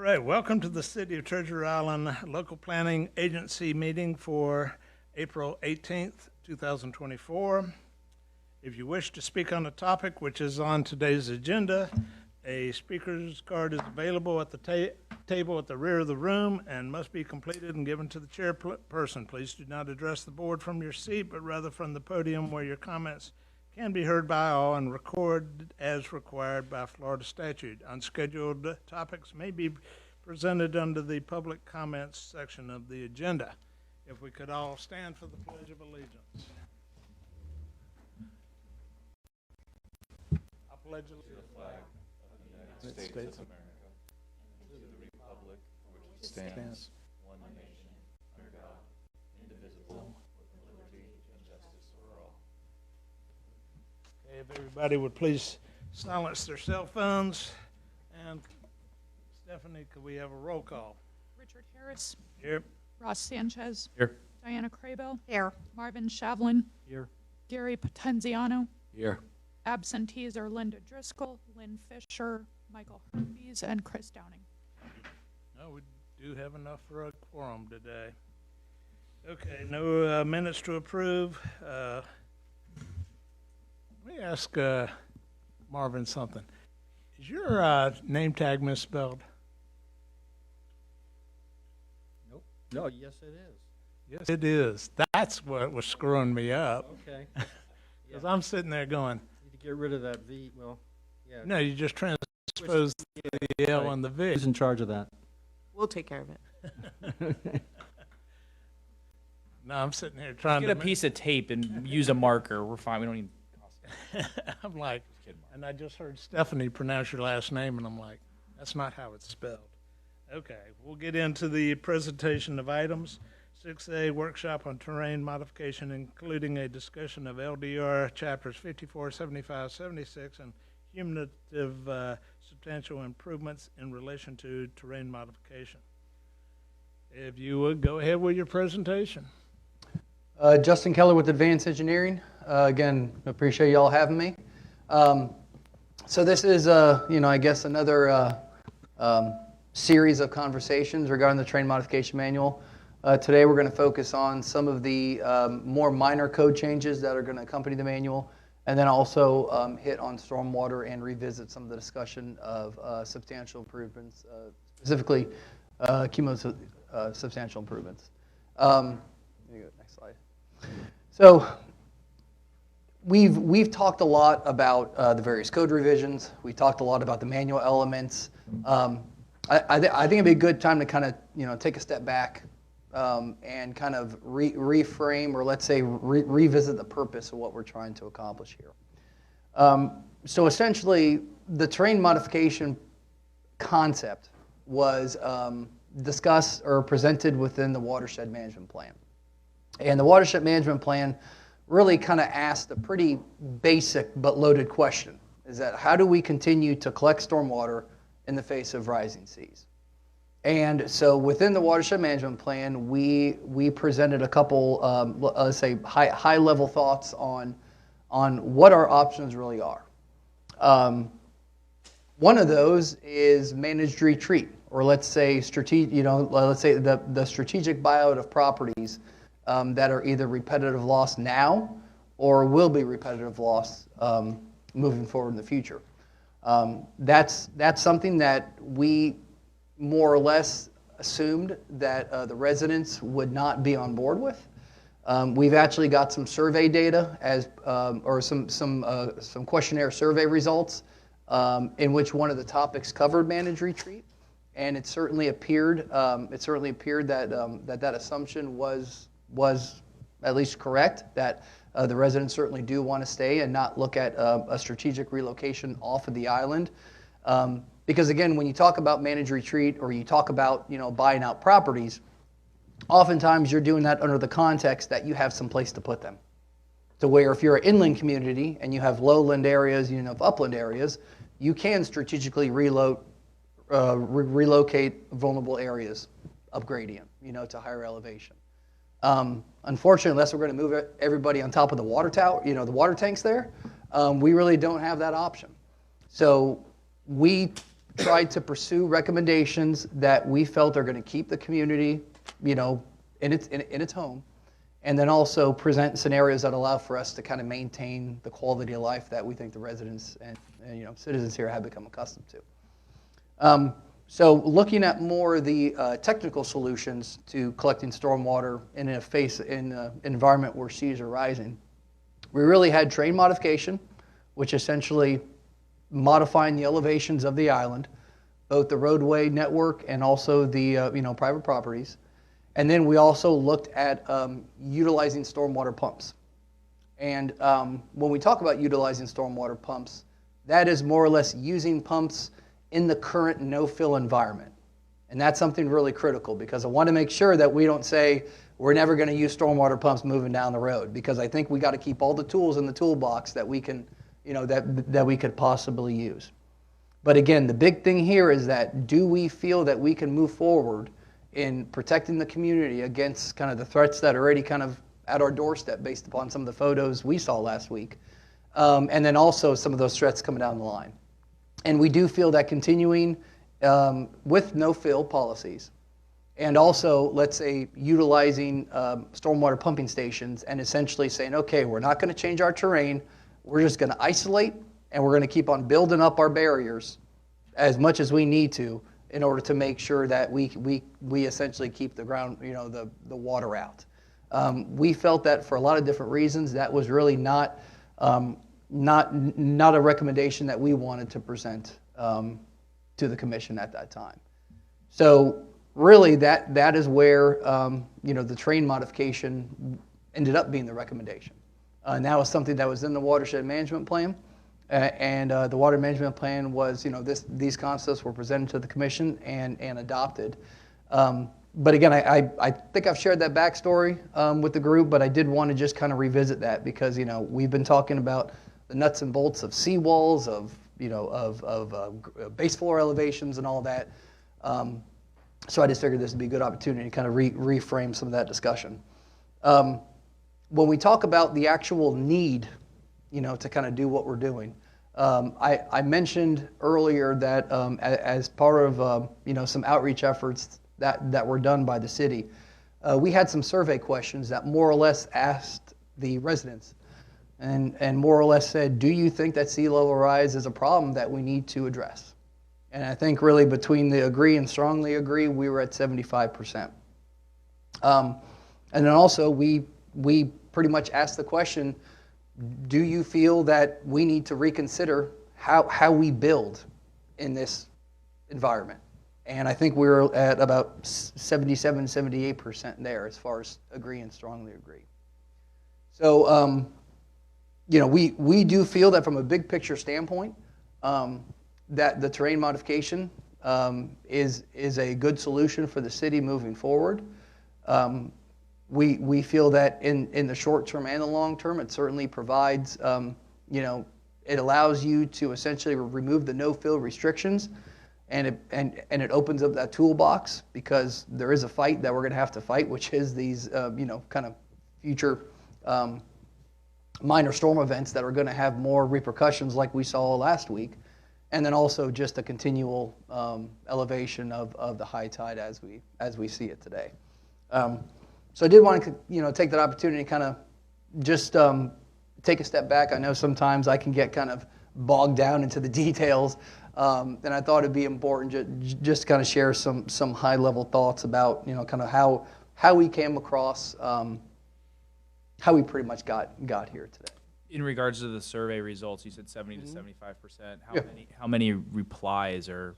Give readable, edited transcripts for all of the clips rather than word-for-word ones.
right, welcome to the City of Treasure Island Local Planning Agency meeting for April 18th, 2024. If you wish to speak on a topic which is on today's agenda, a speaker's card is available at the table at the rear of the room and must be completed and given to the chairperson. Please do not address the board from your seat, but rather from the podium where your comments can be heard by all and recorded as required by Florida statute. Unscheduled topics may be presented under the public comments section of the agenda. If we could all stand for the Pledge of Allegiance. I pledge allegiance to the flag of the United States of America and to the republic for which it stands, one nation, under God, indivisible, with liberty and justice for all. Okay, if everybody would please silence their cell phones. And Stephanie, could we have a roll call? Richard Harris. Here. Ross Sanchez. Here. Diana Crabel. Here. Marvin Shavlin. Here. Gary Potenziano. Here. Absentees are Linda Driscoll, Lynn Fisher, Michael Herpes, and Chris Downing. No, we do have enough for a quorum today. Okay, no minutes to approve. Let me ask Marvin something. Is your name tag misspelled? Nope. No, yes it is. Yes, it is. That's what was screwing me up. Okay. Because I'm sitting there going, Need to get rid of that V. Well, yeah. no, you just transpose the L and the V. Who's in charge of that? We'll take care of it. No, I'm sitting here trying Get to a piece of tape and use a marker. We're fine. We don't need. I'm like, and I just heard Stephanie pronounce your last name, and I'm like, that's not how it's spelled. Okay, we'll get into the presentation of items. 6A, workshop on terrain modification, including a discussion of LDR chapters 54, 75, 76, and cumulative substantial improvements in relation to terrain modification. If you would, go ahead with your presentation. Justin Keller with Advanced Engineering. Again, appreciate y'all having me. So this is, I guess another series of conversations regarding the terrain modification manual. Today we're going to focus on some of the more minor code changes that are going to accompany the manual, and then also hit on stormwater and revisit some of the discussion of substantial improvements, specifically cumulative substantial improvements. Next slide. So we've talked a lot about the various code revisions. We talked a lot about the manual elements. I think it'd be a good time to kind of take a step back and kind of reframe, or let's say revisit the purpose of what we're trying to accomplish here. So essentially, the terrain modification concept was discussed or presented within the watershed management plan. And the watershed management plan really kind of asked a pretty basic but loaded question, is that how do we continue to collect stormwater in the face of rising seas? And so within the watershed management plan, we presented a couple, let's say, high-level thoughts on what our options really are. One of those is managed retreat, or let's say let's say the strategic buyout of properties that are either repetitive loss now or will be repetitive loss moving forward in the future. That's something that we more or less assumed that the residents would not be on board with. We've actually got some survey data or some questionnaire survey results in which one of the topics covered managed retreat, and it certainly appeared that that assumption was at least correct, that the residents certainly do want to stay and not look at a strategic relocation off of the island. Because again, when you talk about managed retreat or you talk about buying out properties, oftentimes you're doing that under the context that you have some place to put them. To where if you're an inland community and you have lowland areas, you have upland areas, you can strategically relocate vulnerable areas up gradient, to higher elevation. Unfortunately, unless we're going to move everybody on top of the water tower, the water tanks there, we really don't have that option. So we tried to pursue recommendations that we felt are going to keep the community, you know, in its home, and then also present scenarios that allow for us to kind of maintain the quality of life that we think the residents and you know, citizens here have become accustomed to. So looking at more the technical solutions to collecting stormwater in an environment where seas are rising, we really had terrain modification, which essentially modifying the elevations of the island, both the roadway network and also the you know, private properties. And then we also looked at utilizing stormwater pumps. And when we talk about utilizing stormwater pumps, that is more or less using pumps in the current no-fill environment. And that's something really critical, because I want to make sure that we don't say we're never going to use stormwater pumps moving down the road, because I think we got to keep all the tools in the toolbox that we can, you know, that we could possibly use. But again, the big thing here is that, do we feel that we can move forward in protecting the community against kind of the threats that are already kind of at our doorstep based upon some of the photos we saw last week, and then also some of those threats coming down the line. And we do feel that continuing with no-fill policies, and also, let's say, utilizing stormwater pumping stations and essentially saying, okay, we're not going to change our terrain, we're just going to isolate, and we're going to keep on building up our barriers as much as we need to in order to make sure that we essentially keep the ground, you know, the water out. We felt that for a lot of different reasons, that was really not a recommendation that we wanted to present to the commission at that time. So really, that is where you know, the terrain modification ended up being the recommendation. And that was something that was in the watershed management plan. And the water management plan was, you know, these concepts were presented to the commission and adopted. But again, I think I've shared that backstory with the group, but I did want to just kind of revisit that, because, you know, we've been talking about the nuts and bolts of seawalls, of, you know, of base floor elevations and all that. So I just figured this would be a good opportunity to kind of reframe some of that discussion. When we talk about the actual need, you know, to kind of do what we're doing, I mentioned earlier that as part of you know, some outreach efforts that were done by the city, we had some survey questions that more or less asked the residents and more or less said, do you think that sea level rise is a problem that we need to address? And I think really between the agree and strongly agree, we were at 75%. And then also we pretty much asked the question, do you feel that we need to reconsider how we build in this environment? And I think we're at about 77, 78% there as far as agree and strongly agree. So, you know, we do feel that from a big picture standpoint, that the terrain modification is a good solution for the city moving forward. We feel that in the short term and the long term, it certainly provides, you know, it allows you to essentially remove the no-fill restrictions, and it opens up that toolbox, because there is a fight that we're going to have to fight, which is these, you know, kind of future minor storm events that are going to have more repercussions like we saw last week, and then also just a continual elevation of the high tide as we see it today. So I did want to, you know, take that opportunity to kind of just take a step back. I know sometimes I can get kind of bogged down into the details, and I thought it'd be important just kind of share some high-level thoughts about, you know, kind of how we came across, how we pretty much got here today. In regards to the survey results, you said 70 to 75%. Yeah. How many replies are?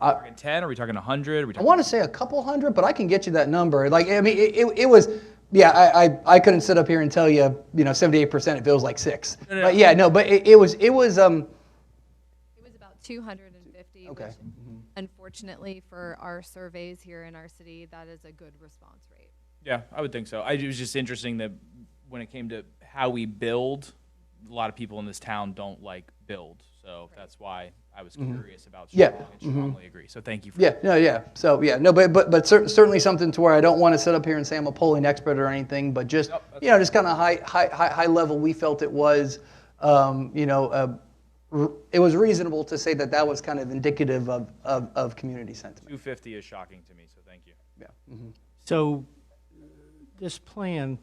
Are we talking 10? Are we talking 100? Are we I talking want to say a couple hundred, but I can get you that number. Like, I mean, it was, yeah, I couldn't sit up here and tell you, you know, 78%, it feels like 6. No. But yeah, no, but it was It was about 250, Okay. which unfortunately for our surveys here in our city, that is a good response rate. Yeah, I would think so. It was just interesting that when it came to how we build, a lot of people in this town don't like build. So that's why I was curious about Yeah. strong and strongly agree. So thank you for Yeah, no, yeah. So yeah, no, but certainly something to where I don't want to sit up here and say I'm a polling expert or anything, but just, you know, just kind of high level. We felt it was, you know, it was reasonable to say that that was kind of indicative of community sentiment. 250 is shocking to me, so thank you. Yeah. Mhm. So this plan,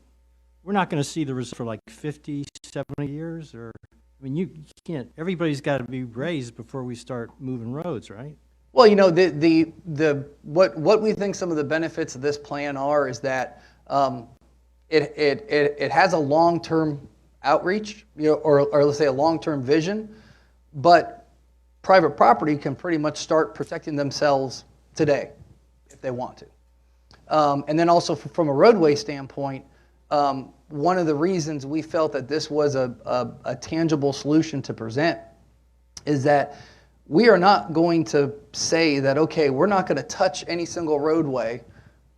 we're not going to see the result for like 50, 70 years? Or, I mean, you can't, everybody's got to be raised before we start moving roads, right? Well, you know, what we think some of the benefits of this plan are is that it has a long-term outreach, you know, or let's say a long-term vision, but private property can pretty much start protecting themselves today if they want to. And then also from a roadway standpoint, one of the reasons we felt that this was a tangible solution to present is that we are not going to say that, okay, we're not going to touch any single roadway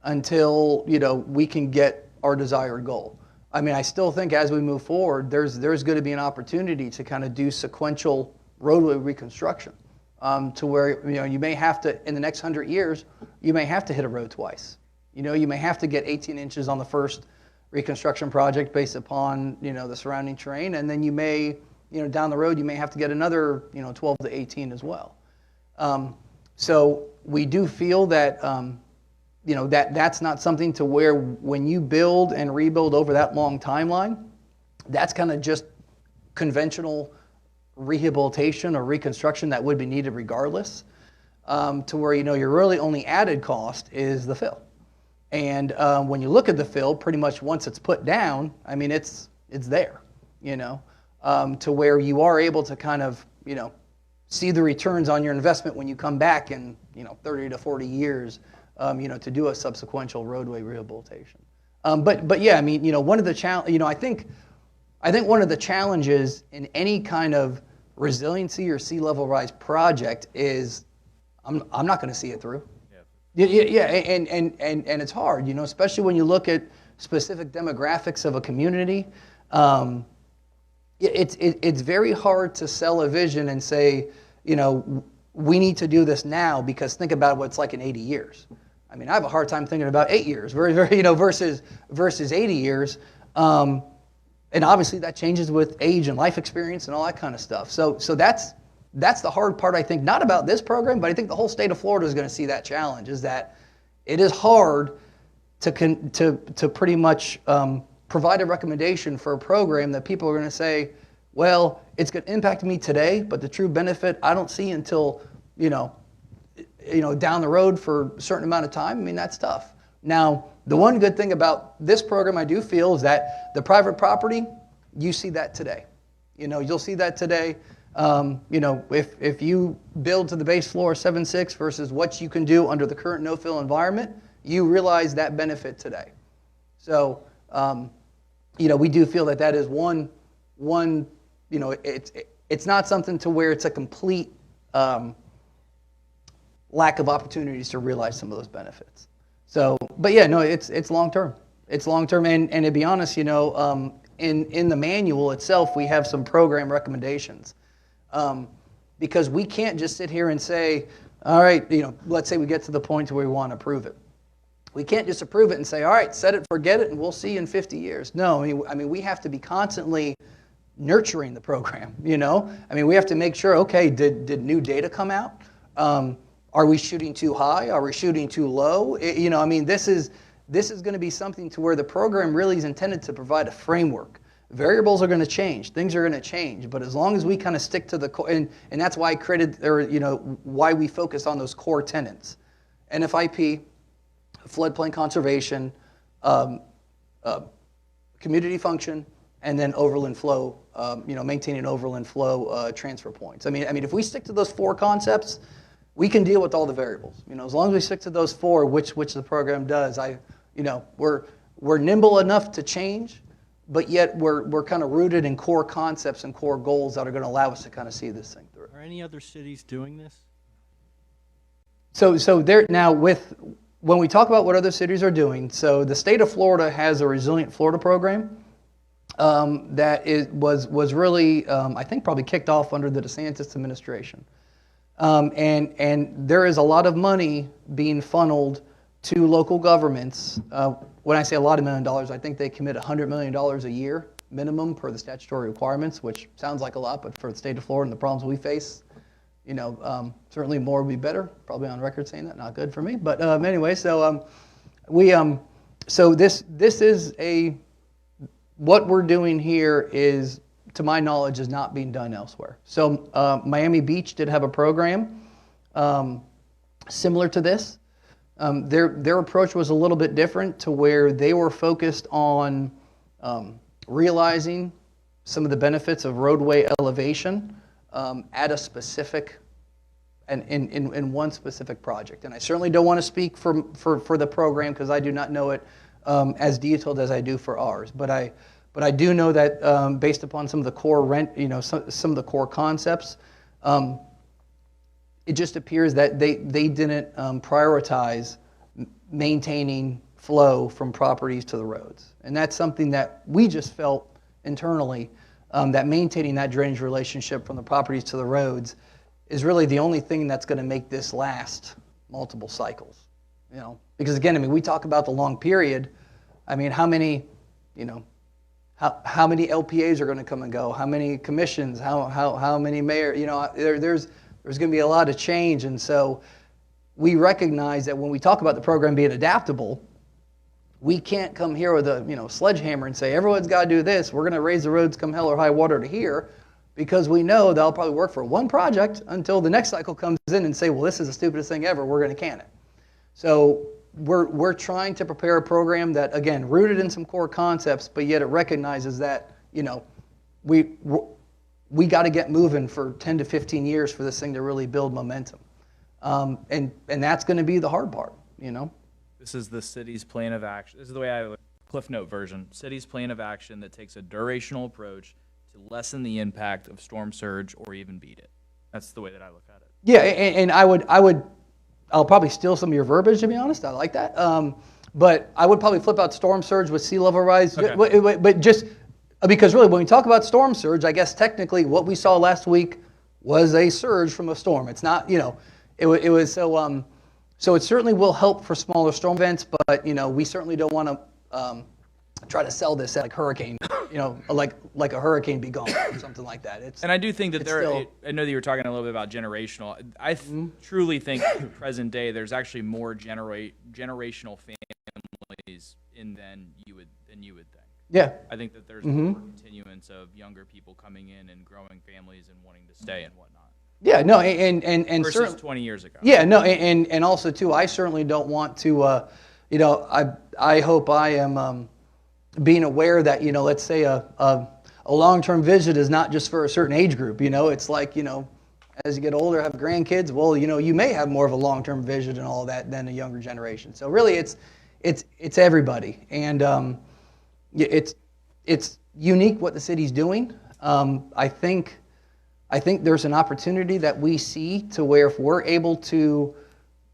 until, you know, we can get our desired goal. I mean, I still think as we move forward, there's going to be an opportunity to kind of do sequential roadway reconstruction, to where, you know, you may have to, in the next 100 years, you may have to hit a road twice. You know, you may have to get 18 inches on the first reconstruction project based upon, you know, the surrounding terrain, and then you may, you know, down the road, you may have to get another, you know, 12 to 18 as well. So we do feel that, you know, that's not something to where when you build and rebuild over that long timeline, that's kind of just conventional rehabilitation or reconstruction that would be needed regardless, to where, you know, your really only added cost is the fill. And when you look at the fill, pretty much once it's put down, I mean, it's there, you know, to where you are able to kind of, you know, see the returns on your investment when you come back in, you know, 30 to 40 years, you know, to do a subsequential roadway rehabilitation. But yeah, I mean, you know, one of the you know, I think one of the challenges in any kind of resiliency or sea level rise project is I'm not going to see it through. Yeah, and it's hard, you know, especially when you look at specific demographics of a community. It's very hard to sell a vision and say, you know, we need to do this now, because think about what it's like in 80 years. I mean, I have a hard time thinking about 8 years, you know, versus 80 years. And obviously that changes with age and life experience and all that kind of stuff. So that's the hard part, I think, not about this program, but I think the whole state of Florida is going to see that challenge, is that it is hard to pretty much provide a recommendation for a program that people are going to say, well, it's going to impact me today, but the true benefit I don't see until, you know, down the road for a certain amount of time. I mean, that's tough. Now, the one good thing about this program I do feel is that the private property, you see that today. You know, you'll see that today. You know, if you build to the base floor 7.6 versus what you can do under the current no-fill environment, you realize that benefit today. So, you know, we do feel that is one. You know, it's not something to where it's a complete lack of opportunities to realize some of those benefits. So, but yeah, no, it's long term. It's long term, and to be honest, you know, in the manual itself, we have some program recommendations. Because we can't just sit here and say, all right, you know, let's say we get to the point where we want to approve it. We can't just approve it and say, all right, set it, forget it, and we'll see in 50 years. No, I mean, we have to be constantly nurturing the program, you know? I mean, we have to make sure, okay, did new data come out? Are we shooting too high? Are we shooting too low? You know, I mean, this is going to be something to where the program really is intended to provide a framework. Variables are going to change. Things are going to change. But as long as we kind of stick to the core, and that's why I created, or, you know, why we focus on those core tenets. NFIP, floodplain conservation, community function, and then overland flow, you know, maintaining overland flow transfer points. I mean, if we stick to those four concepts, we can deal with all the variables. You know, as long as we stick to those four, which the program does, you know, we're nimble enough to change, but yet we're kind of rooted in core concepts and core goals that are going to allow us to kind of see this thing through. Are any other cities doing this? So there now, when we talk about what other cities are doing, so the state of Florida has a Resilient Florida program that was really, I think, probably kicked off under the DeSantis administration. And there is a lot of money being funneled to local governments. When I say a lot of $1 million, I think they commit $100 million a year minimum per the statutory requirements, which sounds like a lot, but for the state of Florida and the problems we face, certainly more would be better. Probably on record saying that, not good for me. But anyway, so so this is what we're doing here is, to my knowledge, is not being done elsewhere. So Miami Beach did have a program similar to this. Their approach was a little bit different, to where they were focused on realizing some of the benefits of roadway elevation at a specific, and in one specific project. And I certainly don't want to speak for the program, because I do not know it as detailed as I do for ours. But I do know that based upon some of the core some of the core concepts, it just appears that they didn't prioritize maintaining flow from properties to the roads. And that's something that we just felt internally, that maintaining that drainage relationship from the properties to the roads is really the only thing that's going to make this last multiple cycles. Because again, we talk about the long period. How many LPAs are going to come and go? How many commissions? How many mayors? There's going to be a lot of change, and so we recognize that when we talk about the program being adaptable, we can't come here with a sledgehammer and say everyone's got to do this. We're going to raise the roads come hell or high water to here, because we know that'll probably work for one project until the next cycle comes in and say, well, this is the stupidest thing ever. We're going to can it. So we're trying to prepare a program that, again, rooted in some core concepts, but yet it recognizes that we got to get moving for 10 to 15 years for this thing to really build momentum. And that's going to be the hard part, This is the city's plan of action. This is the way I Cliff Note version. City's plan of action that takes a durational approach to lessen the impact of storm surge or even beat it. That's the way that I look at it. Yeah, and I'll probably steal some of your verbiage, to be honest. I like that. But I would probably flip out storm surge with sea level rise. Okay. But just because really, when we talk about storm surge, I guess technically what we saw last week was a surge from a storm. It's not, it was so it certainly will help for smaller storm events, but we certainly don't want to try to sell this like hurricane, like a hurricane be gone or something like that. And I do think that I know that you were talking a little bit about generational. I truly think in present day there's actually more generational families than you would think. Yeah. I think that there's more continuance of younger people coming in and growing families and wanting to stay and whatnot. Yeah, no, and versus 20 years ago. Yeah, no, and also too, I certainly don't want to, I hope I am being aware that, let's say a long-term visit is not just for a certain age group. It's like, as you get older, have grandkids. Well, you may have more of a long-term vision and all that than a younger generation. So really, it's everybody, and it's unique what the city's doing. I think there's an opportunity that we see to where if we're able to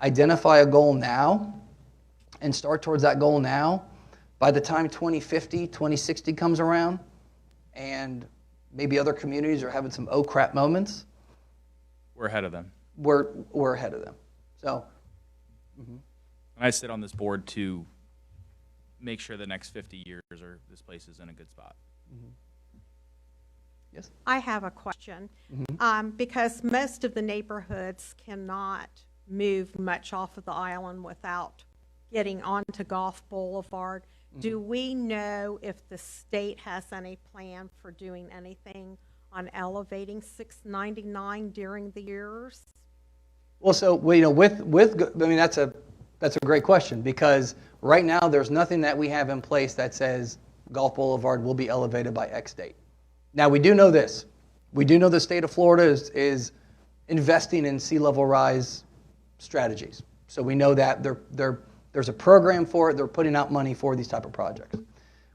identify a goal now and start towards that goal now, by the time 2050, 2060 comes around, and maybe other communities are having some oh crap moments, we're ahead of them. We're ahead of them. So, I sit on this board to make sure the next 50 years this place is in a good spot. Yes. I have a question. Because most of the neighborhoods cannot move much off of the island without getting onto Gulf Boulevard. Do we know if the state has any plan for doing anything on elevating 699 during the years? Well, so that's a great question, because right now there's nothing that we have in place that says Gulf Boulevard will be elevated by X date. Now, we do know this. We do know the state of Florida is investing in sea level rise strategies. So we know that there's a program for it. They're putting out money for these type of projects.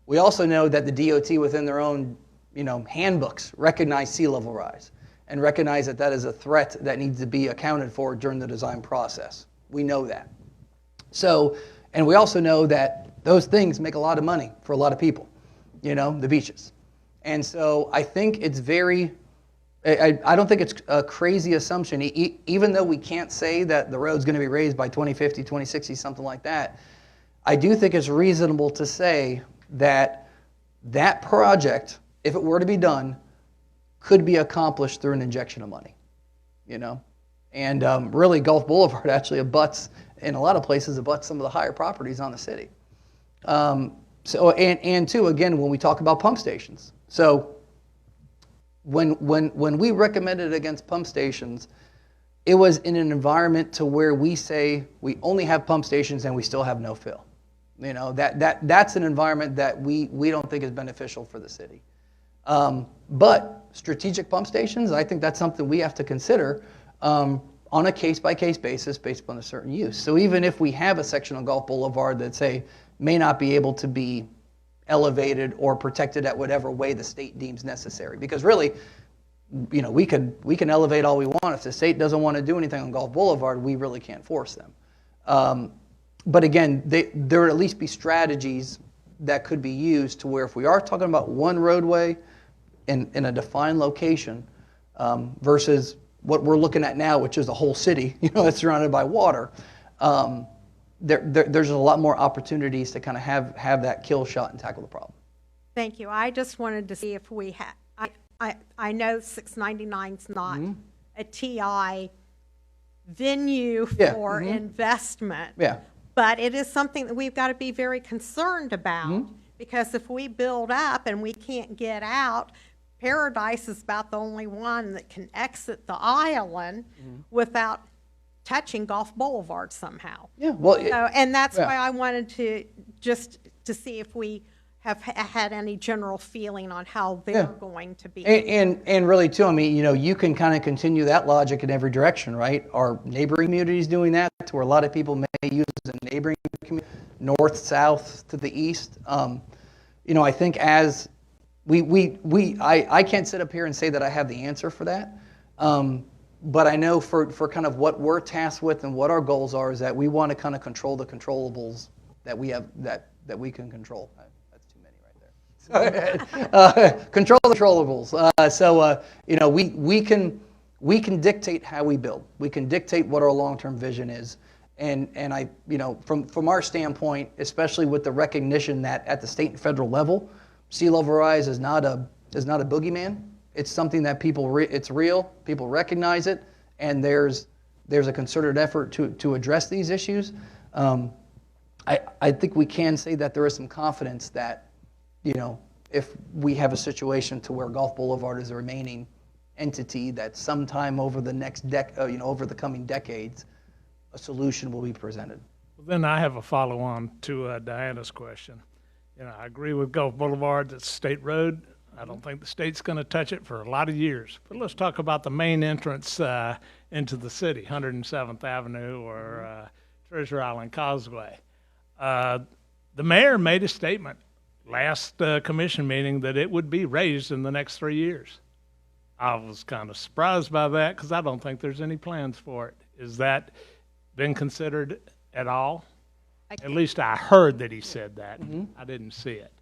We also know that the DOT within their own handbooks recognize sea level rise and recognize that that is a threat that needs to be accounted for during the design process. We know that. So, and we also know that those things make a lot of money for a lot of people, the beaches. And so I think it's I don't think it's a crazy assumption, even though we can't say that the road's going to be raised by 2050, 2060, something like that. I do think it's reasonable to say that That project, if it were to be done, could be accomplished through an injection of money, you know? And really, Gulf Boulevard actually abuts, in a lot of places, abuts some of the higher properties on the city. And two, again, when we talk about pump stations. So when we recommended against pump stations, it was in an environment to where we say we only have pump stations and we still have no fill. You know, that's an environment that we don't think is beneficial for the city. But strategic pump stations, I think that's something we have to consider on a case-by-case basis based upon a certain use. So even if we have a section on Gulf Boulevard that, say, may not be able to be elevated or protected at whatever way the state deems necessary. Because really, you know, we can elevate all we want. If the state doesn't want to do anything on Gulf Boulevard, we really can't force them. But again, there would at least be strategies that could be used to where if we are talking about one roadway in a defined location versus what we're looking at now, which is the whole city, you know, that's surrounded by water, there's a lot more opportunities to kind of have that kill shot and tackle the problem. Thank you. I just wanted to see if we had, I know 699 is not a TI venue for investment. Yeah. But it is something that we've got to be very concerned about because if we build up and we can't get out, Paradise is about the only one that can exit the island without touching Gulf Boulevard somehow. Yeah, well, And that's why I wanted to just to see if we have had any general feeling on how they're going to be. And really, too, I mean, you know, you can kind of continue that logic in every direction, right? Our neighboring communities doing that, to where a lot of people may use a neighboring community, north, south, to the east. You know, I think as I can't sit up here and say that I have the answer for that. But I know for kind of what we're tasked with and what our goals are is that we want to kind of control the controllables that we have that we can control. That's too many right there. Control the controllables. You know, we can dictate how we build. We can dictate what our long-term vision is. And I, you know, from our standpoint, especially with the recognition that at the state and federal level, sea level rise is not a boogeyman. It's something that it's real. People recognize it, and there's a concerted effort to address these issues. I think we can say that there is some confidence that, you know, if we have a situation to where Gulf Boulevard is a remaining entity, that sometime over the next over the coming decades, a solution will be presented. Well, then I have a follow-on to Diana's question. You know, I agree with Gulf Boulevard. It's a state road. I don't think the state's going to touch it for a lot of years. But let's talk about the main entrance into the city, 107th Avenue or Treasure Island Causeway. The mayor made a statement last commission meeting that it would be raised in the next 3 years. I was kind of surprised by that because I don't think there's any plans for it. Is that been considered at all? At least I heard that he said that. I didn't see it.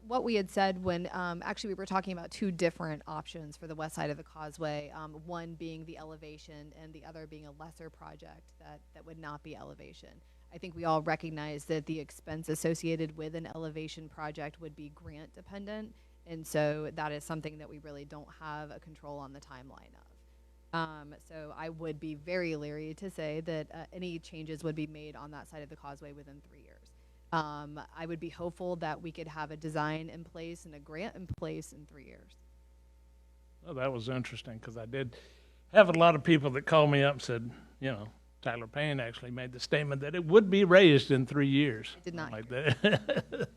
What we had said when actually we were talking about two different options for the west side of the causeway, one being the elevation and the other being a lesser project that would not be elevation. I think we all recognize that the expense associated with an elevation project would be grant dependent, and so that is something that we really don't have a control on the timeline of. So I would be very leery to say that any changes would be made on that side of the causeway within 3 years. I would be hopeful that we could have a design in place and a grant in place in 3 years. Well, that was interesting because I did have a lot of people that called me up and said, you know, Tyler Payne actually made the statement that it would be raised in 3 years. I did not. Like that.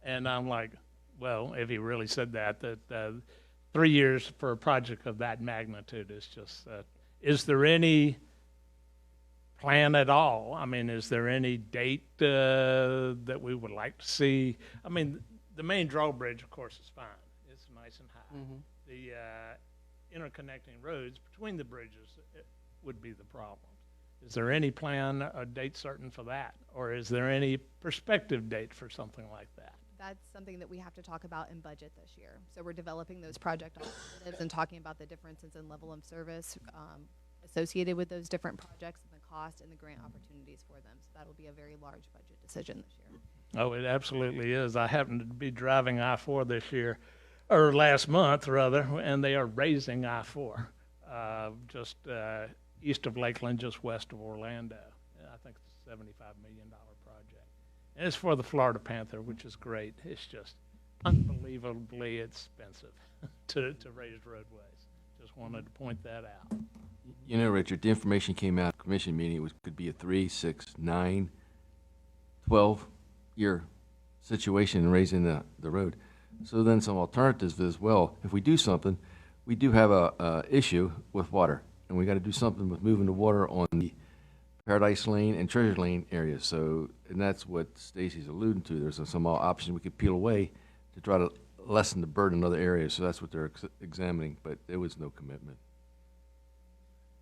And I'm like, well, if he really said that 3 years for a project of that magnitude is just, is there any plan at all? I mean, is there any date that we would like to see? I mean, the main drawbridge, of course, is fine. It's nice and high. The interconnecting roads between the bridges would be the problem. Is there any plan, a date certain for that? Or is there any prospective date for something like that? That's something that we have to talk about in budget this year. So we're developing those project alternatives and talking about the differences in level of service associated with those different projects and the cost and the grant opportunities for them. So that'll be a very large budget decision this year. Oh, it absolutely is. I happened to be driving I-4 this year, or last month rather, and they are raising I-4 just east of Lakeland, just west of Orlando. I think it's a $75 million project. And it's for the Florida Panther, which is great. It's just unbelievably expensive to raise roadways. Just wanted to point that out. You know, Richard, the information came out, commission meeting, it could be a 3, 6, 9, 12-year situation in raising the road. So then some alternatives as well. If we do something, we do have a issue with water, and we got to do something with moving the water on the Paradise Lane and Treasure Lane areas. So, and that's what Stacy's alluding to. There's some option we could peel away to try to lessen the burden in other areas. So that's what they're examining, but there was no commitment.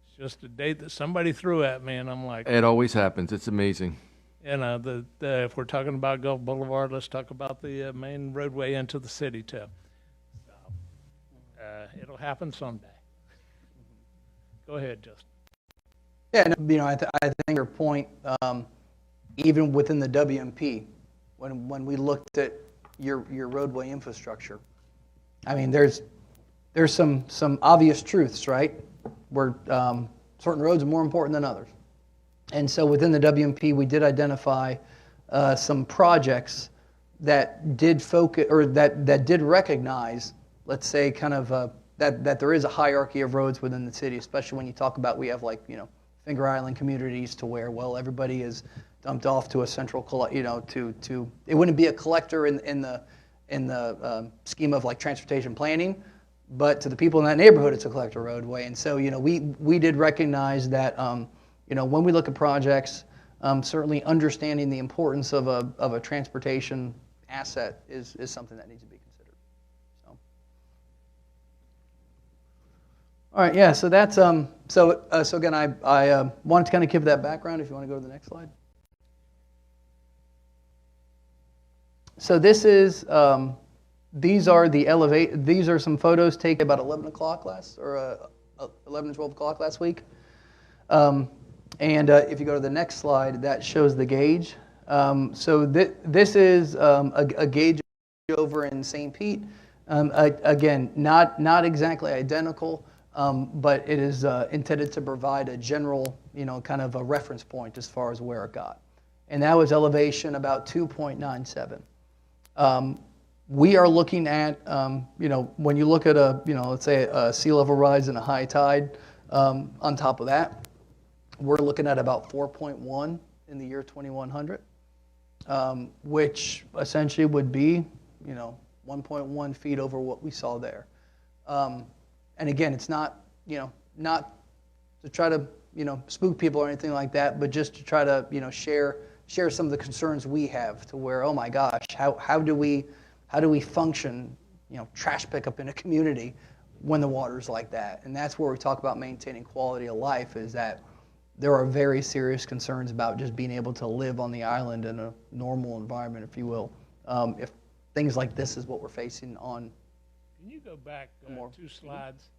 It's just a date that somebody threw at me, and I'm like, It always happens. It's amazing. you know, if we're talking about Gulf Boulevard, let's talk about the main roadway into the city too. So, it'll happen someday. Go ahead, Justin. Yeah, no, you know, I think your point, even within the WMP, when we looked at your roadway infrastructure, I mean, there's some obvious truths, right? Where certain roads are more important than others. And so within the WMP, we did identify some projects that did focus, or that did recognize, let's say, kind of that there is a hierarchy of roads within the city, especially when you talk about, we have, like, you know, Finger Island communities to where, well, everybody is dumped off to a central, you know, to it wouldn't be a collector in the scheme of like transportation planning, but to the people in that neighborhood, it's a collector roadway. And so, you know, we did recognize that, you know, when we look at projects, certainly understanding the importance of a transportation asset is something that needs to be considered. So, all right, yeah. So that's so again, I wanted to kind of give that background. If you want to go to the next slide. So this is these are some photos taken about 11 o'clock last, or 11 and 12 o'clock last week. And if you go to the next slide, that shows the gauge. So this is a gauge over in St. Pete. Again, not exactly identical, but it is intended to provide a general, you know, kind of a reference point as far as where it got. And that was elevation about 2.97. We are looking at, you know, when you look at let's say a sea level rise and a high tide, on top of that, we're looking at about 4.1 in the year 2100, which essentially would be, you know, 1.1 feet over what we saw there. And again, it's not, you know, not to try to, you know, spook people or anything like that, but just to try to, you know, share some of the concerns we have to where, oh my gosh, how do we function, you know, trash pickup in a community when the water's like that? And that's where we talk about maintaining quality of life, is that there are very serious concerns about just being able to live on the island in a normal environment, if you will, if things like this is what we're facing on. Can you go back 2 slides?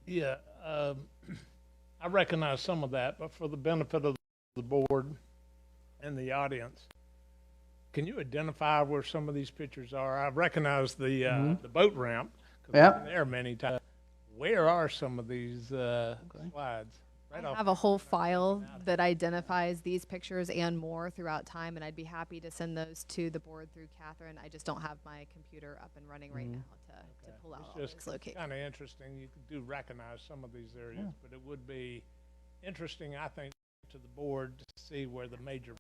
Yeah, I recognize some of that, but for the benefit of the board and the audience, can you identify where some of these pictures are? I recognize the boat ramp, because I've been there many times. Where are some of these slides? I have a whole file that identifies these pictures and more throughout time, and I'd be happy to send those to the board through Catherine. I just don't have my computer up and running right now to pull out all these locations. Kind of interesting. You do recognize some of these areas, but it would be interesting, I think, to the board to see where the major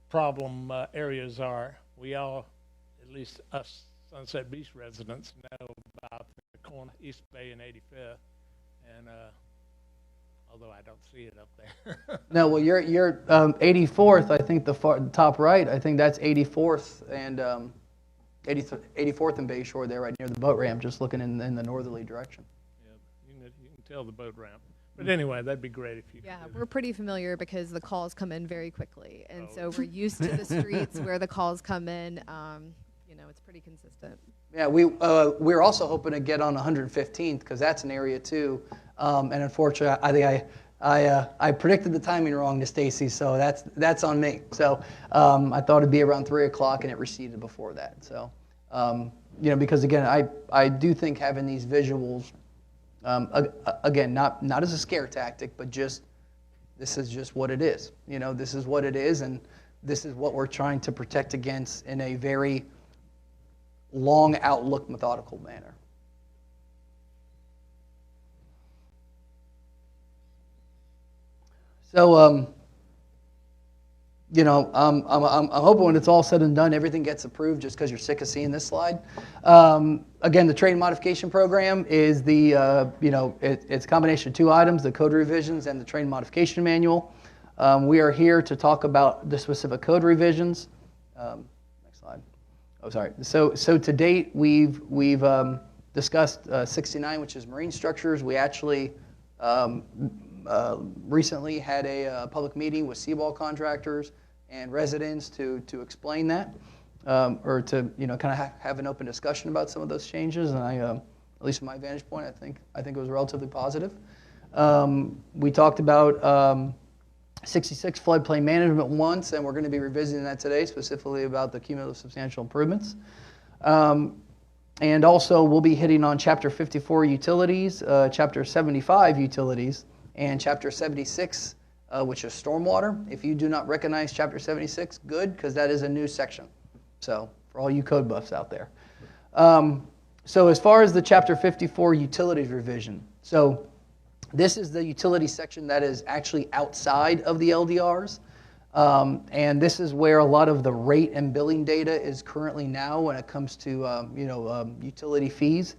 problem areas are. We all, at least us Sunset Beach residents, know about the corner, East Bay and 85th, and although I don't see it up there. No, well, you're 84th, I think the top right, I think that's 84th and 84th and Bayshore there, right near the boat ramp, just looking in the northerly direction. Yeah, you can tell the boat ramp. But anyway, that'd be great if you could. Yeah, we're pretty familiar because the calls come in very quickly. And so we're used to the streets where the calls come in. You know, it's pretty consistent. Yeah, we're also hoping to get on 115th because that's an area too. And unfortunately, I think I predicted the timing wrong to Stacy, so that's on me. So I thought it'd be around 3 o'clock, and it receded before that. So because again, I do think having these visuals, again, not as a scare tactic, but just this is just what it is. This is what it is, and this is what we're trying to protect against in a very long outlook, methodical manner. So, I'm hoping when it's all said and done, everything gets approved just because you're sick of seeing this slide. Again, the terrain modification program is it's a combination of 2 items, the code revisions and the terrain modification manual. We are here to talk about the specific code revisions. Next slide. Oh, sorry. So to date, we've discussed 69, which is marine structures. We actually recently had a public meeting with seawall contractors and residents to explain that, or to kind of have an open discussion about some of those changes. And I, at least from my vantage point, I think it was relatively positive. We talked about 66 floodplain management once, and we're going to be revisiting that today, specifically about the cumulative substantial improvements. And also, we'll be hitting on Chapter 54 utilities, Chapter 75 utilities, and Chapter 76, which is stormwater. If you do not recognize Chapter 76, good, because that is a new section. So for all you code buffs out there. So as far as the Chapter 54 utilities revision, so this is the utility section that is actually outside of the LDRs. And this is where a lot of the rate and billing data is currently now when it comes to utility fees.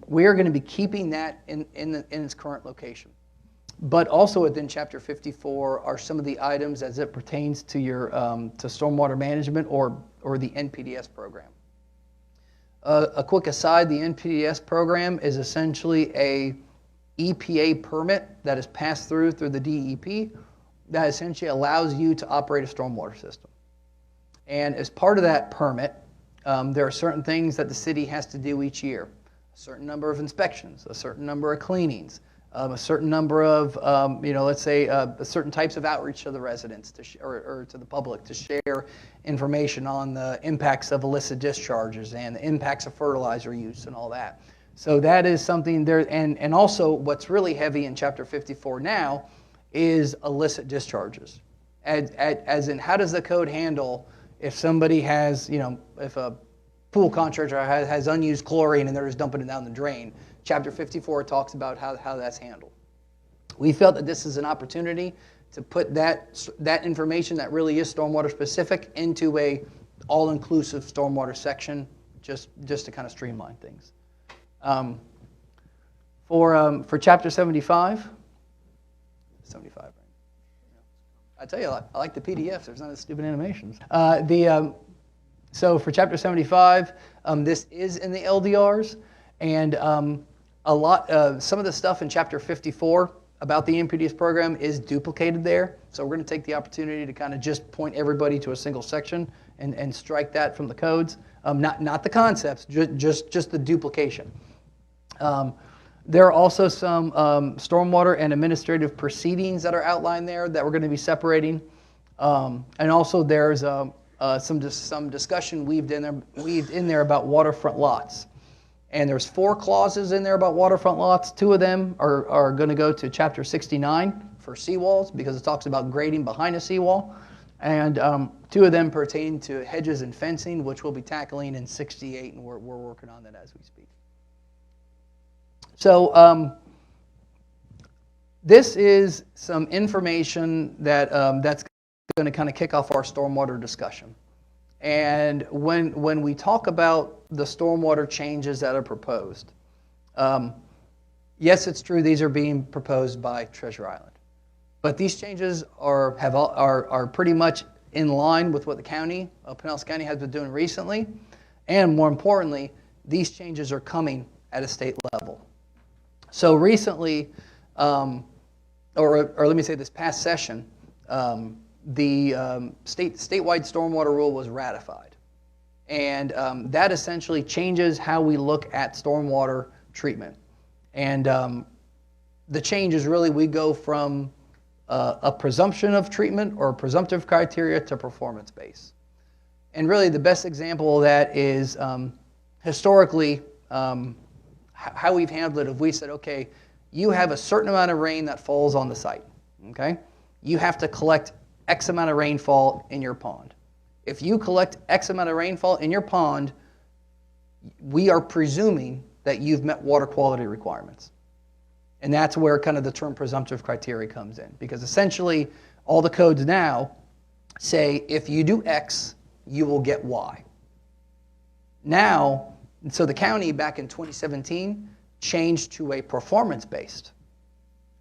We are going to be keeping that in its current location. But also within Chapter 54 are some of the items as it pertains to your to stormwater management or the NPDES program. A quick aside: the NPDES program is essentially a EPA permit that is passed through the DEP that essentially allows you to operate a stormwater system. And as part of that permit, there are certain things that the city has to do each year: a certain number of inspections, a certain number of cleanings. A certain number of, let's say, certain types of outreach to the residents or to the public to share information on the impacts of illicit discharges and the impacts of fertilizer use and all that. So that is something there. And also what's really heavy in Chapter 54 now is illicit discharges. As in, how does the code handle if somebody has, if a pool contractor has unused chlorine and they're just dumping it down the drain? Chapter 54 talks about how that's handled. We felt that this is an opportunity to put that information that really is stormwater specific into a all-inclusive stormwater section, just to kind of streamline things. For Chapter 75, right? I tell you, I like the PDFs. There's not as stupid animations. So for Chapter 75, this is in the LDRs, and some of the stuff in Chapter 54 about the NPDES program is duplicated there. So we're going to take the opportunity to kind of just point everybody to a single section and strike that from the codes. Not the concepts, just the duplication. There are also some stormwater and administrative proceedings that are outlined there that we're going to be separating. And also there's some discussion weaved in there about waterfront lots. And there's 4 clauses in there about waterfront lots. 2 of them are going to go to Chapter 69 for seawalls because it talks about grading behind a seawall. And 2 of them pertain to hedges and fencing, which we'll be tackling in 68, and we're working on that as we speak. So this is some information that's going to kind of kick off our stormwater discussion. And when we talk about the stormwater changes that are proposed, yes, it's true these are being proposed by Treasure Island, but these changes are pretty much in line with what the county, Pinellas County, has been doing recently, and more importantly, these changes are coming at a state level. So recently, or let me say this past session, the statewide stormwater rule was ratified. And that essentially changes how we look at stormwater treatment. And the change is really we go from a presumption of treatment or presumptive criteria to performance-based. And really the best example of that is historically how we've handled it. If we said, okay, you have a certain amount of rain that falls on the site, okay? You have to collect X amount of rainfall in your pond. If you collect X amount of rainfall in your pond, we are presuming that you've met water quality requirements. And that's where kind of the term presumptive criteria comes in. Because essentially, all the codes now say if you do X, you will get Y. Now, so the county back in 2017 changed to a performance-based,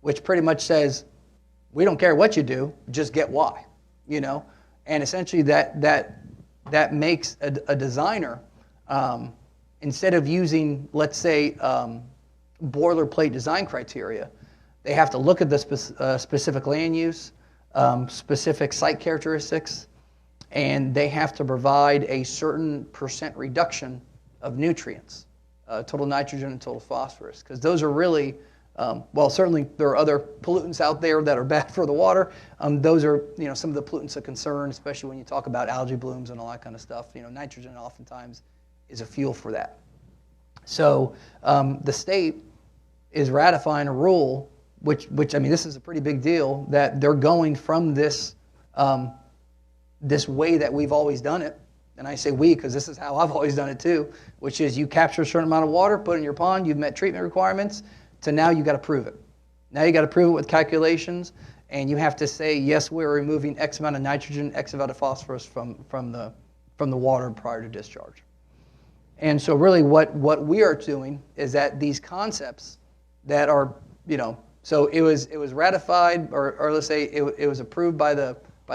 which pretty much says, we don't care what you do, just get Y, you know? And essentially that makes a designer, instead of using, let's say, boilerplate design criteria, they have to look at the specific land use, specific site characteristics, and they have to provide a certain % reduction of nutrients, total nitrogen and total phosphorus, because those are really, well, certainly there are other pollutants out there that are bad for the water. Those are, you know, some of the pollutants of concern, especially when you talk about algae blooms and all that kind of stuff. You know, nitrogen oftentimes is a fuel for that. So the state is ratifying a rule, which I mean, this is a pretty big deal, that they're going from this this way that we've always done it. And I say we because this is how I've always done it too, which is you capture a certain amount of water, put it in your pond, you've met treatment requirements, to now you got to prove it. Now you got to prove it with calculations, and you have to say, yes, we're removing X amount of nitrogen, X amount of phosphorus from the water prior to discharge. And so really what we are doing is that these concepts that are, you know, so it was ratified, or let's say it was approved by the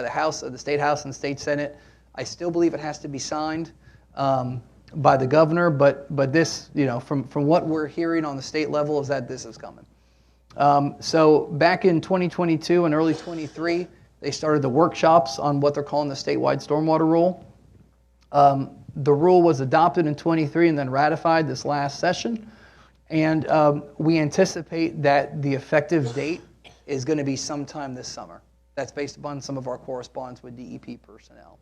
House, the State House and the State Senate. I still believe it has to be signed by the governor, but this, you know, from what we're hearing on the state level is that this is coming. So back in 2022 and early 23, they started the workshops on what they're calling the statewide stormwater rule. The rule was adopted in 23 and then ratified this last session. And we anticipate that the effective date is going to be sometime this summer. That's based upon some of our correspondence with DEP personnel.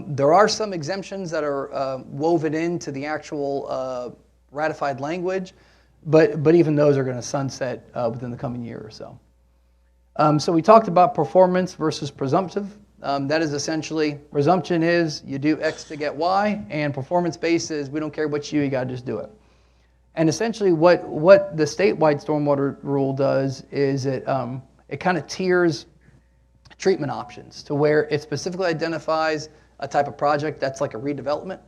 There are some exemptions that are woven into the actual ratified language, but even those are going to sunset within the coming year or so. So we talked about performance versus presumptive. That is essentially, presumption is you do X to get Y, and performance-based is we don't care what you got to just do it. And essentially what the statewide stormwater rule does is it kind of tiers treatment options to where it specifically identifies a type of project that's like a redevelopment.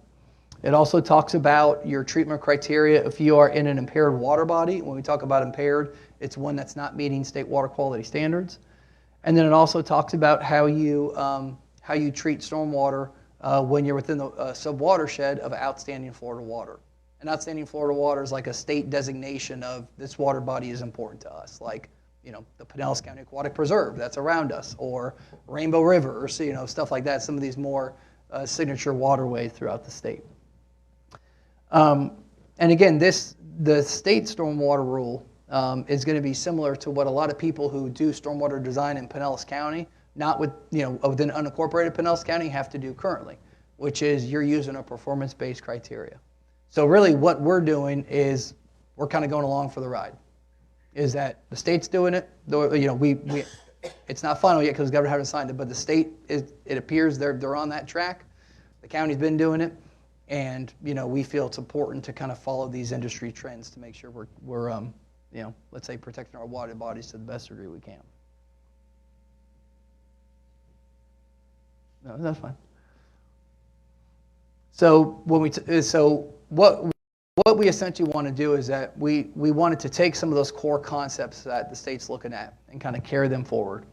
It also talks about your treatment criteria if you are in an impaired water body. When we talk about impaired, it's one that's not meeting state water quality standards. And then it also talks about how you treat stormwater when you're within the sub-watershed of outstanding Florida water. And outstanding Florida water is like a state designation of this water body is important to us, like, you know, the Pinellas County Aquatic Preserve that's around us, or Rainbow River, or, you know, stuff like that. Some of these more signature waterways throughout the state. And again, the state stormwater rule is going to be similar to what a lot of people who do stormwater design in Pinellas County, not with, you know, within unincorporated Pinellas County, have to do currently, which is you're using a performance-based criteria. So really what we're doing is we're kind of going along for the ride. Is that the state's doing it? You know, it's not final yet because the governor hasn't signed it, but the state, it appears they're on that track. The county's been doing it, and you know, we feel it's important to kind of follow these industry trends to make sure we're you know, let's say protecting our water bodies to the best degree we can. No, that's fine. So what we essentially want to do is that we wanted to take some of those core concepts that the state's looking at and kind of carry them forward.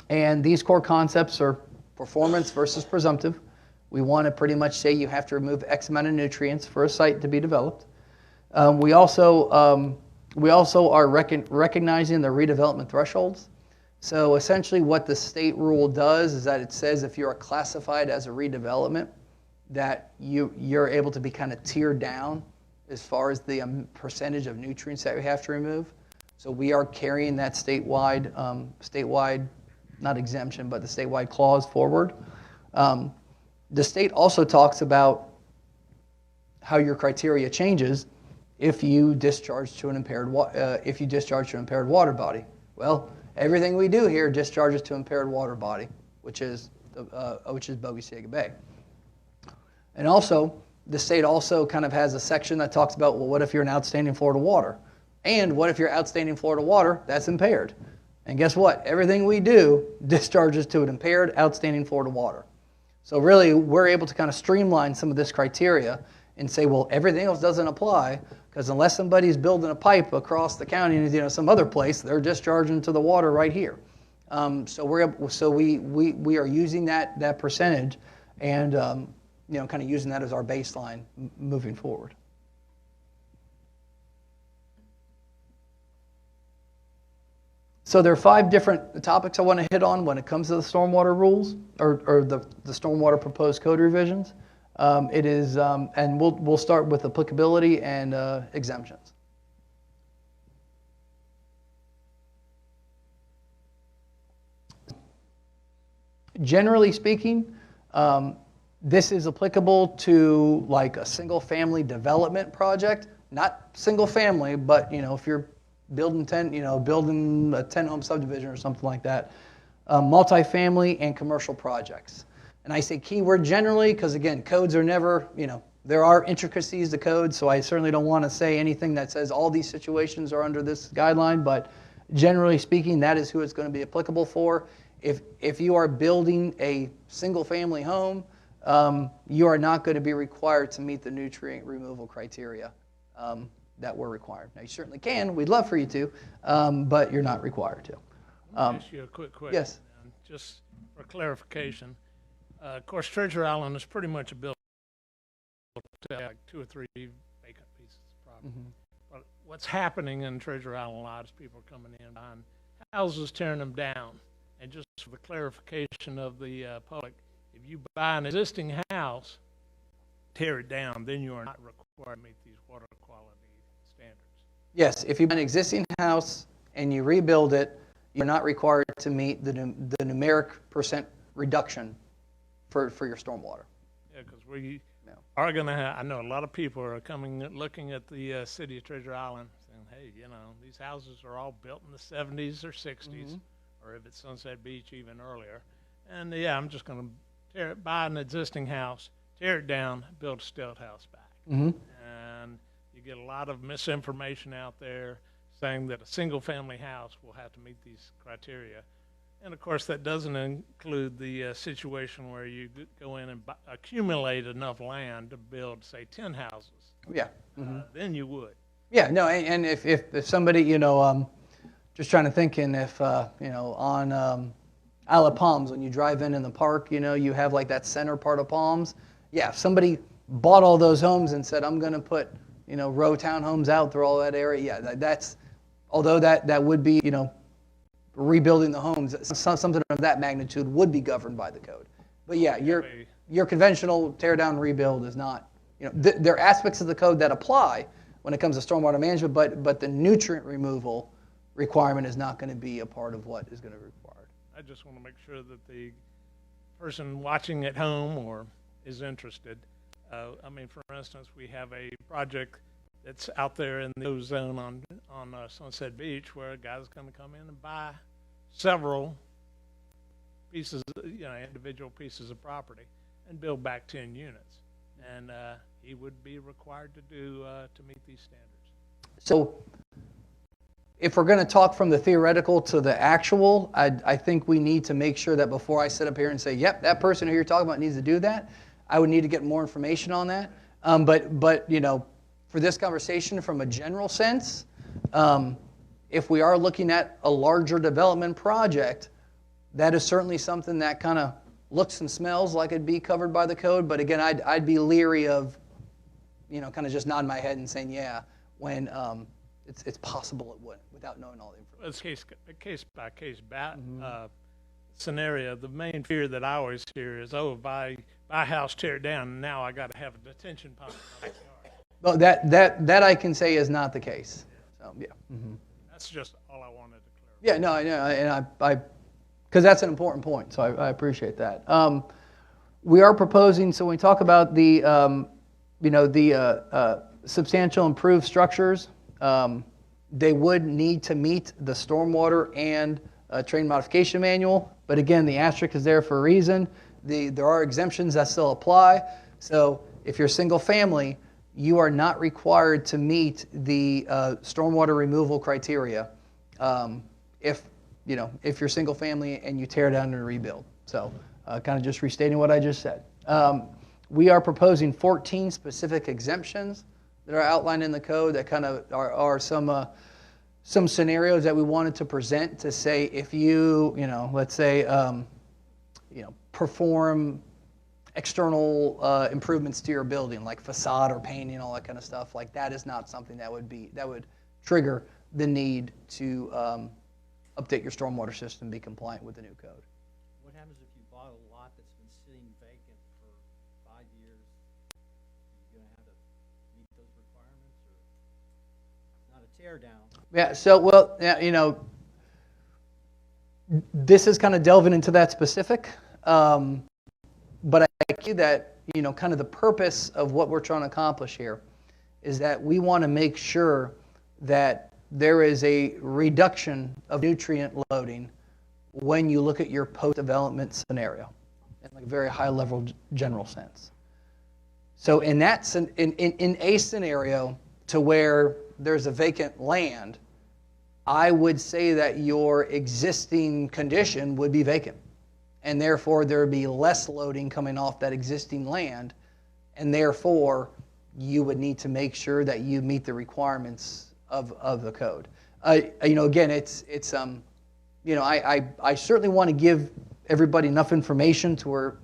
And these core concepts are performance versus presumptive. We want to pretty much say you have to remove X amount of nutrients for a site to be developed. We also are recognizing the redevelopment thresholds. So essentially what the state rule does is that it says if you're classified as a redevelopment, that you're able to be kind of tiered down as far as the percentage of nutrients that we have to remove. So we are carrying that statewide, not exemption, but the statewide clause forward. The state also talks about how your criteria changes if you discharge to an impaired water body. Well, everything we do here discharges to impaired water body, which is Bogaciga Bay. And also, the state also kind of has a section that talks about, well, what if you're an outstanding Florida water? And what if you're outstanding Florida water that's impaired? And guess what? Everything we do discharges to an impaired, outstanding Florida water. So really, we're able to kind of streamline some of this criteria and say, well, everything else doesn't apply, because unless somebody's building a pipe across the county and some other place, they're discharging to the water right here. So we are using that percentage and kind of using that as our baseline moving forward. So there are 5 different topics I want to hit on when it comes to the stormwater rules or the stormwater proposed code revisions. It is, and we'll start with applicability and exemptions. Generally speaking, this is applicable to like a single-family development project, not single-family, but if you're building building a 10-home subdivision or something like that, multifamily and commercial projects. And I say keyword generally because again, codes are never, there are intricacies to code, so I certainly don't want to say anything that says all these situations are under this guideline, but generally speaking, that is who it's going to be applicable for. If you are building a single-family home, you are not going to be required to meet the nutrient removal criteria that we're required. Now, you certainly can. We'd love for you to, but you're not required to. Let me ask you a quick question. Yes. Just for clarification. Of course, Treasure Island is pretty much a built like 2 or 3 vacant pieces of property. Mm-hmm. But what's happening in Treasure Island a lot is people are coming in behind houses, tearing them down. And just for the clarification of the public, if you buy an existing house, tear it down, then you are not required to meet these water quality standards. Yes, if you buy an existing house and you rebuild it, you're not required to meet the numeric percent reduction for your stormwater. Yeah, because we are going to have, I know a lot of people are looking at the city of Treasure Island saying, hey, these houses are all built in the 70s or 60s, mm-hmm. or if it's Sunset Beach, even earlier. And I'm just going to buy an existing house, tear it down, build a stilt house back. Mm-hmm. And you get a lot of misinformation out there saying that a single-family house will have to meet these criteria. And, of course, that doesn't include the situation where you go in and accumulate enough land to build, say, 10 houses. Yeah. Mm-hmm. Then you would. Yeah, no, and if somebody, just trying to think, and if, on Isle of Palms, when you drive in the park, you have like that center part of Palms. Yeah, if somebody bought all those homes and said, I'm going to put, row townhomes out through all that area, yeah, that's, although that would be, rebuilding the homes, something of that magnitude would be governed by the code. But yeah, your conventional tear down rebuild is not, there are aspects of the code that apply when it comes to stormwater management, but the nutrient removal requirement is not going to be a part of what is going to be required. I just want to make sure that the person watching at home or is interested, for instance, we have a project that's out there in the ozone on Sunset Beach where a guy's going to come in and buy several pieces, individual pieces of property and build back 10 units. And he would be required to meet these standards. So if we're going to talk from the theoretical to the actual, I think we need to make sure that before I sit up here and say, yep, that person who you're talking about needs to do that, I would need to get more information on that. But for this conversation, from a general sense, if we are looking at a larger development project, that is certainly something that kind of looks and smells like it'd be covered by the code. But again, I'd be leery of, kind of just nodding my head and saying, yeah, when it's possible it would, without knowing all the information. It's a case-by-case scenario. The main fear that I always hear is, buy a house, tear it down, and now I got to have a detention pond in my backyard. Well, that I can say is not the case. So yeah. Mm-hmm. That's just all I wanted to clarify. Yeah, no, I know, and because that's an important point, so I appreciate that. We are proposing, so when we talk about the, substantial improved structures, they would need to meet the stormwater and terrain modification manual. But again, the asterisk is there for a reason. There are exemptions that still apply. So if you're single family, you are not required to meet the stormwater removal criteria if you're single family and you tear down and rebuild. So kind of just restating what I just said. We are proposing 14 specific exemptions that are outlined in the code that kind of are some scenarios that we wanted to present to say if you, let's say, perform external improvements to your building, like facade or painting, all that kind of stuff, like that is not something that would trigger the need to update your stormwater system and be compliant with the new code. What happens if you bought a lot that's been sitting vacant for 5 years? Are you going to have to meet those requirements, or it's not a tear down? Yeah, so, well, yeah, this is kind of delving into that specific, but I think that, kind of the purpose of what we're trying to accomplish here is that we want to make sure that there is a reduction of nutrient loading when you look at your post-development scenario in like a very high-level general sense. So in a scenario to where there's a vacant land, I would say that your existing condition would be vacant. And therefore, there would be less loading coming off that existing land. And therefore, you would need to make sure that you meet the requirements of the code. Again, I certainly want to give everybody enough information to where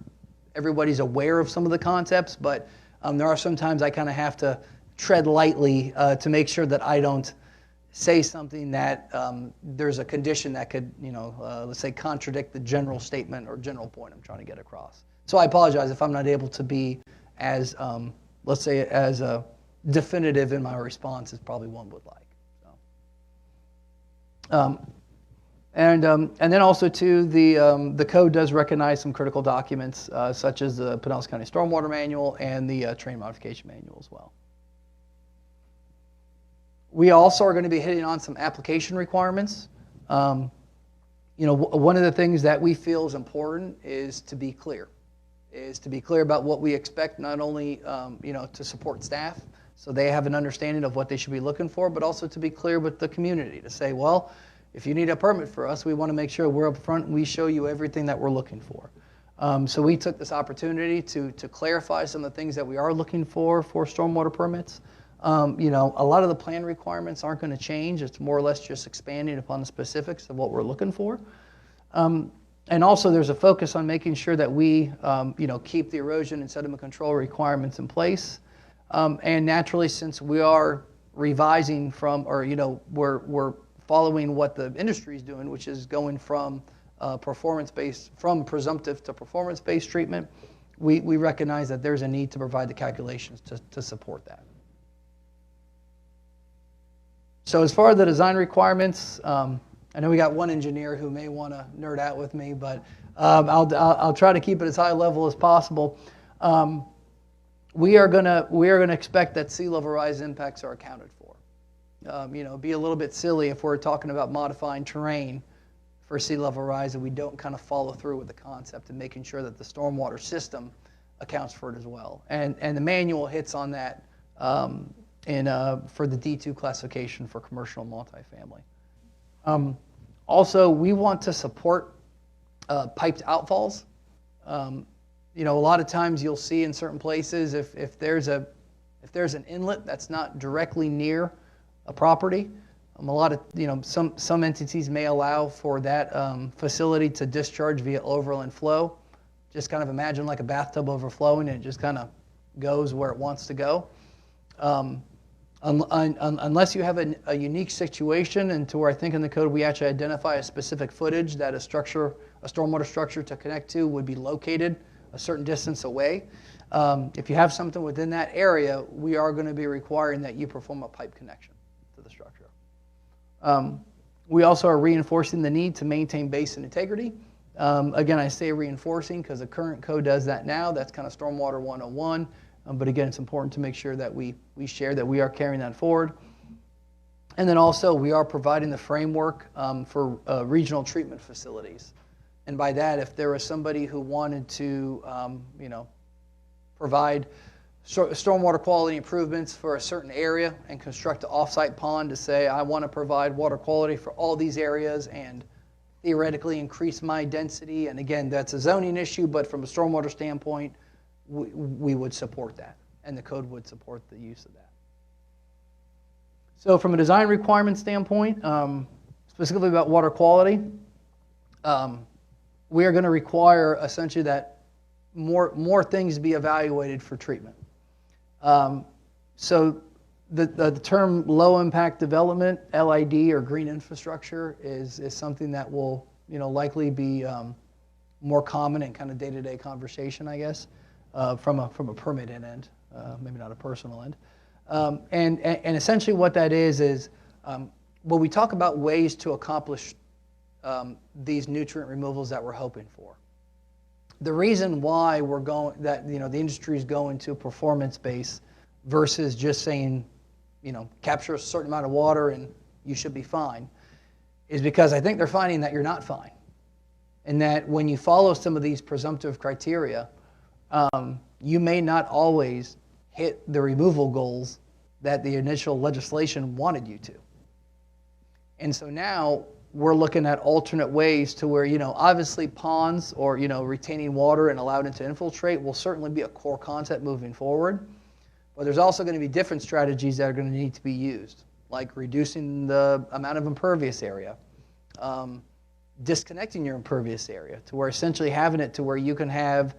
everybody's aware of some of the concepts, but there are some times I kind of have to tread lightly to make sure that I don't say something that there's a condition that could, let's say, contradict the general statement or general point I'm trying to get across. So I apologize if I'm not able to be as, let's say, as definitive in my response as probably one would like. So. And then also, too, the code does recognize some critical documents, such as the Pinellas County Stormwater Manual and the Terrain Modification Manual as well. We also are going to be hitting on some application requirements. One of the things that we feel is important is to be clear about what we expect, not only to support staff so they have an understanding of what they should be looking for, but also to be clear with the community to say, well, if you need a permit for us, we want to make sure we're up front and we show you everything that we're looking for. So we took this opportunity to clarify some of the things that we are looking for stormwater permits. A lot of the plan requirements aren't going to change. It's more or less just expanding upon the specifics of what we're looking for. And also there's a focus on making sure that we, keep the erosion and sediment control requirements in place. And naturally, since we are revising from, or, we're following what the industry is doing, which is going from from presumptive to performance-based treatment, we recognize that there's a need to provide the calculations to support that. So as far as the design requirements, I know we got one engineer who may want to nerd out with me, but I'll try to keep it as high level as possible. We are gonna expect that sea level rise impacts are accounted for. It'd be a little bit silly if we're talking about modifying terrain for sea level rise and we don't kind of follow through with the concept and making sure that the stormwater system accounts for it as well. And the manual hits on that for the D2 classification for commercial and multifamily. Also, we want to support piped outfalls. A lot of times you'll see in certain places if there's an inlet that's not directly near a property, some entities may allow for that facility to discharge via overland flow. Just kind of imagine like a bathtub overflowing and it just kind of goes where it wants to go. Unless you have a unique situation, and to where I think in the code we actually identify a specific footage that a stormwater structure to connect to would be located a certain distance away. If you have something within that area, we are going to be requiring that you perform a pipe connection to the structure. We also are reinforcing the need to maintain basin integrity. Again, I say reinforcing because the current code does that now. That's kind of Stormwater 101. But again, it's important to make sure that we share that we are carrying that forward. And then also, we are providing the framework for regional treatment facilities. And by that, if there was somebody who wanted to, provide stormwater quality improvements for a certain area and construct an off-site pond to say, I want to provide water quality for all these areas and theoretically increase my density. And again, that's a zoning issue, but from a stormwater standpoint, we would support that, and the code would support the use of that. So from a design requirement standpoint, specifically about water quality, we are going to require essentially that more things be evaluated for treatment. So the term low impact development, LID, or green infrastructure is something that will likely be more common in kind of day-to-day conversation, I guess, from a permitting end, maybe not a personal end. And essentially what that is when we talk about ways to accomplish these nutrient removals that we're hoping for. The reason why we're going that the industry is going to performance base versus just saying capture a certain amount of water and you should be fine is because I think they're finding that you're not fine, and that when you follow some of these presumptive criteria, you may not always hit the removal goals that the initial legislation wanted you to. And so now we're looking at alternate ways to where, obviously ponds or, retaining water and allowed it to infiltrate will certainly be a core concept moving forward. But there's also going to be different strategies that are going to need to be used, like reducing the amount of impervious area, disconnecting your impervious area to where essentially having it to where you can have,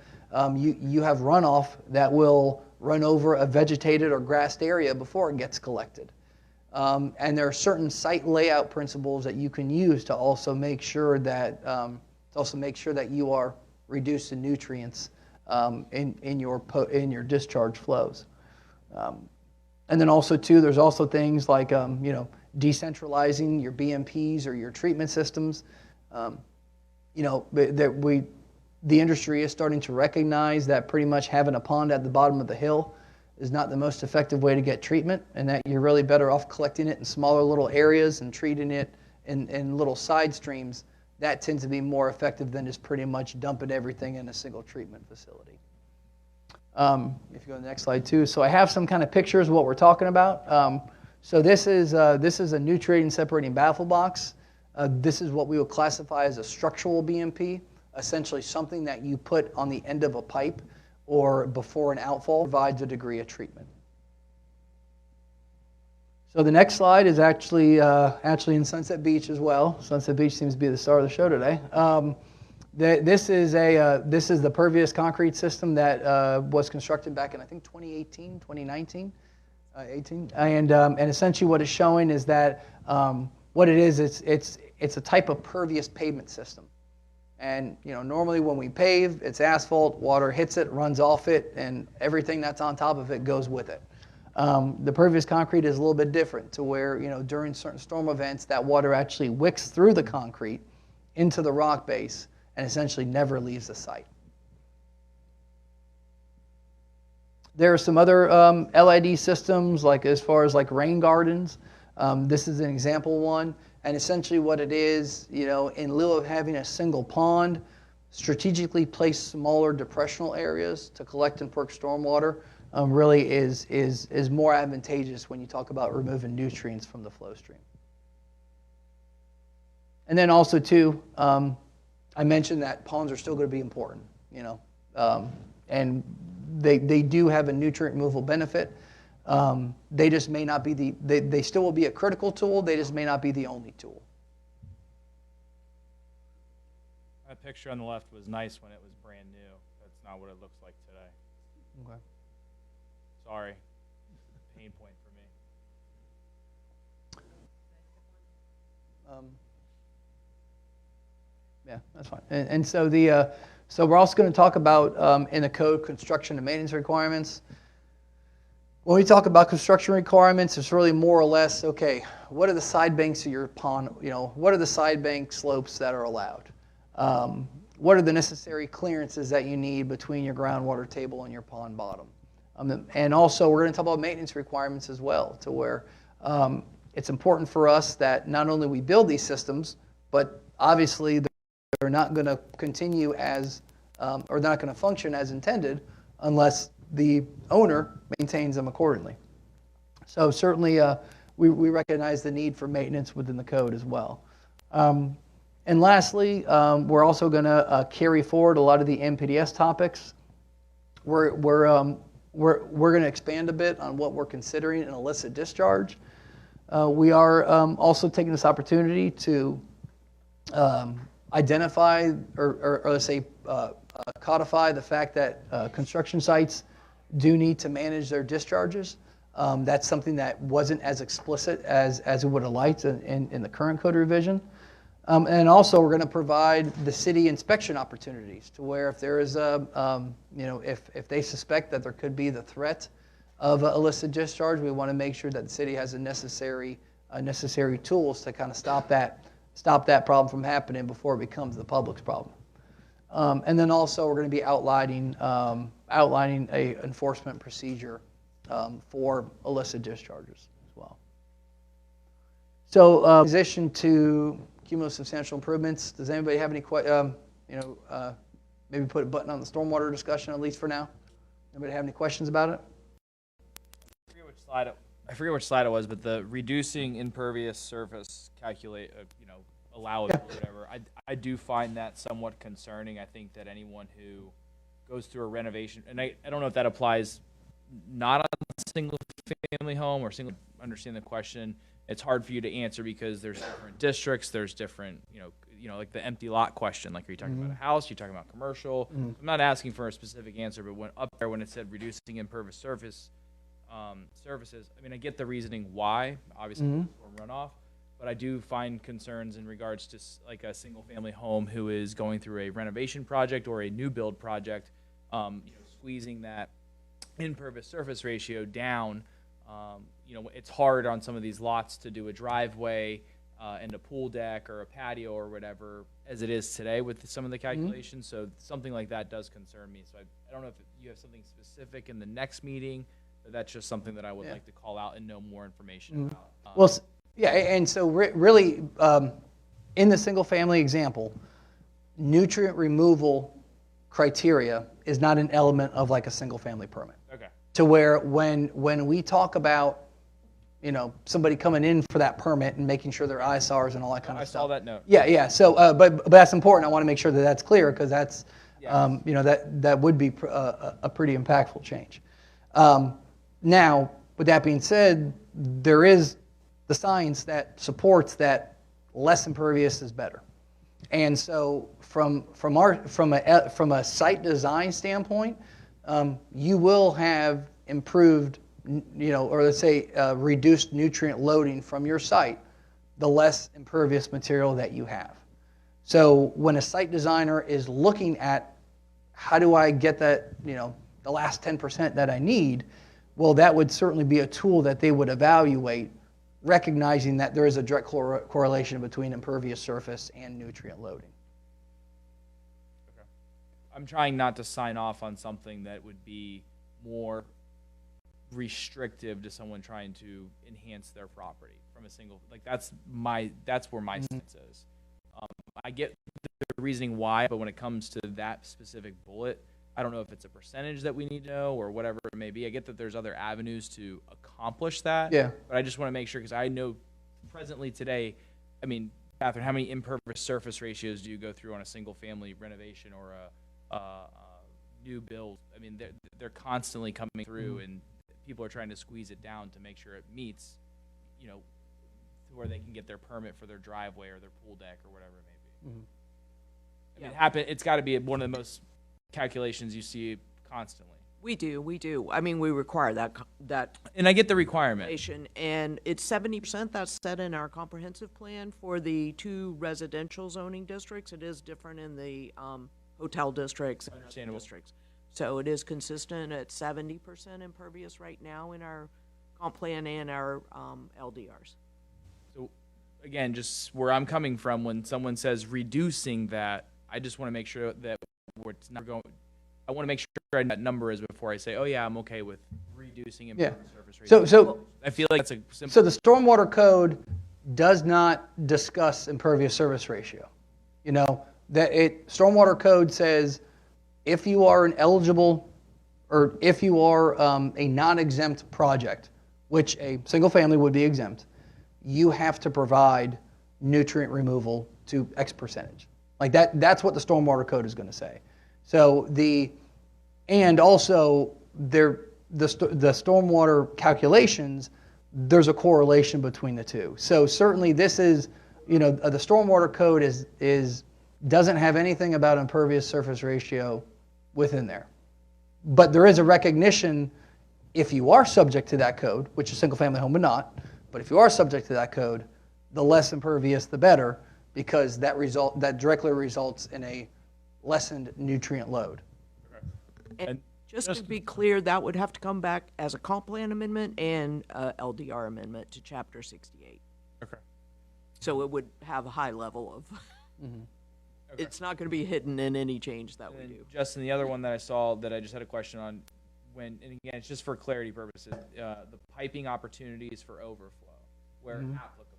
you have runoff that will run over a vegetated or grassed area before it gets collected. And there are certain site layout principles that you can use to also make sure that you are reducing nutrients in your discharge flows. And then also too, there's also things like decentralizing your BMPs or your treatment systems. The industry is starting to recognize that pretty much having a pond at the bottom of the hill is not the most effective way to get treatment, and that you're really better off collecting it in smaller little areas and treating it in little side streams. That tends to be more effective than just pretty much dumping everything in a single treatment facility. If you go to the next slide too. So I have some kind of pictures of what we're talking about. So this is a nutrient separating baffle box. This is what we would classify as a structural BMP, essentially something that you put on the end of a pipe or before an outfall provides a degree of treatment. So the next slide is actually in Sunset Beach as well. Sunset Beach seems to be the star of the show today. This is the pervious concrete system that was constructed back in, I think, 2018, 2019, 18. And essentially what it's showing is that what it is, it's a type of pervious pavement system. And normally when we pave, it's asphalt, water hits it, runs off it, and everything that's on top of it goes with it. The pervious concrete is a little bit different to where, during certain storm events, that water actually wicks through the concrete into the rock base and essentially never leaves the site. There are some other LID systems, like as far as like rain gardens. This is an example one. And essentially what it is, in lieu of having a single pond, strategically place smaller depressional areas to collect and perk stormwater really is more advantageous when you talk about removing nutrients from the flow stream. And then also too, I mentioned that ponds are still going to be important, and they do have a nutrient removal benefit. They just may not be they still will be a critical tool, they just may not be the only tool. That picture on the left was nice when it was brand new. That's not what it looks like today. Okay. Sorry. Pain point for me. Yeah, that's fine. And so so we're also going to talk about in the code construction and maintenance requirements. When we talk about construction requirements, it's really more or less, okay, what are the side banks of your pond, what are the side bank slopes that are allowed? What are the necessary clearances that you need between your groundwater table and your pond bottom? And also, we're going to talk about maintenance requirements as well, to where it's important for us that not only we build these systems, but obviously they're not going to continue as, or not going to function as intended unless the owner maintains them accordingly. So certainly we recognize the need for maintenance within the code as well. And lastly, we're also going to carry forward a lot of the NPDES topics. We're going to expand a bit on what we're considering an illicit discharge. We are also taking this opportunity to identify or let's say codify the fact that construction sites do need to manage their discharges. That's something that wasn't as explicit as we would have liked in the current code revision. And also, we're going to provide the city inspection opportunities to where if there is if they suspect that there could be the threat of illicit discharge, we want to make sure that the city has the necessary tools to kind of stop that problem from happening before it becomes the public's problem. And then also, we're going to be outlining a enforcement procedure for illicit discharges as well. So, in addition to cumulative substantial improvements, does anybody have any maybe put a button on the stormwater discussion at least for now? Anybody have any questions about it? I forget which slide it was, but the reducing impervious surface allowable, whatever. I do find that somewhat concerning. I think that anyone who goes through a renovation, and I don't know if that applies not on a single family home or single, understand the question. It's hard for you to answer because there's different districts, there's different, like the empty lot question. Like, are you talking about a house? Are you talking about commercial? I'm not asking for a specific answer, but when it said reducing impervious surfaces, I mean, I get the reasoning why, obviously, storm runoff, but I do find concerns in regards to like a single family home who is going through a renovation project or a new build project, squeezing that impervious surface ratio down. It's hard on some of these lots to do a driveway and a pool deck or a patio or whatever as it is today with some of the calculations. So something like that does concern me. So I don't know if you have something specific in the next meeting, but that's just something that I would like to call out and know more information about. Well, yeah, and so really, in the single family example, nutrient removal criteria is not an element of like a single family permit. Okay. To where when we talk about somebody coming in for that permit and making sure their ISRs and all that kind of stuff. I saw that note. Yeah. So, but that's important. I want to make sure that that's clear because that's that would be a pretty impactful change. Now, with that being said, there is the science that supports that less impervious is better, and so from a site design standpoint, you will have improved, or let's say reduced nutrient loading from your site, the less impervious material that you have. So when a site designer is looking at how do I get that, the last 10% that I need, well, that would certainly be a tool that they would evaluate, recognizing that there is a direct correlation between impervious surface and nutrient loading. Okay. I'm trying not to sign off on something that would be more restrictive to someone trying to enhance their property from a single, like that's where my stance is. I get the reasoning why, but when it comes to that specific bullet, I don't know if it's a percentage that we need to know or whatever it may be. I get that there's other avenues to accomplish that. Yeah. But I just want to make sure, because I know presently today, I mean, Catherine, how many impervious surface ratios do you go through on a single family renovation or a new build? I mean, they're constantly coming through and people are trying to squeeze it down to make sure it meets, where they can get their permit for their driveway or their pool deck or whatever it may be. I mean, it's got to be one of the most calculations you see constantly. We do. I mean, we require that. And I get the requirement. And it's 70% that's set in our comprehensive plan for the 2 residential zoning districts. It is different in the hotel districts and other districts. So it is consistent at 70% impervious right now in our comp plan and our LDRs. So, again, just where I'm coming from, when someone says reducing that, I just want to make sure that it's not going. I want to make sure I know what that number is before I say, oh yeah, I'm okay with reducing impervious surface ratio. So I feel like it's a simple. So the stormwater code does not discuss impervious surface ratio. You know, stormwater code says if you are an eligible, or if you are a non-exempt project, which a single family would be exempt, you have to provide nutrient removal to X percentage. Like that's what the stormwater code is going to say. So and also the stormwater calculations, there's a correlation between the two. So certainly this is, you know, the stormwater code doesn't have anything about impervious surface ratio within there. But there is a recognition, if you are subject to that code, which a single family home would not, but if you are subject to that code, the less impervious the better, because that directly results in a lessened nutrient load. And just to be clear, that would have to come back as a comp plan amendment and LDR amendment to Chapter 68. Okay. So it would have a high level of, it's not going to be hidden in any change that we And do. Justin, the other one that I saw that I just had a question on, and again, it's just for clarity purposes, the piping opportunities for overflow, where applicable.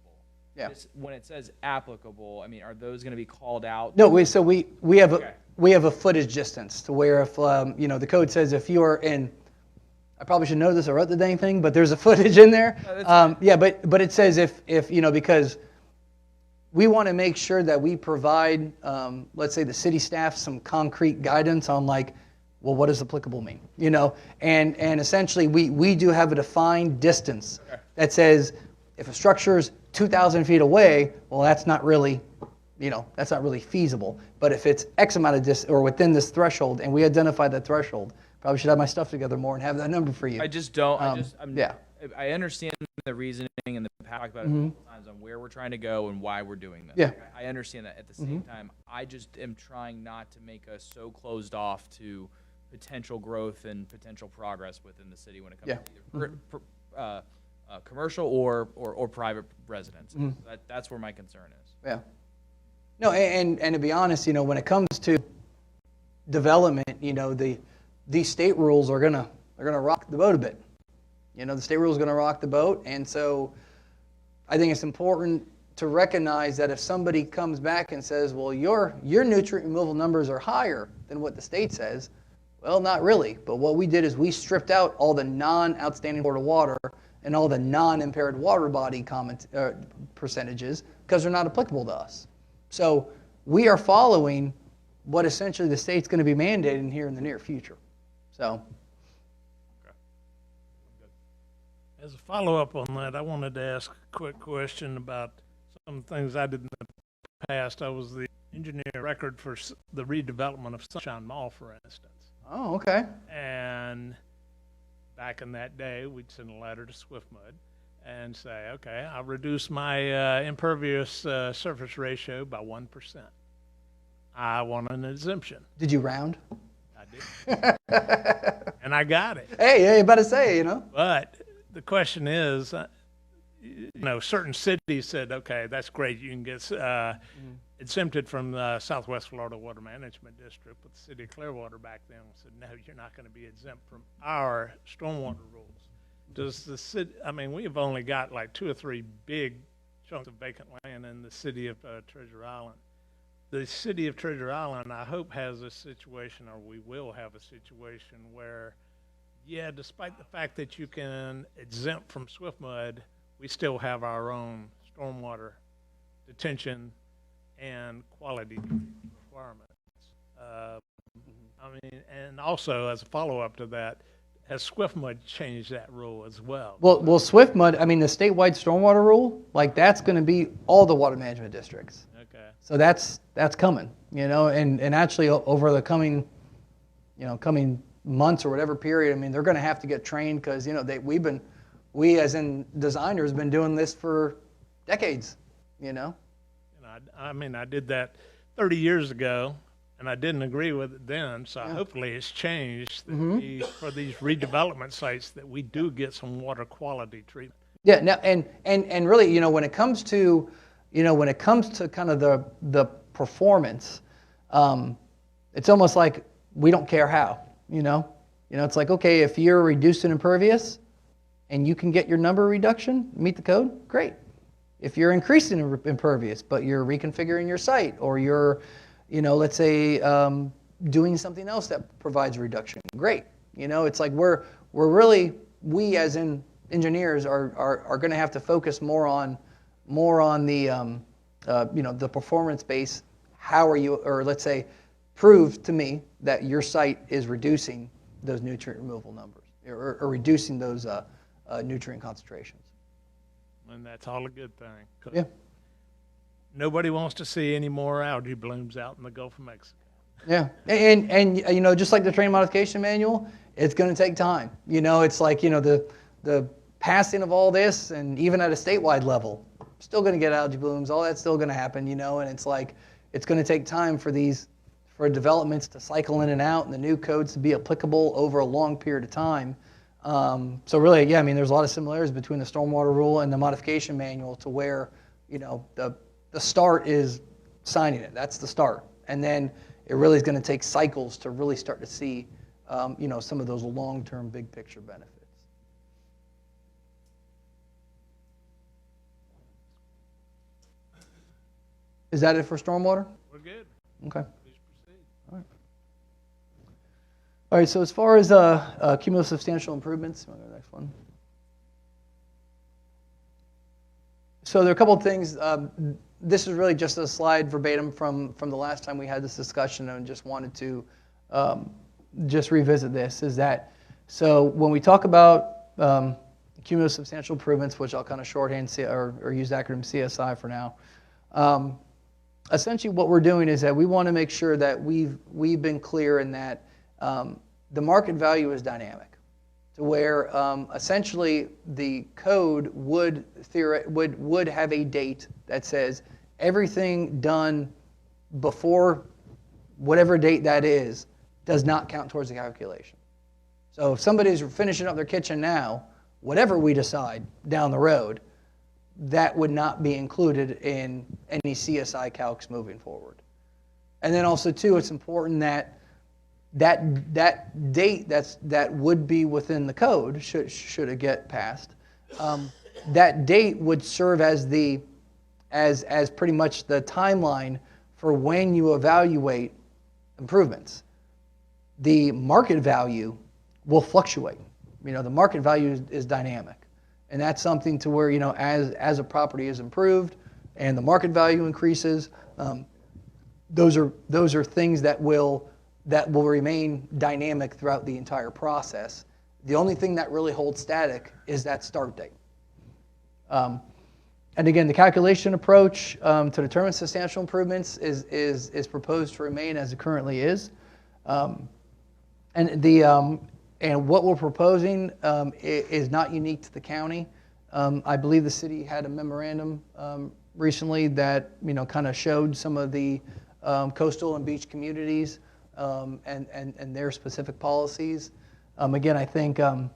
Yeah. When it says applicable, I mean, are those going to be called out? No, we have Okay. we have a footage distance to where if you know, the code says if you are in, I probably should know this, I wrote the dang thing, but there's a footage in there. Yeah, but it says if you know, because we want to make sure that we provide, let's say, the city staff some concrete guidance on, like, well, what does applicable mean? You know, and essentially we do have a defined distance that says if a structure is 2,000 feet away, well, that's not really, you know, that's not really feasible. But if it's X amount of distance or within this threshold, and we identify that threshold, probably should have my stuff together more and have that number for you. I just don't. Yeah. I understand the reasoning and the talk about it multiple times on where we're trying to go and why we're doing this. Yeah. I understand that. At the same time, I just am trying not to make us so closed off to potential growth and potential progress within the city when it comes to either commercial or private residents. That's where my concern is. Yeah. No, and to be honest, you know, when it comes to development, you know, these state rules are gonna rock the boat a bit. You know, the state rules are gonna rock the boat, and so I think it's important to recognize that if somebody comes back and says, well, your nutrient removal numbers are higher than what the state says, well, not really. But what we did is we stripped out all the non-outstanding water and all the non-impaired water body percentages because they're not applicable to us. So we are following what essentially the state's going to be mandating here in the near future. So. As a follow-up on that, I wanted to ask a quick question about some things I did in the past. I was the engineer record for the redevelopment of Sunshine Mall, for instance. Oh, okay. And back in that day, we'd send a letter to Swiftmud and say, okay, I'll reduce my impervious surface ratio by 1%. I want an exemption. Did you round? I did. And I got it. Hey, you better say, you know. But the question is, you know, certain cities said, okay, that's great. You can get exempted from the Southwest Florida Water Management District, but the city of Clearwater back then said, no, you're not going to be exempt from our stormwater rules. Does the city, I mean, we've only got like 2 or 3 big chunks of vacant land in the city of Treasure Island. The city of Treasure Island, I hope, has a situation, or we will have a situation where, yeah, despite the fact that you can exempt from Swiftmud, we still have our own stormwater detention and quality requirements. I mean, and also as a follow-up to that, has Swiftmud changed that rule as well? Well, Swiftmud, I mean, the statewide stormwater rule, like that's going to be all the water management districts. Okay. So that's coming, you know, and actually over the coming months or whatever period, I mean, they're going to have to get trained because, you know, we as in designers been doing this for decades, you know. I mean, I did that 30 years ago and I didn't agree with it then, so hopefully it's changed, that we, for these redevelopment sites, that we do get some water quality treatment. Yeah, now, and really, you know, when it comes to, kind of the performance, it's almost like we don't care how, you know? You know, it's like, okay, if you're reducing impervious and you can get your number reduction, meet the code, great. If you're increasing impervious, but you're reconfiguring your site, or you're, you know, let's say doing something else that provides reduction, great. You know, it's like we're really, we as in engineers are going to have to focus more on the you know, the performance base. How are you, or let's say, prove to me that your site is reducing those nutrient removal numbers, or reducing those nutrient concentrations. And that's all a good thing. 'Cause Yeah. nobody wants to see any more algae blooms out in the Gulf of Mexico. Yeah, and you know, just like the train modification manual, it's going to take time. You know, it's like, you know, the passing of all this, and even at a statewide level, still going to get algae blooms. All that's still going to happen. You know, and it's like it's going to take time for developments to cycle in and out, and the new codes to be applicable over a long period of time. So really, yeah, I mean, there's a lot of similarities between the stormwater rule and the modification manual, to where, you know, the start is signing it. That's the start, and then it really is going to take cycles to really start to see, you know, some of those long-term big picture benefits. Is that it for stormwater? We're good. Okay. Please proceed. All right, so as far as cumulative substantial improvements, go to the next one. So there are a couple of things. This is really just a slide verbatim from the last time we had this discussion, and just wanted to just revisit this, is that, so when we talk about cumulative substantial improvements, which I'll kind of shorthand or use the acronym CSI for now, essentially what we're doing is that we want to make sure that we've been clear in that the market value is dynamic, to where essentially the code would have a date that says everything done before whatever date that is does not count towards the calculation. So if somebody's finishing up their kitchen now, whatever we decide down the road, that would not be included in any CSI calcs moving forward. And then also too, it's important that date that would be within the code, should it get passed, that date would serve as pretty much the timeline for when you evaluate improvements. The market value will fluctuate. You know, the market value is dynamic. And that's something to where, you know, as a property is improved and the market value increases, those are things that will remain dynamic throughout the entire process. The only thing that really holds static is that start date. And again, the calculation approach to determine substantial improvements is proposed to remain as it currently is. And what we're proposing is not unique to the county. I believe the city had a memorandum recently that, you know, kind of showed some of the coastal and beach communities and their specific policies. Again, I think, you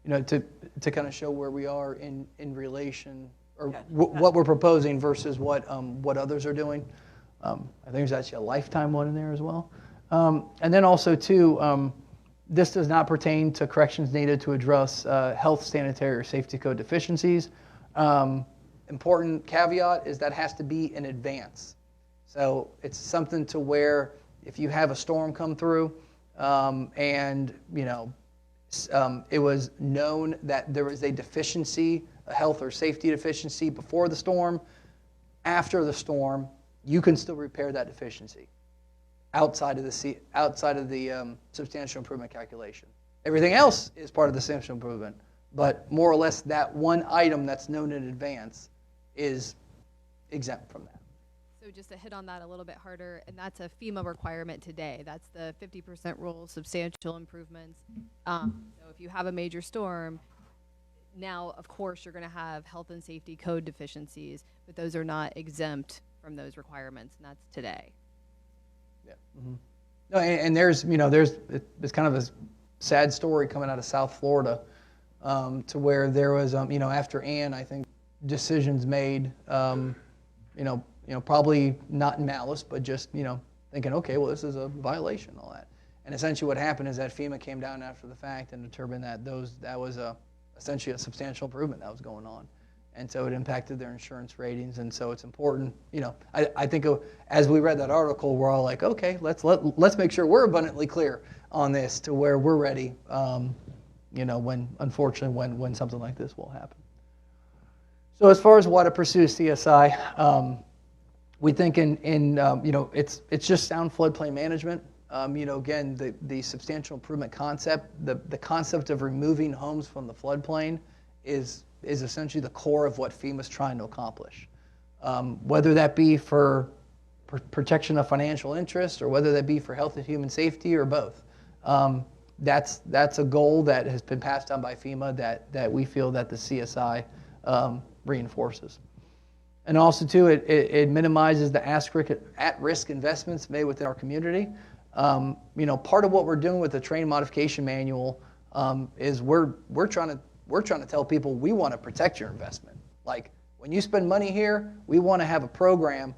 know, to kind of show where we are in relation, or what we're proposing versus what others are doing. I think there's actually a lifetime one in there as well. And then also too, this does not pertain to corrections needed to address health, sanitary, or safety code deficiencies. Important caveat is that has to be in advance. So it's something to where if you have a storm come through and, you know, it was known that there was a deficiency, a health or safety deficiency before the storm, after the storm, you can still repair that deficiency outside of the substantial improvement calculation. Everything else is part of the substantial improvement, but more or less that one item that's known in advance is exempt from that. So just to hit on that a little bit harder, and that's a FEMA requirement today. That's the 50% rule, substantial improvements. So if you have a major storm, now of course you're going to have health and safety code deficiencies, but those are not exempt from those requirements, and that's today. No, and there's, it's kind of a sad story coming out of South Florida, to where there was, after Ann, I think decisions made, probably not in malice, but just, thinking, okay, well, this is a violation, all that. And essentially what happened is that FEMA came down after the fact and determined that that was essentially a substantial improvement that was going on. And so it impacted their insurance ratings. And so it's important, I think as we read that article, we're all like, okay, let's make sure we're abundantly clear on this to where we're ready, unfortunately, when something like this will happen. So as far as why to pursue CSI, we think it's just sound floodplain management. Again, the substantial improvement concept, the concept of removing homes from the floodplain is essentially the core of what FEMA's trying to accomplish. Whether that be for protection of financial interest or whether that be for health and human safety or both. That's a goal that has been passed down by FEMA that we feel that the CSI reinforces. And also, too, it minimizes the at-risk investments made within our community. Part of what we're doing with the terrain modification manual is we're trying to tell people we want to protect your investment. Like when you spend money here, we want to have a program,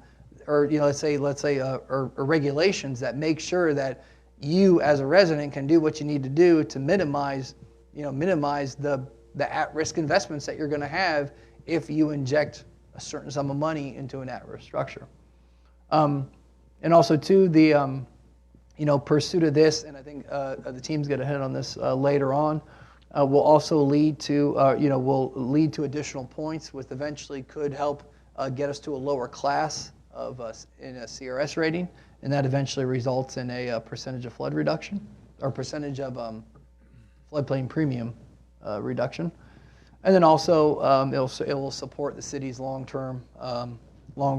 or let's say or regulations that make sure that you as a resident can do what you need to do to minimize the at-risk investments that you're going to have if you inject a certain sum of money into an at-risk structure. And also, too, the pursuit of this, and I think the team's going to hit on this later on, will also lead to additional points, which eventually could help get us to a lower class in a CRS rating, and that eventually results in a percentage of flood reduction or percentage of floodplain premium reduction. And then also, it will support the city's long-term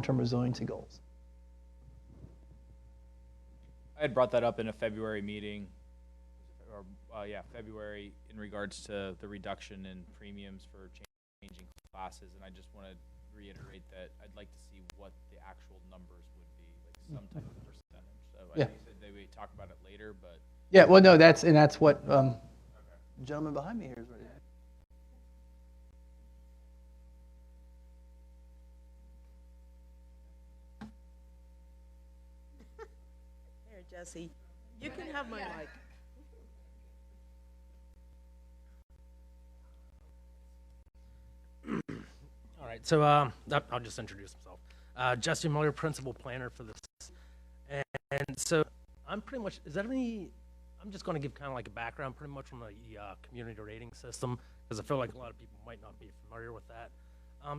resiliency goals. I had brought that up in a February meeting, February, in regards to the reduction in premiums for changing classes, and I just want to reiterate that I'd like to see what the actual numbers would be, like some type of percentage. So I know you said they would talk about it later, but yeah, well, no, that's what the gentleman behind me here is ready. Jesse, you can have my mic. All right, so I'll just introduce myself. Jesse Miller, principal planner for this. And so I'm pretty much, I'm just going to give kind of like a background pretty much on the community rating system, because I feel like a lot of people might not be familiar with that.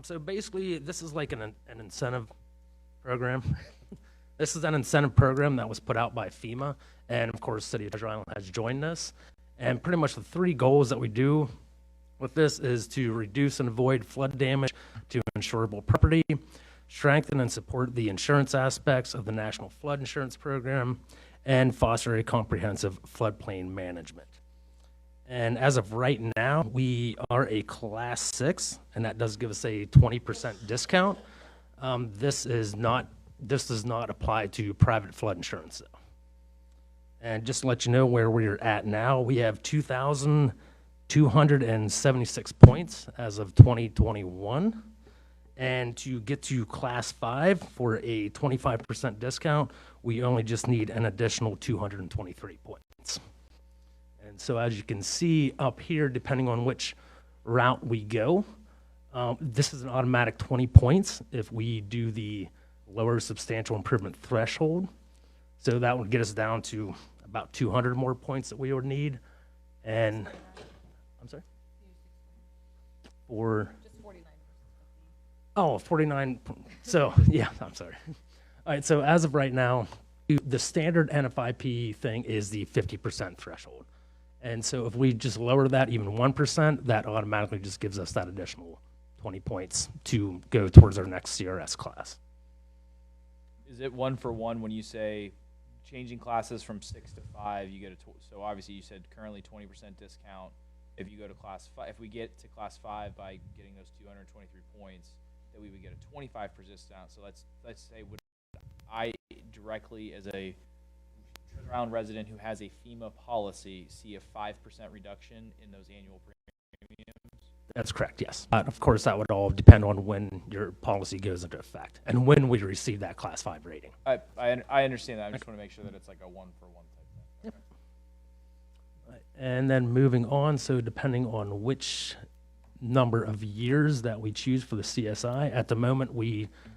So basically, this is like an incentive program. This is an incentive program that was put out by FEMA, and of course, City of Treasure Island has joined this. And pretty much the three goals that we do with this is to reduce and avoid flood damage to insurable property, strengthen and support the insurance aspects of the National Flood Insurance Program, and foster a comprehensive floodplain management. And as of right now, we are a Class 6, and that does give us a 20% discount. This does not apply to private flood insurance, though. And just to let you know where we're at now, we have 2,276 points as of 2021. And to get to Class 5 for a 25% discount, we only just need an additional 223 points. And so as you can see up here, depending on which route we go, this is an automatic 20 points if we do the lower substantial improvement threshold. So that would get us down to about 200 more points that we would need. And I'm sorry? For just 49. Oh, 49. So yeah, I'm sorry. All right, so as of right now, the standard NFIP thing is the 50% threshold. And so if we just lower that even 1%, that automatically just gives us that additional 20 points to go towards our next CRS class. is it 1-for-1 when you say changing classes from 6 to 5? You get a so obviously you said currently 20% discount. If you go to class 5, if we get to class 5 by getting those 223 points, that we would get a 25% discount. So let's say would I directly as a Treasure Island resident who has a FEMA policy see a 5% reduction in those annual premiums? That's correct, yes. Of course, that would all depend on when your policy goes into effect and when we receive that Class 5 rating. I understand that. I just want to make sure that it's like a one-for-one type thing. Okay. And then moving on, so depending on which number of years that we choose for the CSI, at the moment,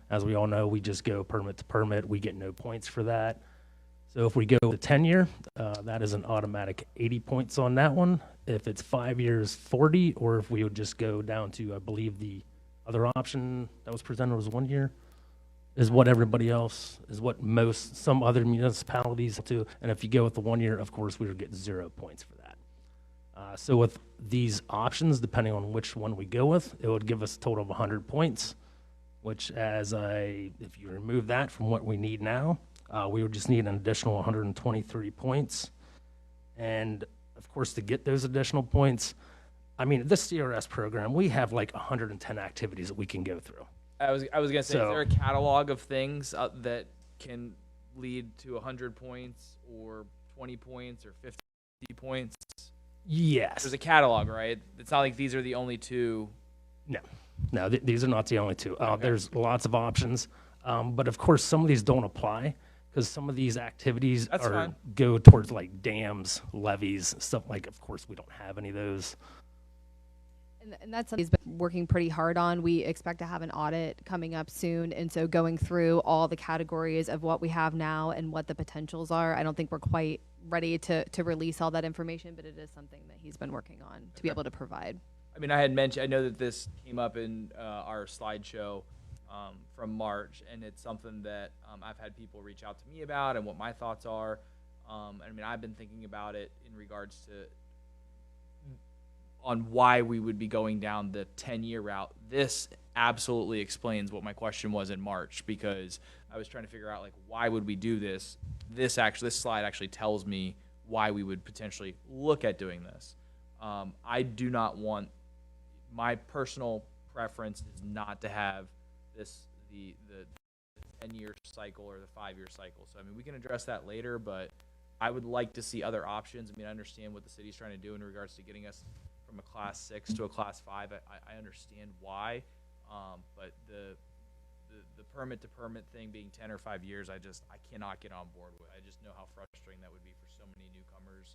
as we all know, we just go permit to permit. We get no points for that. So if we go with 10-year, that is an automatic 80 points on that one. If it's 5 years, 40, or if we would just go down to, I believe the other option that was presented was 1 year, is what everybody else, is what some other municipalities do. And if you go with the 1 year, of course, we would get 0 points for that. So with these options, depending on which one we go with, it would give us a total of 100 points, which if you remove that from what we need now, we would just need an additional 123 points. And of course, to get those additional points, I mean, this CRS program, we have like 110 activities that we can go through. I was gonna say, is there a catalog of things that can lead to 100 points or 20 points or 50 points? Yes. There's a catalog, right? It's not like these are the only two. No, these are not the only two. Okay. There's lots of options, but of course, some of these don't apply because some of these activities go towards like dams, levees, stuff like. Of course, we don't have any of those. And that's something he's been working pretty hard on. We expect to have an audit coming up soon. And so going through all the categories of what we have now and what the potentials are, I don't think we're quite ready to release all that information, but it is something that he's been working on to be able to provide. I mean, I know that this came up in our slideshow from March, and it's something that I've had people reach out to me about and what my thoughts are. I mean, I've been thinking about it in regards to on why we would be going down the 10-year route. This absolutely explains what my question was in March, because I was trying to figure out, like, why would we do this? This slide actually tells me why we would potentially look at doing this. I do not want, my personal preference is not to have the 10-year cycle or the 5-year cycle. So, I mean, we can address that later, but I would like to see other options. I mean, I understand what the city's trying to do in regards to getting us from a Class 6 to a Class 5. I understand why, but the permit to permit thing being 10 or 5 years, I cannot get on board with. I just know how frustrating that would be for so many newcomers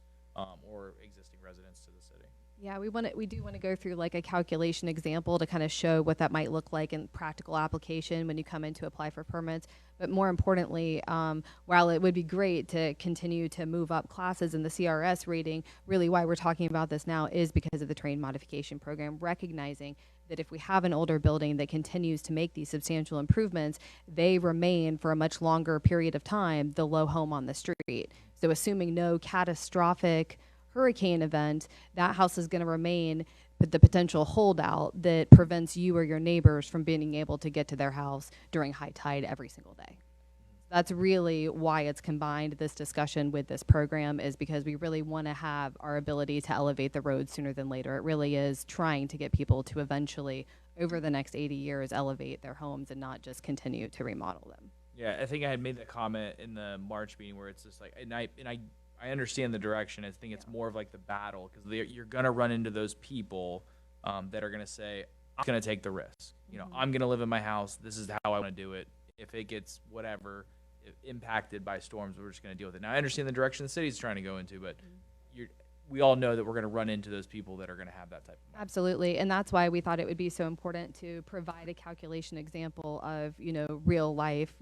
or existing residents to the city. Yeah, we do want to go through like a calculation example to kind of show what that might look like in practical application when you come in to apply for permits. But more importantly, while it would be great to continue to move up classes in the CRS rating, really why we're talking about this now is because of the terrain modification program, recognizing that if we have an older building that continues to make these substantial improvements, they remain for a much longer period of time the low home on the street. So assuming no catastrophic hurricane event, that house is going to remain the potential holdout that prevents you or your neighbors from being able to get to their house during high tide every single day. That's really why it's combined, this discussion with this program, is because we really want to have our ability to elevate the road sooner than later. It really is trying to get people to eventually, over the next 80 years, elevate their homes and not just continue to remodel them. Yeah, I think I had made that comment in the March meeting where it's just like, and I understand the direction. I think it's more of like the battle, because you're going to run into those people that are going to say, I'm going to take the risk. You know, I'm going to live in my house. This is how I want to do it. If it gets impacted by storms, we're just going to deal with it. Now, I understand the direction the city's trying to go into, but we all know that we're going to run into those people that are going to have that type of money. Absolutely, and that's why we thought it would be so important to provide a calculation example of, real life,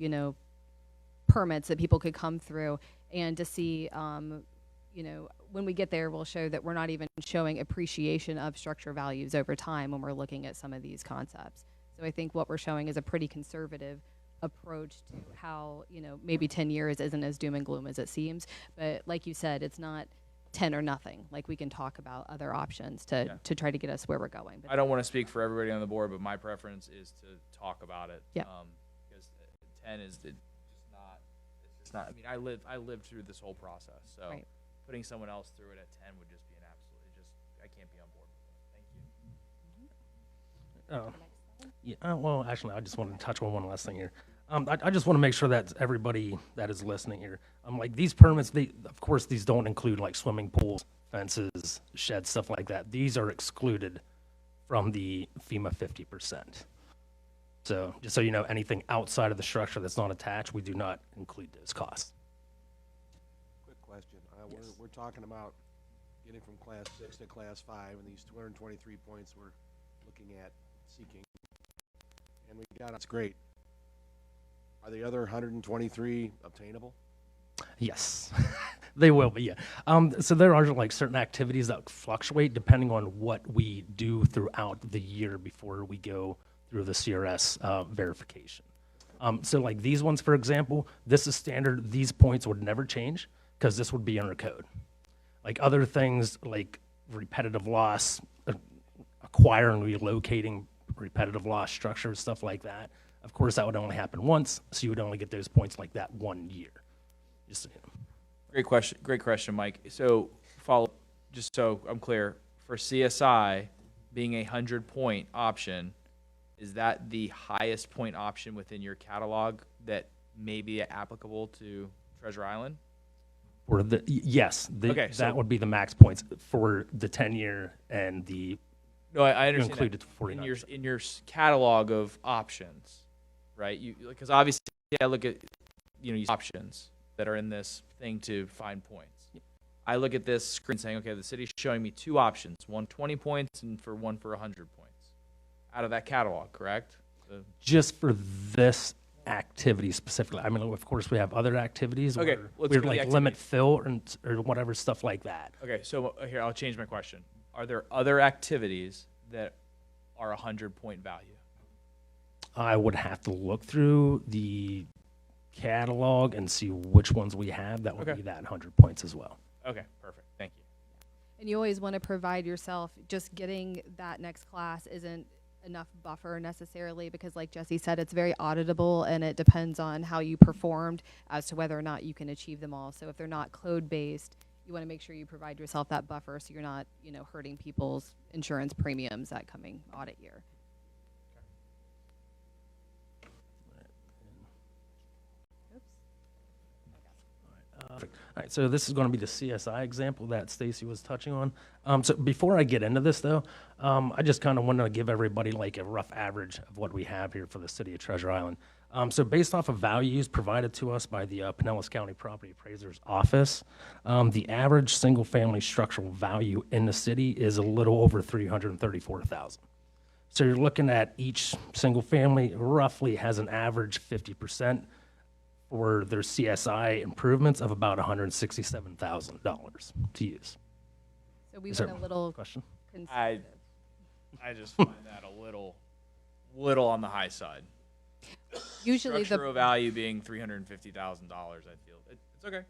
permits that people could come through, and to see, when we get there, we'll show that we're not even showing appreciation of structure values over time when we're looking at some of these concepts. So I think what we're showing is a pretty conservative approach to how, maybe 10 years isn't as doom and gloom as it seems, but like you said, it's not 10 or nothing. Like, we can talk about other options to try to get us where we're going. But I don't want to speak for everybody on the board, but my preference is to talk about it. Yeah. Because 10 is just not. I mean, I lived through this whole process, so Right. putting someone else through it at 10 would just be an absolute. I can't be on board with it. Thank you. Yeah, well, actually, I just wanted to touch on one last thing here. I just want to make sure that everybody that is listening here, like these permits, of course, these don't include like swimming pools, fences, sheds, stuff like that. These are excluded from the FEMA 50%. So just so you know, anything outside of the structure that's not attached, we do not include those costs. Quick question. We're talking about getting from class 6 to class 5, and these 223 points we're looking at seeking. And we got it's great. Are the other 123 obtainable? Yes, they will be, yeah. So there are like certain activities that fluctuate depending on what we do throughout the year before we go through the CRS verification. So like these ones, for example, this is standard. These points would never change because this would be under code. Like other things like repetitive loss, acquiring, relocating repetitive loss structures, stuff like that. Of course, that would only happen once, so you would only get those points like that 1 year. Just so you know. Great question, Mike. So follow, just so I'm clear, for CSI being a 100-point option, is that the highest point option within your catalog that may be applicable to Treasure Island? For the yes, Okay, so- that would be the max points for the 10-year and the No, I understand included that. 49%. In your catalog of options, right? Because obviously I look at options that are in this thing to find points. I look at this screen saying, okay, the city's showing me two options, one 20 points and one for 100 points out of that catalog, correct? Just for this activity specifically. I mean, of course, we have other activities Okay, where let's we're go to the like activity. limit fill or whatever stuff like that. Okay, so here, I'll change my question. Are there other activities that are 100-point value? I would have to look through the catalog and see which ones we have that would Okay. be that 100 points as well. Okay, perfect. Thank you. And you always want to provide yourself, just getting that next class isn't enough buffer necessarily, because like Jesse said, it's very auditable and it depends on how you performed as to whether or not you can achieve them all. So if they're not code-based, you want to make sure you provide yourself that buffer so you're not, hurting people's insurance premiums that coming audit year. All right, so this is going to be the CSI example that Stacy was touching on. So before I get into this, though, I just kind of want to give everybody like a rough average of what we have here for the city of Treasure Island. So based off of values provided to us by the Pinellas County Property Appraiser's Office, the average single-family structural value in the city is a little over $334,000. So you're looking at each single family roughly has an average 50% for their CSI improvements of about $167,000 to use. So we Is went there a little question? conservative. I just find that a little on the high side. Usually Structural value being $350,000, I feel. It's okay. It's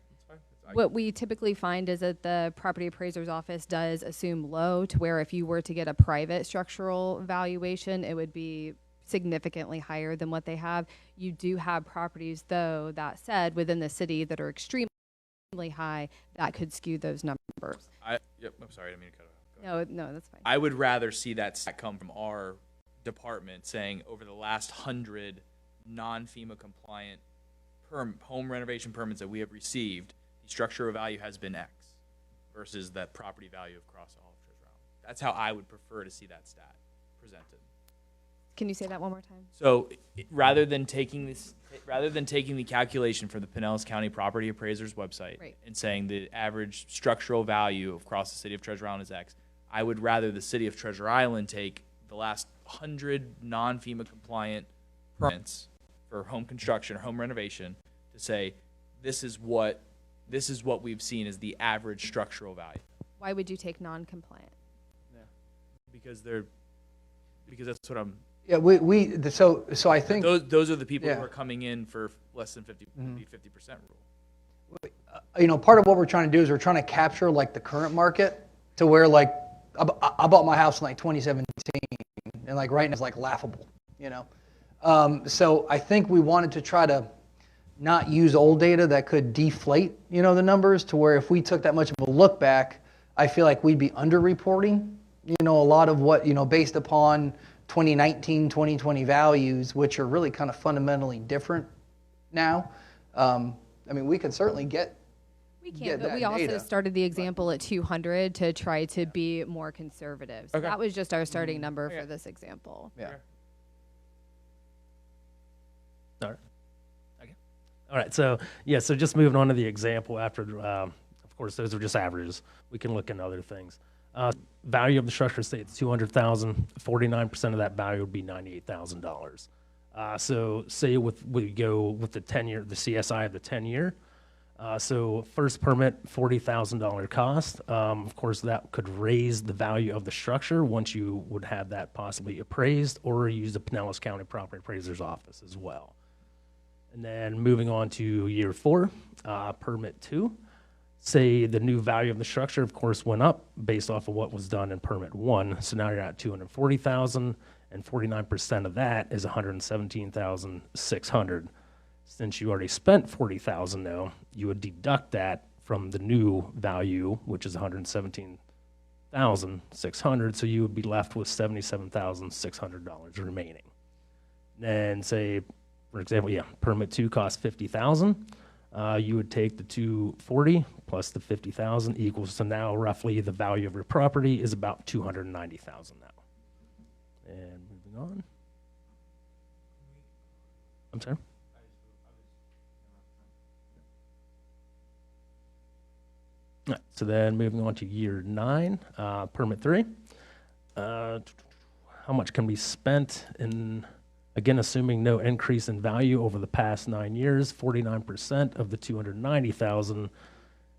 fine. what we typically find is that the property appraiser's office does assume low, to where if you were to get a private structural valuation, it would be significantly higher than what they have. You do have properties, though, that said, within the city that are extremely high, that could skew those numbers. I'm sorry, I didn't mean to cut it off. No, that's fine. I would rather see that stat come from our department saying over the last 100 non-FEMA compliant home renovation permits that we have received, the structural value has been X versus that property value across all of Treasure Island. That's how I would prefer to see that stat presented. Can you say that one more time? So rather than taking the calculation for the Pinellas County Property Appraiser's website Right. and saying the average structural value across the city of Treasure Island is X, I would rather the city of Treasure Island take the last 100 non-FEMA compliant permits for home construction or home renovation to say this is what we've seen as the average structural value. Why would you take non-compliant? Because that's what I'm. Yeah, so I think Those are the people Yeah. who are coming in for less than 50% rule. part of what we're trying to do is we're trying to capture like the current market to where like I bought my house in like 2017 and like right now it's like laughable, So I think we wanted to try to not use old data that could deflate, the numbers, to where if we took that much of a look back, I feel like we'd be underreporting, a lot of what, based upon 2019, 2020 values, which are really kind of fundamentally different now. I mean, we could certainly get but that we also data. started the example at 200 to try to be more conservative. So Okay. that was just our starting number for this example. Yeah. All right. Okay. All right. So yeah. So just moving on to the example after, of course, those are just averages. We can look into other things. Value of the structure states 200,000. 49% of that value would be $98,000. So say we go with the 10-year, the CSI of the 10-year. So first permit, $40,000 cost. Of course, that could raise the value of the structure once you would have that possibly appraised, or use the Pinellas County Property Appraiser's Office as well. And then moving on to year 4, permit 2. Say the new value of the structure, of course, went up based off of what was done in permit 1. So now you're at 240,000, and 49% of that is 117,600. Since you already spent 40,000 though, you would deduct that from the new value, which is 117,600. So you would be left with $77,600 remaining. Then say, for example, permit 2 costs 50,000. You would take the 240 plus the 50,000 equals to now roughly the value of your property is about 290,000 now. And moving on. I'm sorry. All right, so then moving on to year 9, permit 3. How much can be spent in, again, assuming no increase in value over the past 9 years? 49% of the 290,000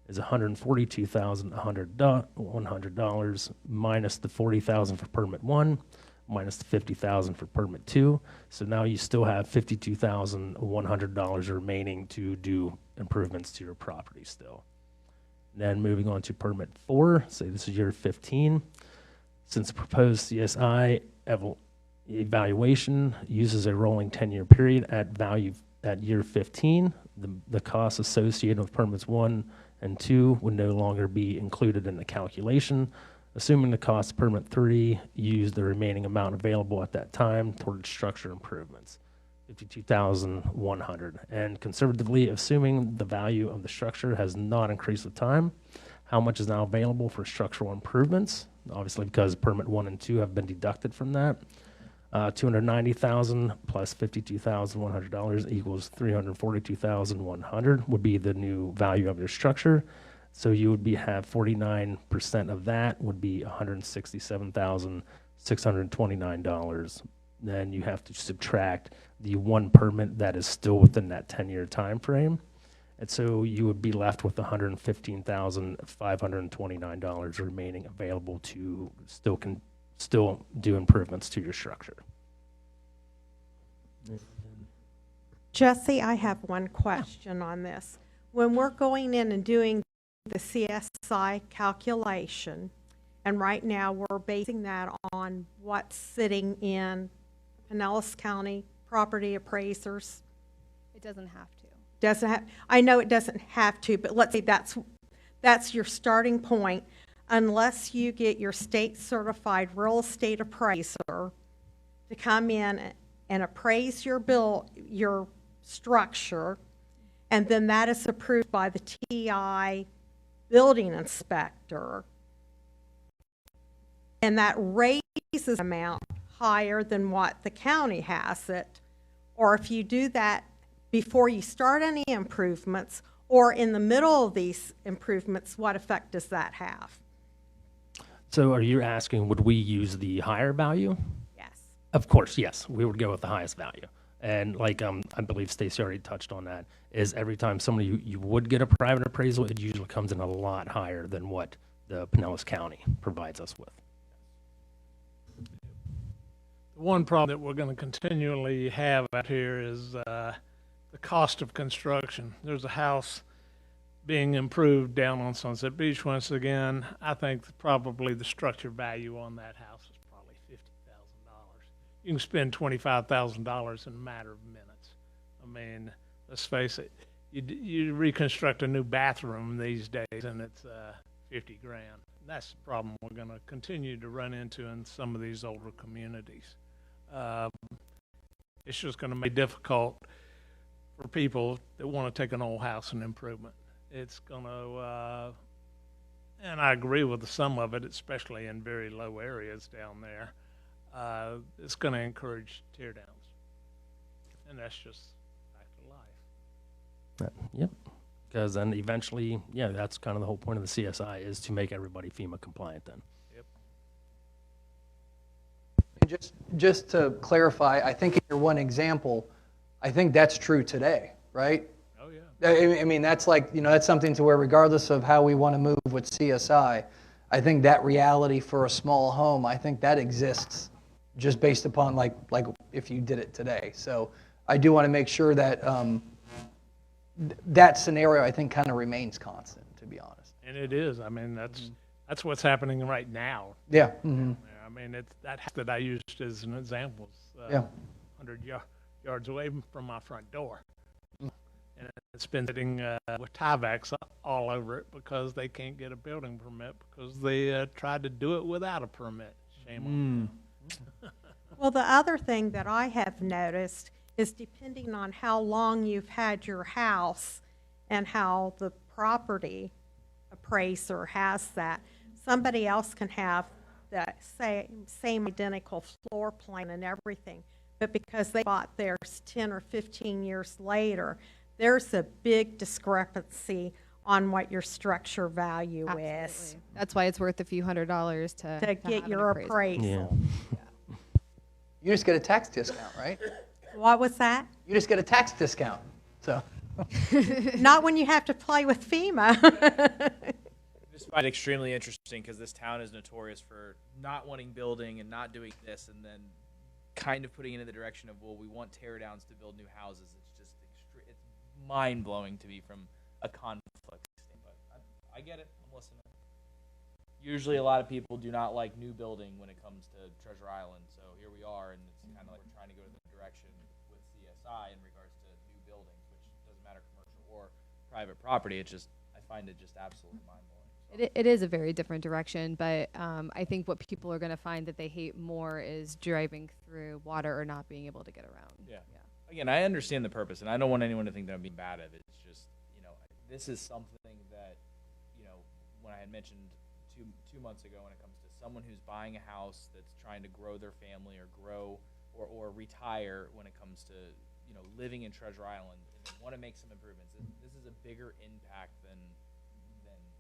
is $142,100 minus the 40,000 for permit 1, minus the 50,000 for permit 2. So now you still have $52,100 remaining to do improvements to your property still. Then moving on to permit 4, say this is year 15. Since the proposed CSI evaluation uses a rolling 10-year period at year 15, the costs associated with permits 1 and 2 would no longer be included in the calculation. Assuming the cost of permit 3 used the remaining amount available at that time towards structure improvements, $52,100. And conservatively, assuming the value of the structure has not increased with time, how much is now available for structural improvements? Obviously, because permit 1 and 2 have been deducted from that. $290,000 plus $52,100 equals $342,100 would be the new value of your structure. So you would have 49% of that would be $167,629. Then you have to subtract the 1 permit that is still within that 10-year time frame. And so you would be left with $115,529 remaining available to still do improvements to your structure. Jesse, I have one question on this. When we're going in and doing the CSI calculation, and right now we're basing that on what's sitting in Pinellas County Property Appraisers. It doesn't have to. I know it doesn't have to, but let's say that's your starting point, unless you get your state certified real estate appraiser to come in and appraise your structure, and then that is approved by the TI building inspector, and that raises the amount higher than what the county has it. Or if you do that before you start any improvements or in the middle of these improvements, what effect does that have? So are you asking, would we use the higher value? Yes. Of course, yes. We would go with the highest value. And like I believe Stacy already touched on that, is every time somebody you would get a private appraisal, it usually comes in a lot higher than what the Pinellas County provides us with. The one problem that we're going to continually have out here is the cost of construction. There's a house being improved down on Sunset Beach once again. I think probably the structure value on that house is probably $50,000. You can spend $25,000 in a matter of minutes. I mean, let's face it, you reconstruct a new bathroom these days and it's $50 grand. That's the problem we're going to continue to run into in some of these older communities. It's just going to make it difficult for people that want to take an old house and improvement. It's going to, and I agree with some of it, especially in very low areas down there. It's going to encourage tear downs. And that's just back to life. Yep. Because then eventually, yeah, that's kind of the whole point of the CSI is to make everybody FEMA compliant then. And just to clarify, I think in your one example, I think that's true today, right? Oh, yeah. I mean, that's like, that's something to where regardless of how we want to move with CSI, I think that reality for a small home, I think that exists just based upon like if you did it today. So I do want to make sure that that scenario, I think, kind of remains constant, to be honest. And it is. I mean, that's what's happening right now. Yeah. Mm-hmm. I mean, it's that house that I used as an example. It's, 100 yards away from my front door. And it's been sitting with Tyveks all over it because they can't get a building permit because they tried to do it without a permit. Shame on them. Well, the other thing that I have noticed is depending on how long you've had your house and how the property appraiser has that, somebody else can have the same identical floor plan and everything, but because they bought theirs 10 or 15 years later, there's a big discrepancy on what your structure value is. That's why it's worth a few $100s to get have your an appraisal. Yeah. You just get a tax discount, right? What was that? You just get a tax discount. So Not when you have to play with FEMA. I just find it extremely interesting because this town is notorious for not wanting building and not doing this, and then kind of putting it in the direction of, well, we want tear downs to build new houses. It's just it's mind blowing to me from a conflict standpoint. But I get it. I'm listening. Usually, a lot of people do not like new building when it comes to Treasure Island. So here we are, and it's kind of like we're trying to go to the direction with CSI in regards to new buildings, which doesn't matter commercial or private property. It's just I find it just absolutely mind blowing. It is a very different direction, but I think what people are going to find that they hate more is driving through water or not being able to get around. Yeah. Again, I understand the purpose, and I don't want anyone to think that I'm being bad at it. It's just, this is something that, when I had mentioned two months ago when it comes to someone who's buying a house that's trying to grow their family or grow or retire when it comes to, living in Treasure Island and they want to make some improvements. This is a bigger impact than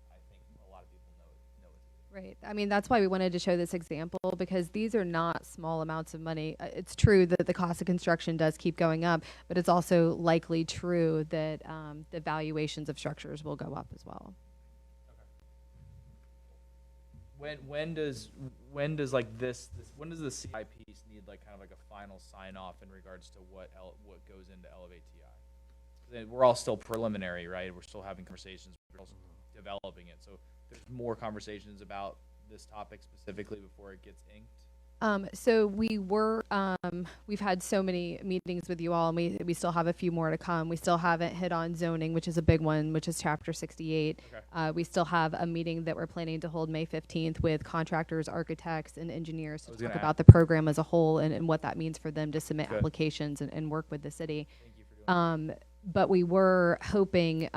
I think a lot of people know it. Right. I mean, that's why we wanted to show this example, because these are not small amounts of money. It's true that the cost of construction does keep going up, but it's also likely true that the valuations of structures will go up as well. When does like when does the CI piece need like kind of like a final sign off in regards to what goes into Elevate TI? We're all still preliminary, right? We're still having conversations. We're also developing it. So there's more conversations about this topic specifically before it gets inked. So we've had so many meetings with you all, and we still have a few more to come. We still haven't hit on zoning, which is a big one, which is Chapter 68. Okay. We still have a meeting that we're planning to hold May 15th with contractors, architects, and engineers to talk about the program as a whole and what that means for them to submit applications and work with the city. Thank you for doing that. But we were hoping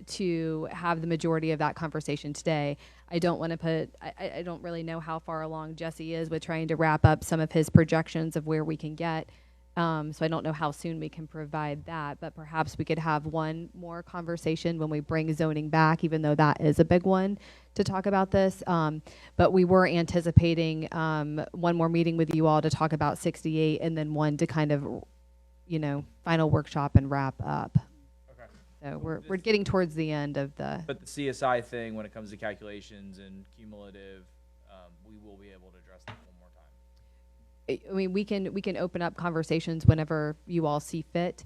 to have the majority of that conversation today. I don't want to put, I don't really know how far along Jesse is with trying to wrap up some of his projections of where we can get. So I don't know how soon we can provide that, but perhaps we could have one more conversation when we bring zoning back, even though that is a big one to talk about this. But we were anticipating one more meeting with you all to talk about 68 and then one to kind of final workshop and wrap up. Okay. So we're getting towards the end of the. But the CSI thing, when it comes to calculations and cumulative, we will be able to address that one more time. I mean, we can open up conversations whenever you all see fit.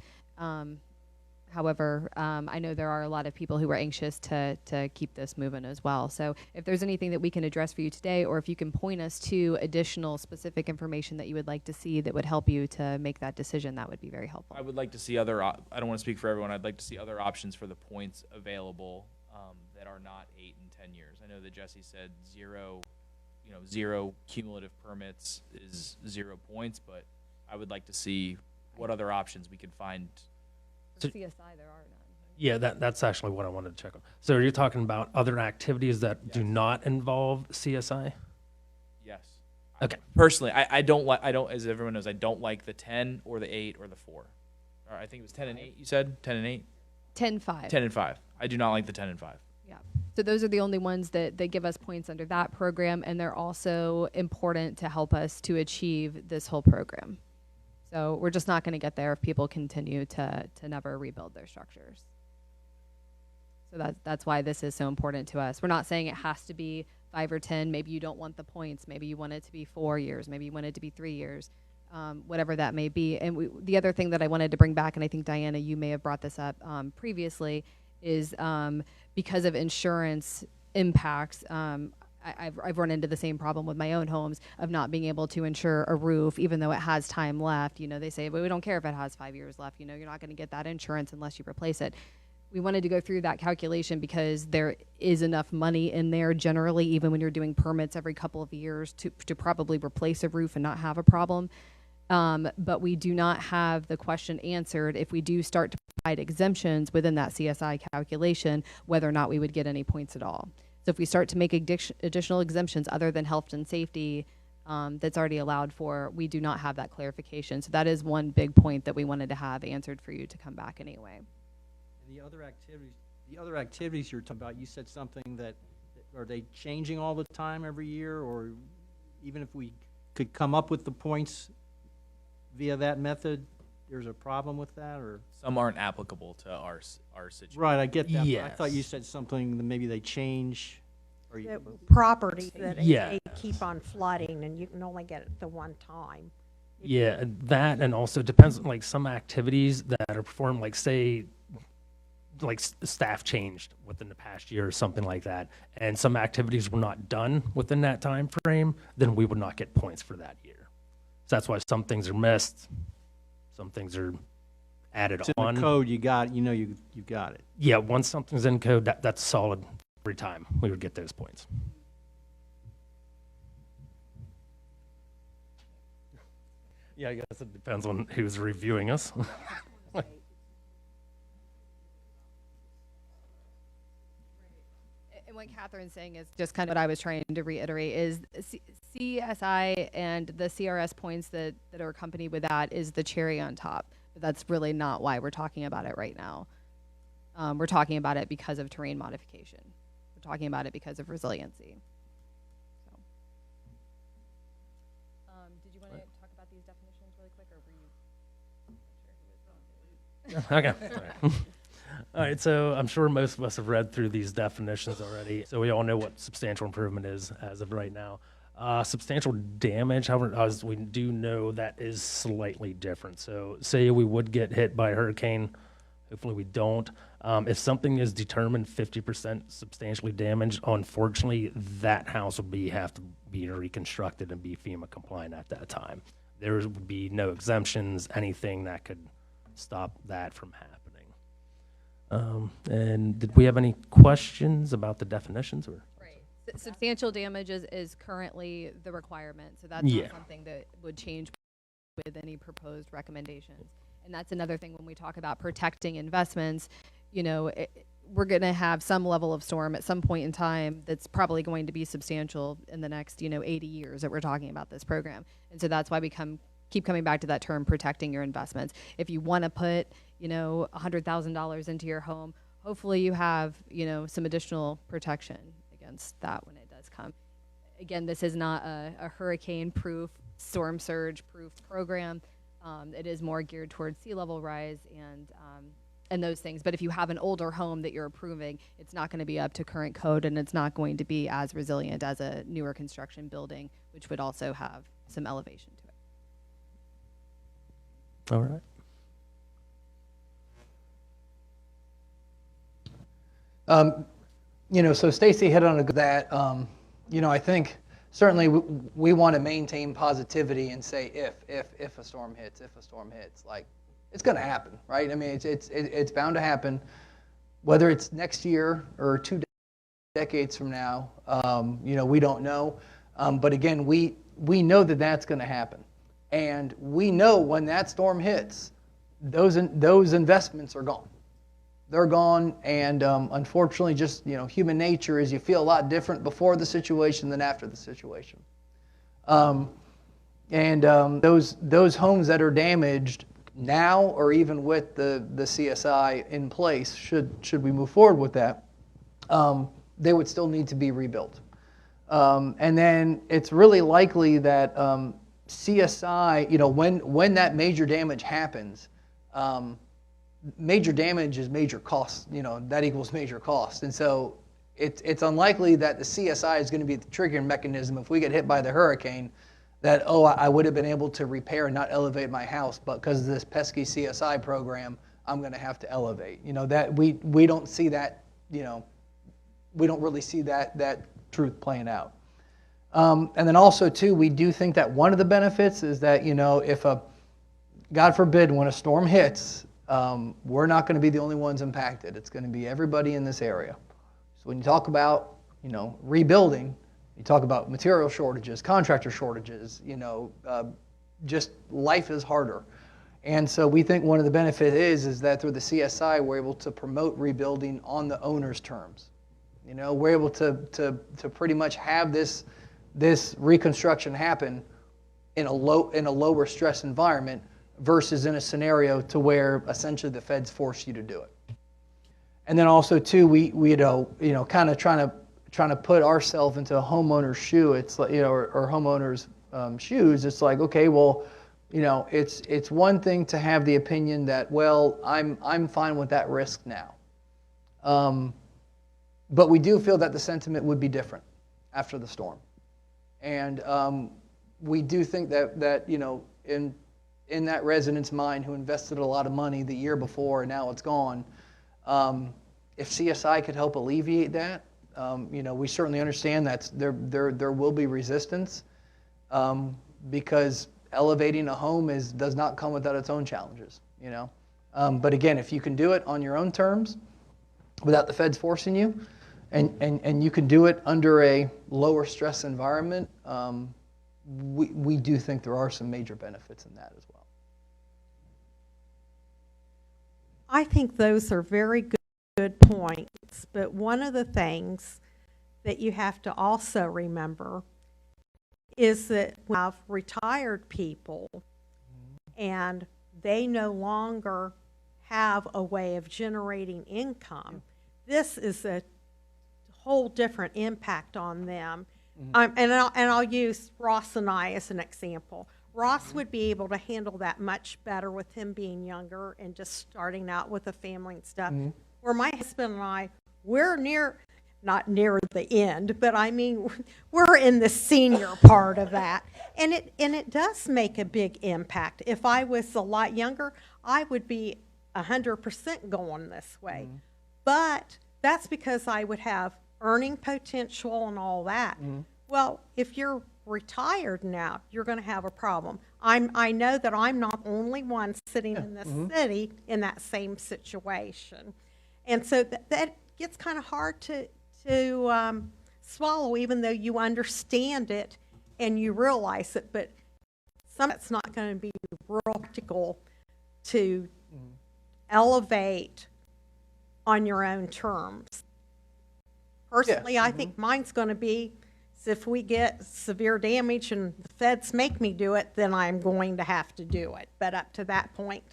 However, I know there are a lot of people who are anxious to keep this moving as well. So if there's anything that we can address for you today, or if you can point us to additional specific information that you would like to see that would help you to make that decision, that would be very helpful. I would like to see I don't want to speak for everyone. I'd like to see other options for the points available that are not 8 and 10 years. I know that Jesse said zero cumulative permits is 0 points, but I would like to see what other options we could find. For CSI, there are none. Yeah, that's actually what I wanted to check on. So you're talking about other activities that do not involve CSI? Yes. Okay. Personally, I don't like, as everyone knows, I don't like the 10 or the 8 or the 4. Or I think it was 10 and 8, you said? 10 and 8? 10-5. 10 and 5. I do not like the 10 and 5. Yeah. So those are the only ones that they give us points under that program, and they're also important to help us to achieve this whole program. So we're just not going to get there if people continue to never rebuild their structures. So that's why this is so important to us. We're not saying it has to be 5 or 10. Maybe you don't want the points. Maybe you want it to be 4 years. Maybe you want it to be 3 years, whatever that may be. And the other thing that I wanted to bring back, and I think, Diana, you may have brought this up previously, is because of insurance impacts, I've run into the same problem with my own homes of not being able to insure a roof, even though it has time left. You know, they say, well, we don't care if it has 5 years left. You know, you're not going to get that insurance unless you replace it. We wanted to go through that calculation because there is enough money in there generally, even when you're doing permits every couple of years, to probably replace a roof and not have a problem. But we do not have the question answered if we do start to provide exemptions within that CSI calculation, whether or not we would get any points at all. So if we start to make additional exemptions other than health and safety that's already allowed for, we do not have that clarification. So that is one big point that we wanted to have answered for you to come back anyway. The other activities you're talking about, you said something that are they changing all the time every year, or even if we could come up with the points via that method, there's a problem with that, or? Some aren't applicable to our situation. Right, I get that. But Yes. I thought you said something that maybe they change, or The you, properties that Yeah. they keep on flooding, and you can only get it the one time. Yeah, and that, and also depends on like some activities that are performed, like say, like staff changed within the past year or something like that, and some activities were not done within that time frame, then we would not get points for that year. So that's why some things are missed, some things are added it's in on. the code, you got, you got it. Yeah, once something's in code, that's solid every time we would get those points. Yeah, I guess it depends on who's reviewing us. And what Catherine's saying is just kind of what I was trying to reiterate is CSI and the CRS points that are accompanied with that is the cherry on top. But that's really not why we're talking about it right now. We're talking about it because of terrain modification. We're talking about it because of resiliency. So, did you want to talk about these definitions really quick, or were you not sure who was going to do it? Okay. All right, so I'm sure most of us have read through these definitions already, so we all know what substantial improvement is as of right now. Substantial damage, however, as we do know, that is slightly different. So say we would get hit by a hurricane, hopefully we don't. If something is determined 50% substantially damaged, unfortunately, that house would have to be reconstructed and be FEMA compliant at that time. There would be no exemptions, anything that could stop that from happening. And did we have any questions about the definitions, or? Right. Substantial damage is currently the requirement, so that's Yeah. not something that would change with any proposed recommendations. And that's another thing when we talk about protecting investments, you know, we're going to have some level of storm at some point in time that's probably going to be substantial in the next, 80 years that we're talking about this program. And so that's why we keep coming back to that term, protecting your investments. If you want to put, $100,000 into your home, hopefully you have, some additional protection against that when it does come. Again, this is not a hurricane-proof, storm surge-proof program. It is more geared towards sea level rise and those things. But if you have an older home that you're approving, it's not going to be up to current code, and it's not going to be as resilient as a newer construction building, which would also have some elevation to it. All right. So Stacy hit on that. I think certainly we want to maintain positivity and say if a storm hits, like it's going to happen, right? I mean, it's bound to happen, whether it's next year or 2 decades from now. We don't know, but again, we know that that's going to happen, And we know when that storm hits, those investments are gone. They're gone, and unfortunately, just human nature is you feel a lot different before the situation than after the situation. Those homes that are damaged now, or even with the CSI in place, should we move forward with that, they would still need to be rebuilt. And then it's really likely that CSI, when that major damage happens, major damage is major cost. That equals major cost. And so it's unlikely that the CSI is going to be the triggering mechanism if we get hit by the hurricane, that, I would have been able to repair and not elevate my house, but because of this pesky CSI program, I'm going to have to elevate. That we don't see that, we don't really see that truth playing out. And then also, too, we do think that one of the benefits is that, if God forbid, when a storm hits, we're not going to be the only ones impacted. It's going to be everybody in this area. So when you talk about, rebuilding, you talk about material shortages, contractor shortages, just life is harder. And so we think one of the benefits is that through the CSI, we're able to promote rebuilding on the owner's terms. We're able to pretty much have this reconstruction happen in a lower stress environment versus in a scenario to where essentially the feds force you to do it. And then also too, we kind of trying to put ourselves into a homeowner's shoe. It's like, or homeowner's shoes. It's like, okay, well, it's one thing to have the opinion that, well, I'm fine with that risk now. But we do feel that the sentiment would be different after the storm. And we do think that in that resident's mind who invested a lot of money the year before and now it's gone, if CSI could help alleviate that, we certainly understand that there will be resistance because elevating a home does not come without its own challenges. But again, if you can do it on your own terms without the feds forcing you, and you can do it under a lower stress environment, we do think there are some major benefits in that as well. I think those are very good points, but one of the things that you have to also remember is that we have retired people and they no longer have a way of generating income. This is a whole different impact on them. And I'll use Ross and I as an example. Ross would be able to handle that much better with him being younger and just starting out with a family and stuff. Where my husband and I, we're not near the end, but I mean, we're in the senior part of that. And it does make a big impact. If I was a lot younger, I would be 100% going this way. But that's because I would have earning potential and all that. Well, if you're retired now, you're going to have a problem. I know that I'm not the only one sitting in this city in that same situation. And so that gets kind of hard to swallow, even though you understand it and you realize it, but some it's not going to be real practical to elevate on your own terms. Personally, I think mine's going to be, if we get severe damage and the feds make me do it, then I'm going to have to do it. But up to that point,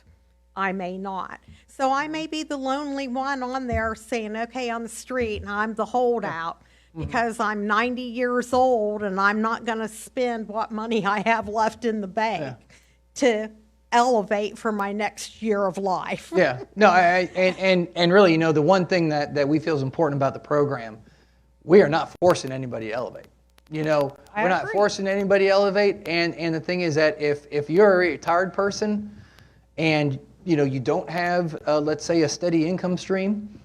I may not. So I may be the lonely one on there saying, okay, on the street, and I'm the holdout because I'm 90 years old and I'm not going to spend what money I have left in the bank to elevate for my next year of life. No, and really, the one thing that we feel is important about the program, we are not forcing anybody to elevate. We're not forcing anybody to elevate, and the thing is that if you're a retired person and you don't have, let's say, a steady income stream,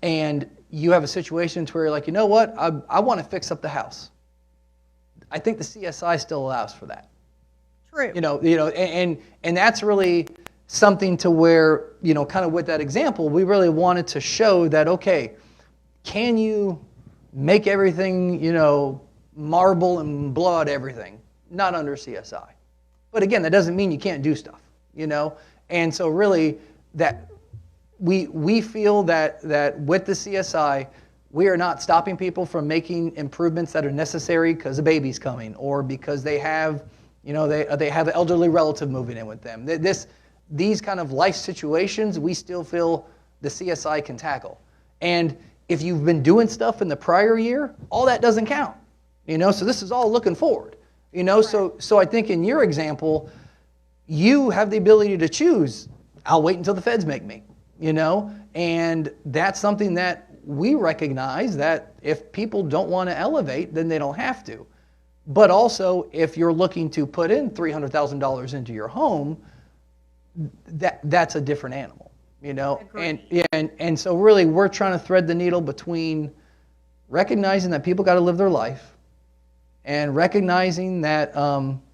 and you have a situation to where you're like, you know what, I want to fix up the house. I think the CSI still allows for that. True. And that's really something to where, kind of with that example, we really wanted to show that, okay, can you make everything, marble and blow out everything? not under CSI. But again, that doesn't mean you can't do stuff, you know? And so really, that we feel that with the CSI, we are not stopping people from making improvements that are necessary because a baby's coming or because they have, you know, they have an elderly relative moving in with them. These kind of life situations, we still feel the CSI can tackle. And if you've been doing stuff in the prior year, all that doesn't count, you know? So this is all looking forward, you know? So I think in your example, you have the ability to choose, I'll wait until the feds make me, you know? And that's something that we recognize, that if people don't want to elevate, then they don't have to. But also, if you're looking to put in $300,000 into your home, that's a different animal, you know? And so really, we're trying to thread the needle between recognizing that people got to live their life and recognizing that,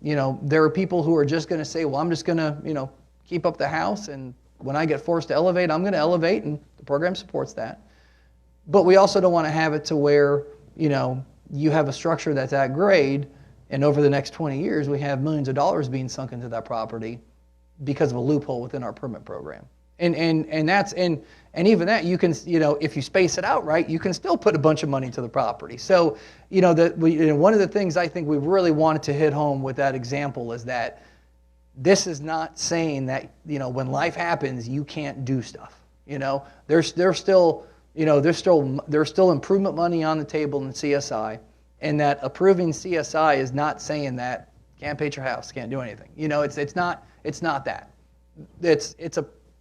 you know, there are people who are just going to say, well, I'm just going to, you know, keep up the house, and when I get forced to elevate, I'm going to elevate, and the program supports that. But we also don't want to have it to where, you know, you have a structure that's at grade, and over the next 20 years, we have millions of dollars being sunk into that property because of a loophole within our permit program. And even that, you can, you know, if you space it out right, you can still put a bunch of money into the property. So, you know, one of the things I think we really wanted to hit home with that example is that this is not saying that, you know, when life happens, you can't do stuff. You know, there's still improvement money on the table in the CSI, and that approving CSI is not saying that can't paint your house, can't do anything. You know, it's not that.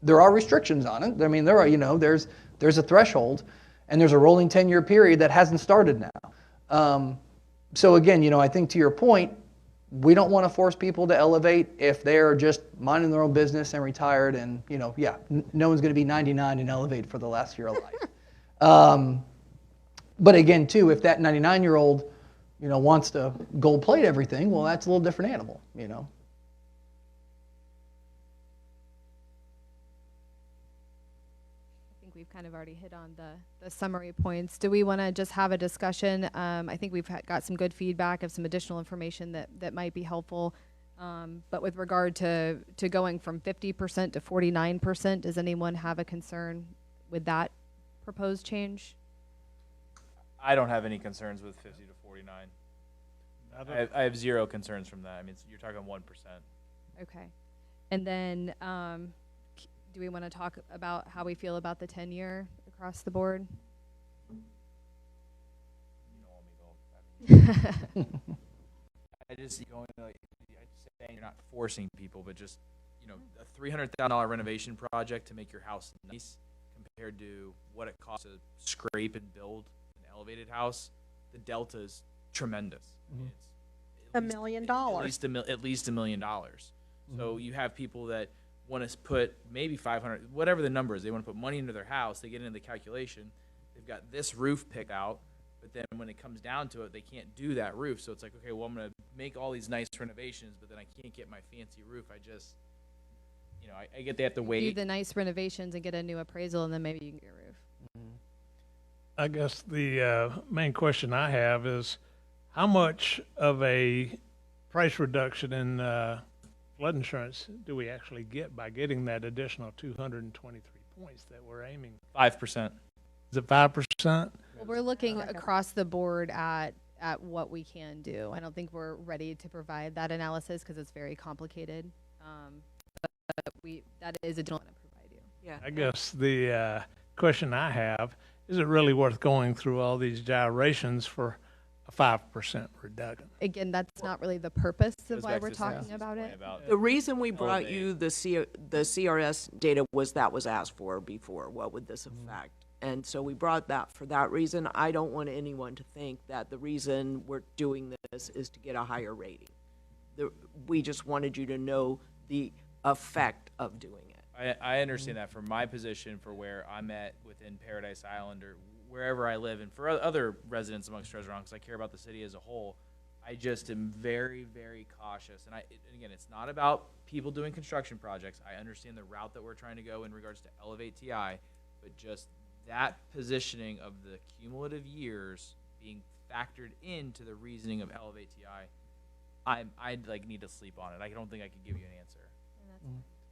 There are restrictions on it. I mean, there are, you know, there's a threshold, and there's a rolling 10-year period that hasn't started now. So again, you know, I think to your point, we don't want to force people to elevate if they're just minding their own business and retired, and, you know, yeah, no one's going to be 99 and elevate for the last year of life. But again, too, if that 99-year-old, you know, wants to gold plate everything, well, that's a little different animal, you know. We've kind of already hit on the summary points. Do we want to just have a discussion? I think we've got some good feedback of some additional information that might be helpful. But with regard to going from 50% to 49%, does anyone have a concern with that proposed change? I don't have any concerns with 50 to 49. I have zero concerns from that. I mean, you're talking 1%. Okay. And then do we want to talk about how we feel about the 10-year across the board? I just going like saying you're not forcing people, but just, you know, a $300,000 renovation project to make your house nice compared to what it costs to scrape and build an elevated house, the delta is tremendous. I mean, it's $1 million. At least $1 million. So you have people that want to put maybe 500, whatever the number is, they want to put money into their house, they get into the calculation, they've got this roof picked out, but then when it comes down to it, they can't do that roof. So it's like, okay, well, I'm going to make all these nice renovations, but then I can't get my fancy roof. I just, you know, I get they have to wait. Do the nice renovations and get a new appraisal, and then maybe you can get a roof. I guess the main question I have is, how much of a price reduction in flood insurance do we actually get by getting that additional 223 points that we're aiming? 5%. Is it 5%? Well, we're looking across the board at what we can do. I don't think we're ready to provide that analysis because it's very complicated. But that is additional to provide you. Yeah. I guess the question I have, is it really worth going through all these gyrations for a 5% reduction? Again, that's not really the purpose of Goes why back we're to talking Sam's about point it. The reason we brought elevate. you the CRS data was that was asked for before. What would this affect? And so we brought that for that reason. I don't want anyone to think that the reason we're doing this is to get a higher rating. We just wanted you to know the effect of doing it. I understand that from my position for where I'm at within Paradise Island or wherever I live, and for other residents amongst Treasure Island, because I care about the city as a whole, I just am very, very cautious. And again, it's not about people doing construction projects. I understand the route that we're trying to go in regards to Elevate TI, but just that positioning of the cumulative years being factored into the reasoning of Elevate TI, I'd like need to sleep on it. I don't think I could give you an answer.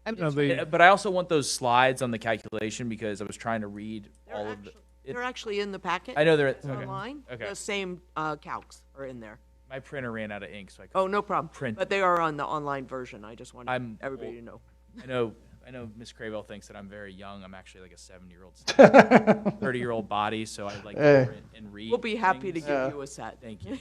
I'm No, just the- But I also want those slides on the calculation because I was trying to read all of the. They're actually in the packet. I know they're It's online. Okay. The same calcs are in there. My printer ran out of ink, so I couldn't. Oh, no problem. Print. But they are on the online version. I just wanted I'm everybody old. to know. I know Miss Cravel thinks that I'm very young. I'm actually like a 70-year-old, 30-year-old body, so I like to print and read. We'll be happy to things. give you a set. Thank you.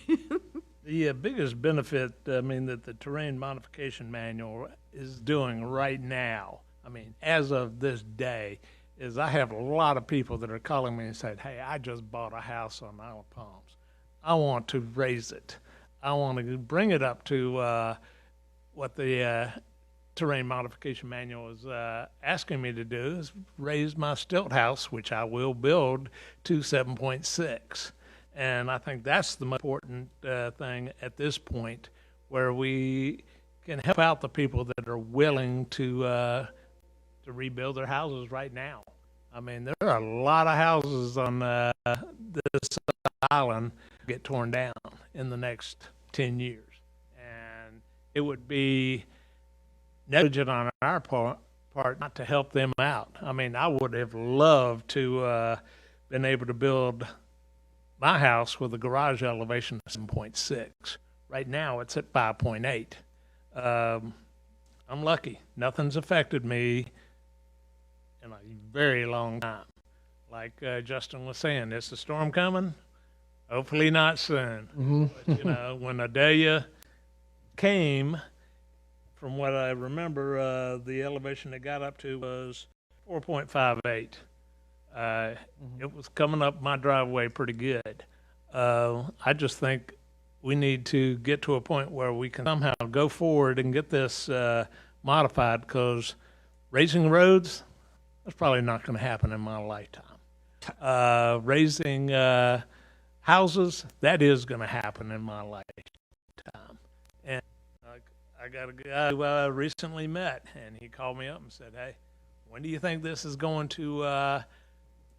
The biggest benefit, I mean, that the terrain modification manual is doing right now, I mean, as of this day, is I have a lot of people that are calling me and saying, hey, I just bought a house on Isle of Palms. I want to raise it. I want to bring it up to what the terrain modification manual is asking me to do, is raise my stilt house, which I will build, to 7.6. And I think that's the most important thing at this point, where we can help out the people that are willing to rebuild their houses right now. I mean, there are a lot of houses on this island get torn down in the next 10 years. And it would be negligent on our part not to help them out. I mean, I would have loved to been able to build my house with a garage elevation of 7.6. Right now, it's at 5.8. I'm lucky. Nothing's affected me in a very long time. Like Justin was saying, is the storm coming? Hopefully not soon. But, you know, when Adelia came, from what I remember, the elevation it got up to was 4.58. It was coming up my driveway pretty good. I just think we need to get to a point where we can somehow go forward and get this modified, because raising roads, that's probably not going to happen in my lifetime. Raising houses, that is going to happen in my lifetime. And I got a guy who I recently met, and he called me up and said, hey, when do you think this is going to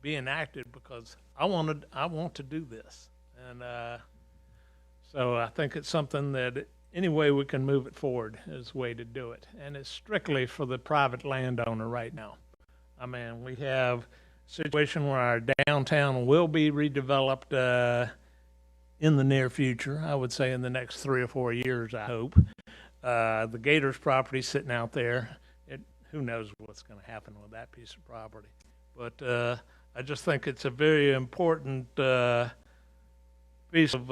be enacted? Because I want to do this. And so I think it's something that any way we can move it forward is the way to do it. And it's strictly for the private landowner right now. I mean, we have a situation where our downtown will be redeveloped in the near future. I would say in the next 3 or 4 years, I hope. The Gators property sitting out there, who knows what's going to happen with that piece of property. But I just think it's a very important piece of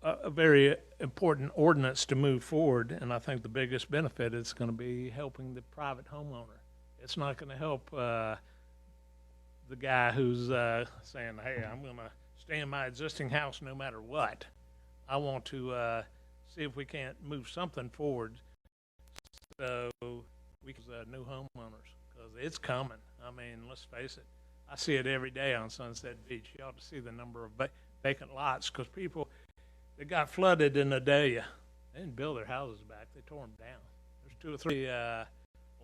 a very important ordinance to move forward, and I think the biggest benefit is going to be helping the private homeowner. It's not going to help the guy who's saying, hey, I'm going to stay in my existing house no matter what. I want to see if we can't move something forward so we can new homeowners, because it's coming. I mean, let's face it. I see it every day on Sunset Beach. You ought to see the number of vacant lots, because people that got flooded in Adelia, they didn't build their houses back. They tore them down. There's 2 or 3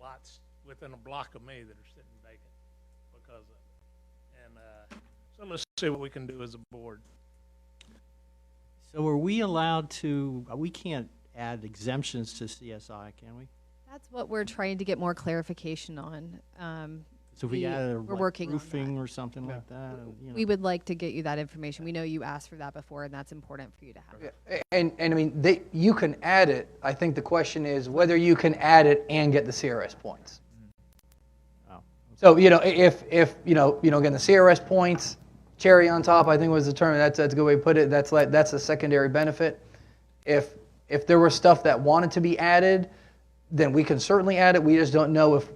lots within a block of me that are sitting vacant because of it. And so let's see what we can do as a board. So are we allowed to, we can't add exemptions to CSI, can we? That's what we're trying to get more clarification on. So if we added we're working on roofing that. or something like that, you know. We would like to get you that information. We know you asked for that before, and that's important for you to have. And I mean, you can add it. I think the question is whether you can add it and get the CRS points. Oh. So, you know, if again, the CRS points, cherry on top, I think was the term. That's a good way to put it. That's a secondary benefit. If there was stuff that wanted to be added, then we can certainly add it. We just don't know if,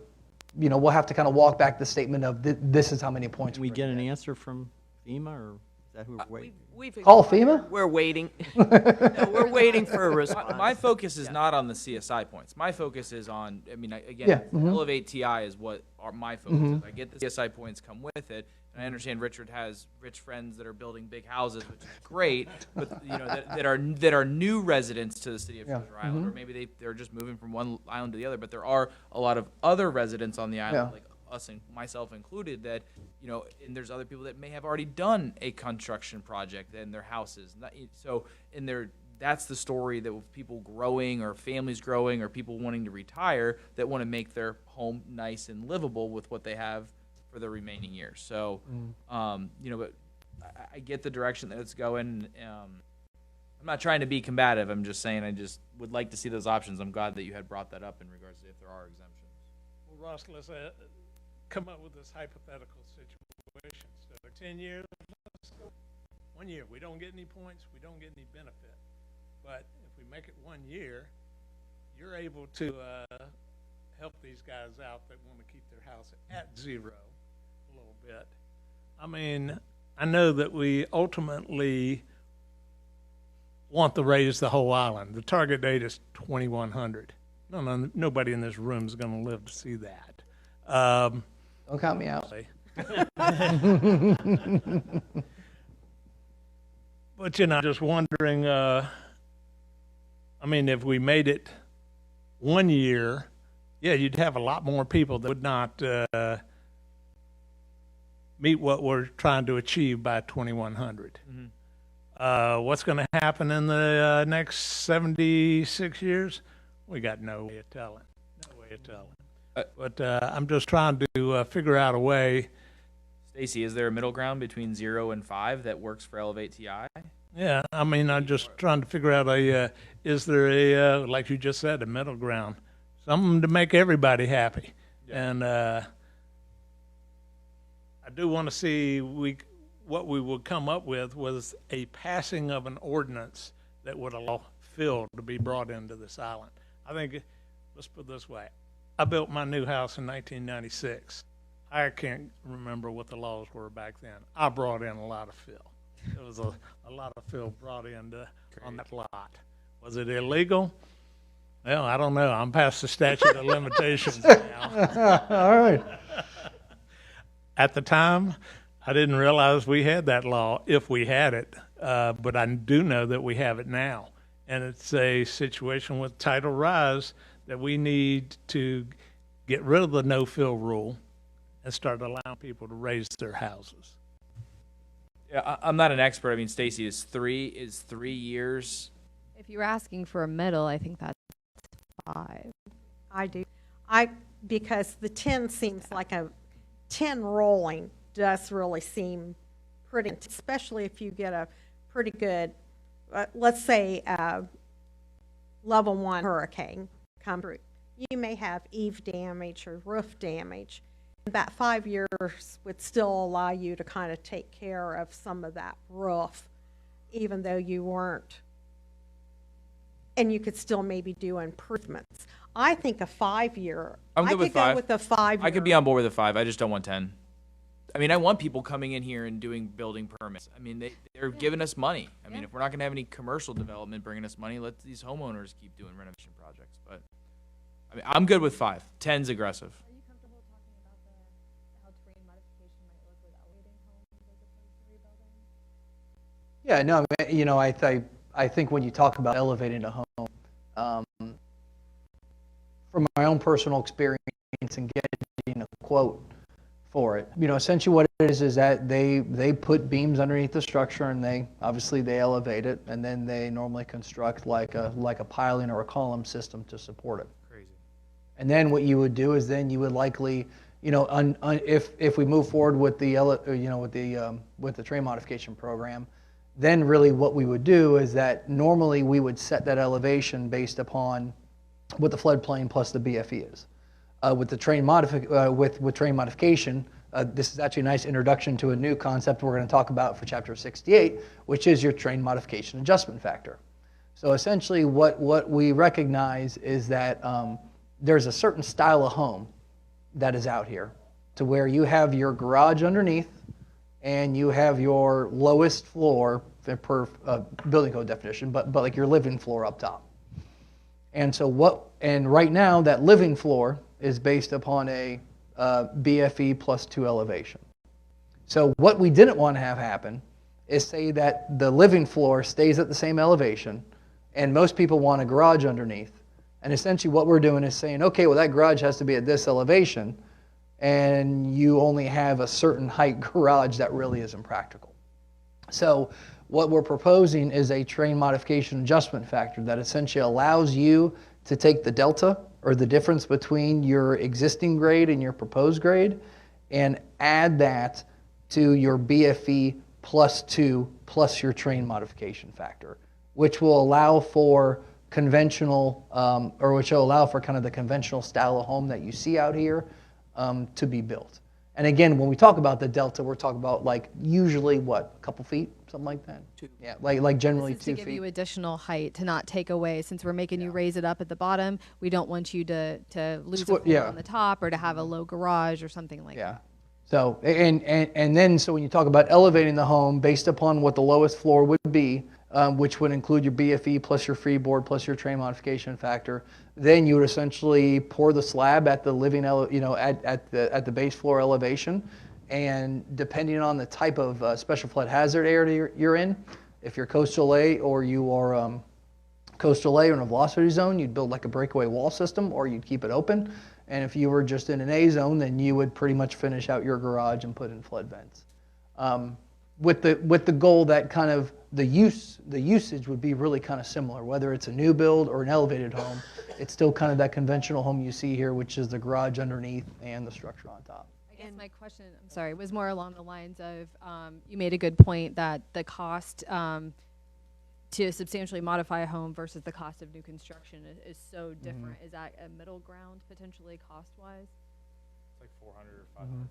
we'll have to kind of walk back the statement of this is how many points. Can we get an answer from FEMA, or is that who we're waiting? We've Call FEMA? We're waiting. No, we're waiting for a response. My focus is not on the CSI points. My focus is on, again, Yeah, mhm. Elevate TI is what my focus is. I get the CSI points come with it, and I understand Richard has rich friends that are building big houses, which is great, but that are new residents to the city of Treasure Island, or maybe they're just moving from one island to the other. But there are a lot of other residents on the island, like us and myself included, that and there's other people that may have already done a construction project in their houses. So, and that's the story that with people growing or families growing or people wanting to retire that want to make their home nice and livable with what they have for the remaining years. So, but I get the direction that it's going. I'm not trying to be combative. I'm just saying I just would like to see those options. I'm glad that you had brought that up in regards to if there are exemptions. Well, Ross, let's come up with this hypothetical situation. So for 10 years, 1 year, we don't get any points, we don't get any benefit. But if we make it 1 year, you're able to help these guys out that want to keep their house at zero a little bit. I mean, I know that we ultimately want to raise the whole island. The target date is 2100. Nobody in this room is going to live to see that. Don't count me out. But, just wondering, I mean, if we made it 1 year, yeah, you'd have a lot more people that would not meet what we're trying to achieve by 2100. Mm-hmm. What's going to happen in the next 76 years? We got no way of telling. No way of telling. But I'm just trying to figure out a way. Stacy, is there a middle ground between 0 and 5 that works for Elevate TI? Yeah, I mean, I'm just trying to figure out is there a, like you just said, a middle ground? Something to make everybody happy. Yeah. And I do want to see what we would come up with was a passing of an ordinance that would allow fill to be brought into this island. I think, let's put it this way. I built my new house in 1996. I can't remember what the laws were back then. I brought in a lot of fill. There was a lot of fill brought in on that lot. Was it illegal? Well, I don't know. I'm past the statute of limitations now. All right. At the time, I didn't realize we had that law, if we had it, but I do know that we have it now. And it's a situation with tidal rise that we need to get rid of the no-fill rule and start allowing people to raise their houses. Yeah, I'm not an expert. I mean, Stacy, is 3 years? If you're asking for a middle, I think that's 5. I do. Because the 10 seems like 10 rolling does really seem pretty, especially if you get a pretty good, let's say, level 1 hurricane come through. You may have eave damage or roof damage. That 5 years would still allow you to kind of take care of some of that roof, even though you weren't, and you could still maybe do improvements. I think a 5 year. I'm good with 5. Go with a 5 year. I could be on board with a 5. I just don't want 10. I mean, I want people coming in here and doing building permits. I mean, they're giving us money. I mean, if we're not going to have any commercial development bringing us money, let these homeowners keep doing renovation projects. But I mean, I'm good with 5. 10's aggressive. Are you comfortable talking about how terrain modification might look with elevating homes as opposed to rebuilding? Yeah, no, I think when you talk about elevating a home, from my own personal experience and getting a quote for it, essentially what it is that they put beams underneath the structure and they elevate it, and then they normally construct like a piling or a column system to support it. Crazy. And then what you would do is then you would likely, if we move forward with the with the terrain modification program, then really what we would do is that normally we would set that elevation based upon what the floodplain plus the BFE is. With the terrain with terrain modification, this is actually a nice introduction to a new concept we're going to talk about for Chapter 68, which is your terrain modification adjustment factor. So essentially what we recognize is that there's a certain style of home that is out here to where you have your garage underneath and you have your lowest floor per building code definition, but like your living floor up top. And right now that living floor is based upon a BFE plus 2 elevation. So what we didn't want to have happen is say that the living floor stays at the same elevation and most people want a garage underneath. And essentially what we're doing is saying, okay, well that garage has to be at this elevation and you only have a certain height garage that really isn't practical. So What we're proposing is a terrain modification adjustment factor that essentially allows you to take the delta, or the difference between your existing grade and your proposed grade, and add that to your BFE +2 plus your terrain modification factor, which will allow for conventional, or which will allow for kind of the conventional style of home that you see out here to be built. And again, when we talk about the delta, we're talking about like usually what, a couple feet, something like that? 2. Yeah, like generally This is 2 to give feet. you additional height, to not take away, since we're making you raise it up at the bottom, we don't want you to lose a Squ- floor yeah. on the top, or to have a low garage or something like Yeah. that. So, and then, so when you talk about elevating the home based upon what the lowest floor would be, which would include your BFE plus your freeboard plus your terrain modification factor, then you would essentially pour the slab at the living, at the base floor elevation, and depending on the type of special flood hazard area you're in, if you're coastal A or you are coastal A or in a velocity zone, you'd build like a breakaway wall system, or you'd keep it open. And if you were just in an A zone, then you would pretty much finish out your garage and put in flood vents. With the goal that kind of the usage would be really kind of similar, whether it's a new build or an elevated home. It's still kind of that conventional home you see here, which is the garage underneath and the structure on top. I guess my question, I'm sorry, was more along the lines of, you made a good point that the cost to substantially modify a home versus the cost of new construction is so different. Is that a middle ground potentially cost-wise? It's like 400 or 500 grand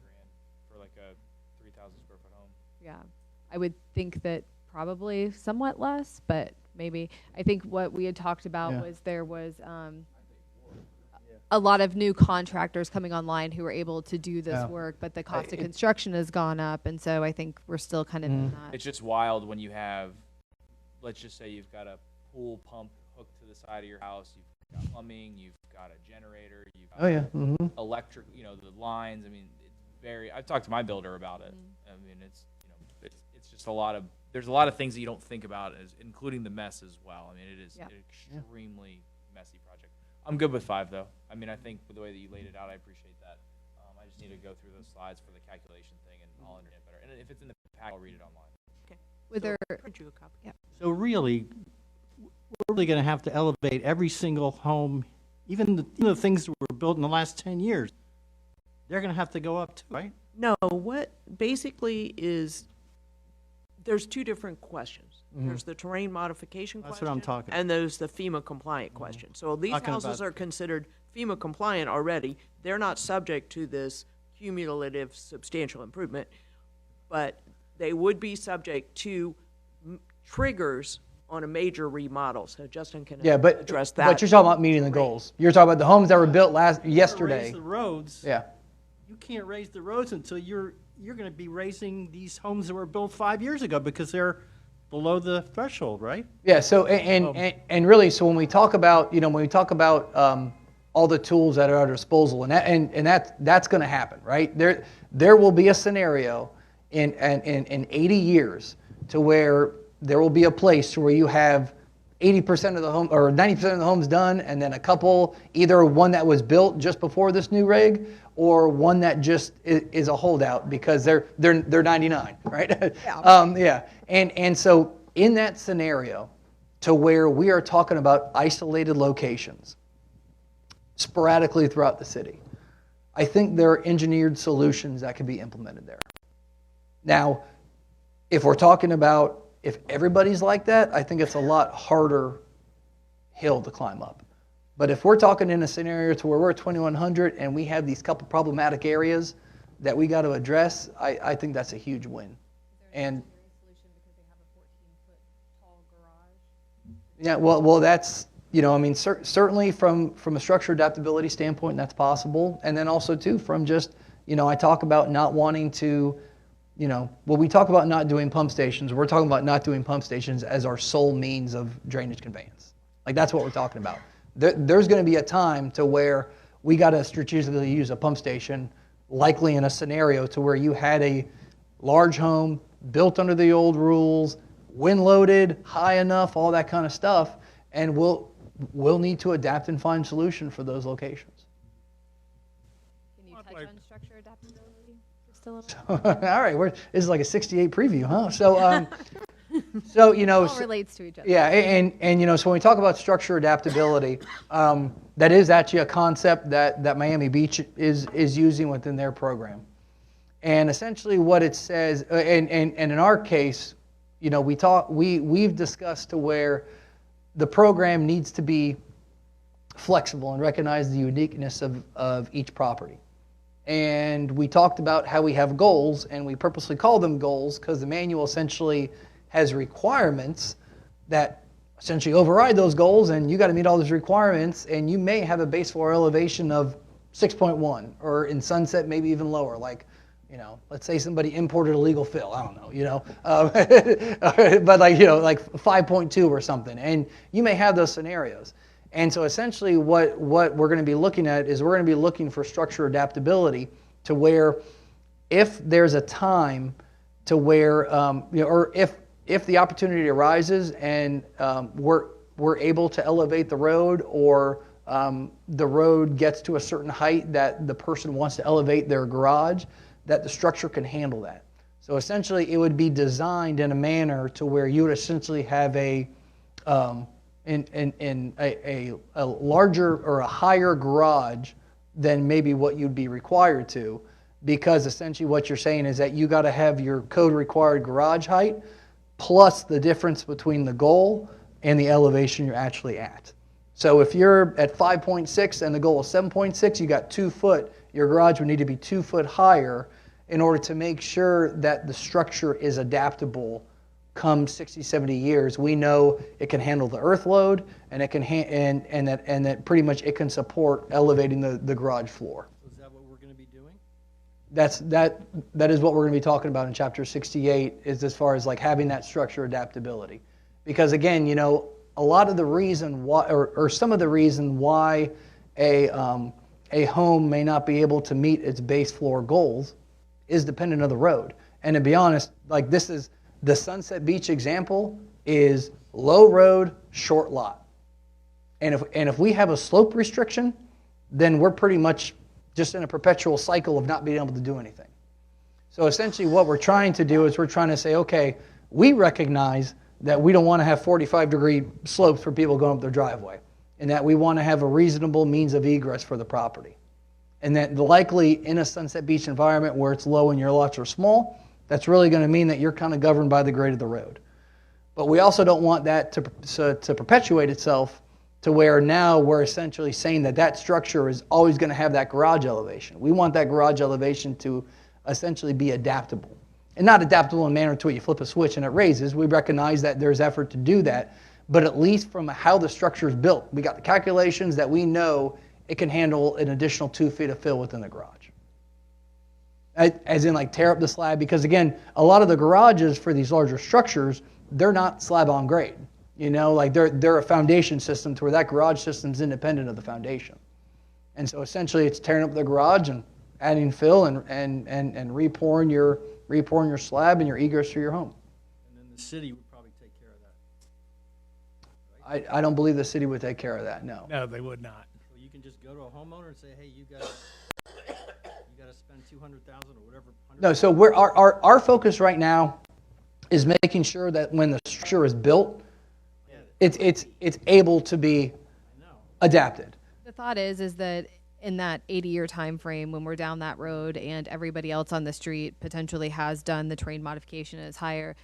for like a 3,000 square foot home. Yeah, I would think that probably somewhat less, but maybe. I think what we had talked about Yeah. was there was a lot of new contractors coming online who were able to do this Yeah. work, but the cost of construction has gone up, and so I think we're still kind of in that. It's just wild when you have, let's just say you've got a pool pump hooked to the side of your house, you've got plumbing, you've got a generator, you've got Oh yeah. Mm-hmm. electric, the lines. I mean, I've talked to my builder about it. I mean, it's just there's a lot of things that you don't think about, as including the mess as well. I mean, it is Yeah. an extremely messy project. I'm good with 5 though. I mean, I think with the way that you laid it out, I appreciate that. I just need to go through those slides for the calculation thing, and I'll understand better. And if it's in the pack, I'll read it online. With So their, print you a copy. So really, we're really going to have to elevate every single home, even the things that were built in the last 10 years. They're going to have to go up too, right? No, what basically is, there's 2 different questions. There's the terrain modification That's question. what I'm talking about. And there's the FEMA compliant question. So these Talking houses about- are considered FEMA compliant already. They're not subject to this cumulative substantial improvement, but they would be subject to triggers on a major remodel. So Justin can Yeah, but address that. But you're talking about meeting the goals. You're talking about the homes that were built yesterday. Raise the roads. Yeah. You can't raise the roads until you're going to be raising these homes that were built 5 years ago because they're below the threshold, right? Yeah. So and really, so when we talk about all the tools that are at our disposal, and that's going to happen, right? There will be a scenario in 80 years to where there will be a place to where you have 80% of the home or 90% of the homes done, and then a couple, either one that was built just before this new reg, or one that just is a holdout because they're 99, right? Yeah. And so in that scenario, to where we are talking about isolated locations sporadically throughout the city, I think there are engineered solutions that can be implemented there. Now, if we're talking about if everybody's like that, I think it's a lot harder hill to climb up. But if we're talking in a scenario to where we're at 2,100 and we have these couple problematic areas that we got to address, I think that's a huge win. And yeah, well, that's, I mean, certainly from a structure adaptability standpoint, that's possible. And then also too, from just, I talk about not wanting to, when we talk about not doing pump stations, we're talking about not doing pump stations as our sole means of drainage conveyance. Like that's what we're talking about. There's going to be a time to where we got to strategically use a pump station, likely in a scenario to where you had a large home built under the old rules, wind loaded, high enough, all that kind of stuff, and we'll need to adapt and find solution for those locations. can you touch on structure adaptability just a little? All right, this is like a 68 preview, huh? So, So, you know, All relates to each other. yeah, and you know, so when we talk about structure adaptability, that is actually a concept that Miami Beach is using within their program. And essentially what it says, and in our case, you know, we've discussed to where the program needs to be flexible and recognize the uniqueness of each property. And we talked about how we have goals, and we purposely call them goals because the manual essentially has requirements that essentially override those goals, and you got to meet all those requirements, and you may have a base floor elevation of 6.1, or in Sunset maybe even lower, like, you know, let's say somebody imported illegal fill, I don't know, you know, but like, you know, like 5.2 or something, and you may have those scenarios. And so essentially what we're going to be looking at is we're going to be looking for structure adaptability to where if there's a time to where, you know, or if the opportunity arises and we're able to elevate the road, or the road gets to a certain height that the person wants to elevate their garage, that the structure can handle that. So essentially it would be designed in a manner to where you would essentially have a larger or a higher garage than maybe what you'd be required to, because essentially what you're saying is that you got to have your code required garage height plus the difference between the goal and the elevation you're actually at. So if you're at 5.6 and the goal is 7.6, you got 2 foot, your garage would need to be 2 foot higher in order to make sure that the structure is adaptable come 60, 70 years. We know it can handle the earth load, and it can and that pretty much it can support elevating the garage floor. So is that what we're going to be doing? That is what we're going to be talking about in chapter 68, is as far as like having that structure adaptability. Because again, you know, a lot of the reason why, or some of the reason why a home may not be able to meet its base floor goals is dependent on the road. And to be honest, like this is the Sunset Beach example is low road, short lot. And if we have a slope restriction, then we're pretty much just in a perpetual cycle of not being able to do anything. So essentially what we're trying to do is we're trying to say, okay, we recognize that we don't want to have 45-degree slopes for people going up their driveway, and that we want to have a reasonable means of egress for the property. And that likely in a Sunset Beach environment where it's low and your lots are small, that's really going to mean that you're kind of governed by the grade of the road. But we also don't want that to perpetuate itself to where now we're essentially saying that that structure is always going to have that garage elevation. We want that garage elevation to essentially be adaptable. And not adaptable in a manner to where you flip a switch and it raises. We recognize that there's effort to do that. But at least from how the structure is built, we got the calculations that we know it can handle an additional 2 feet of fill within the garage. As in like tear up the slab, because again, a lot of the garages for these larger structures, they're not slab on grade. You know, like they're a foundation system to where that garage system's independent of the foundation. And so essentially it's tearing up the garage and adding fill and repouring your slab and your egress to your home. And then the city would probably take care of that. I don't believe the city would take care of that, no. No, they would not. So you can just go to a homeowner and say, hey, you got to spend $200,000 or whatever. No, so our focus right now is making sure that when the structure is built, it's able to be adapted. The thought is that in that 80-year time frame, when we're down that road and everybody else on the street potentially has done the terrain modification and is higher,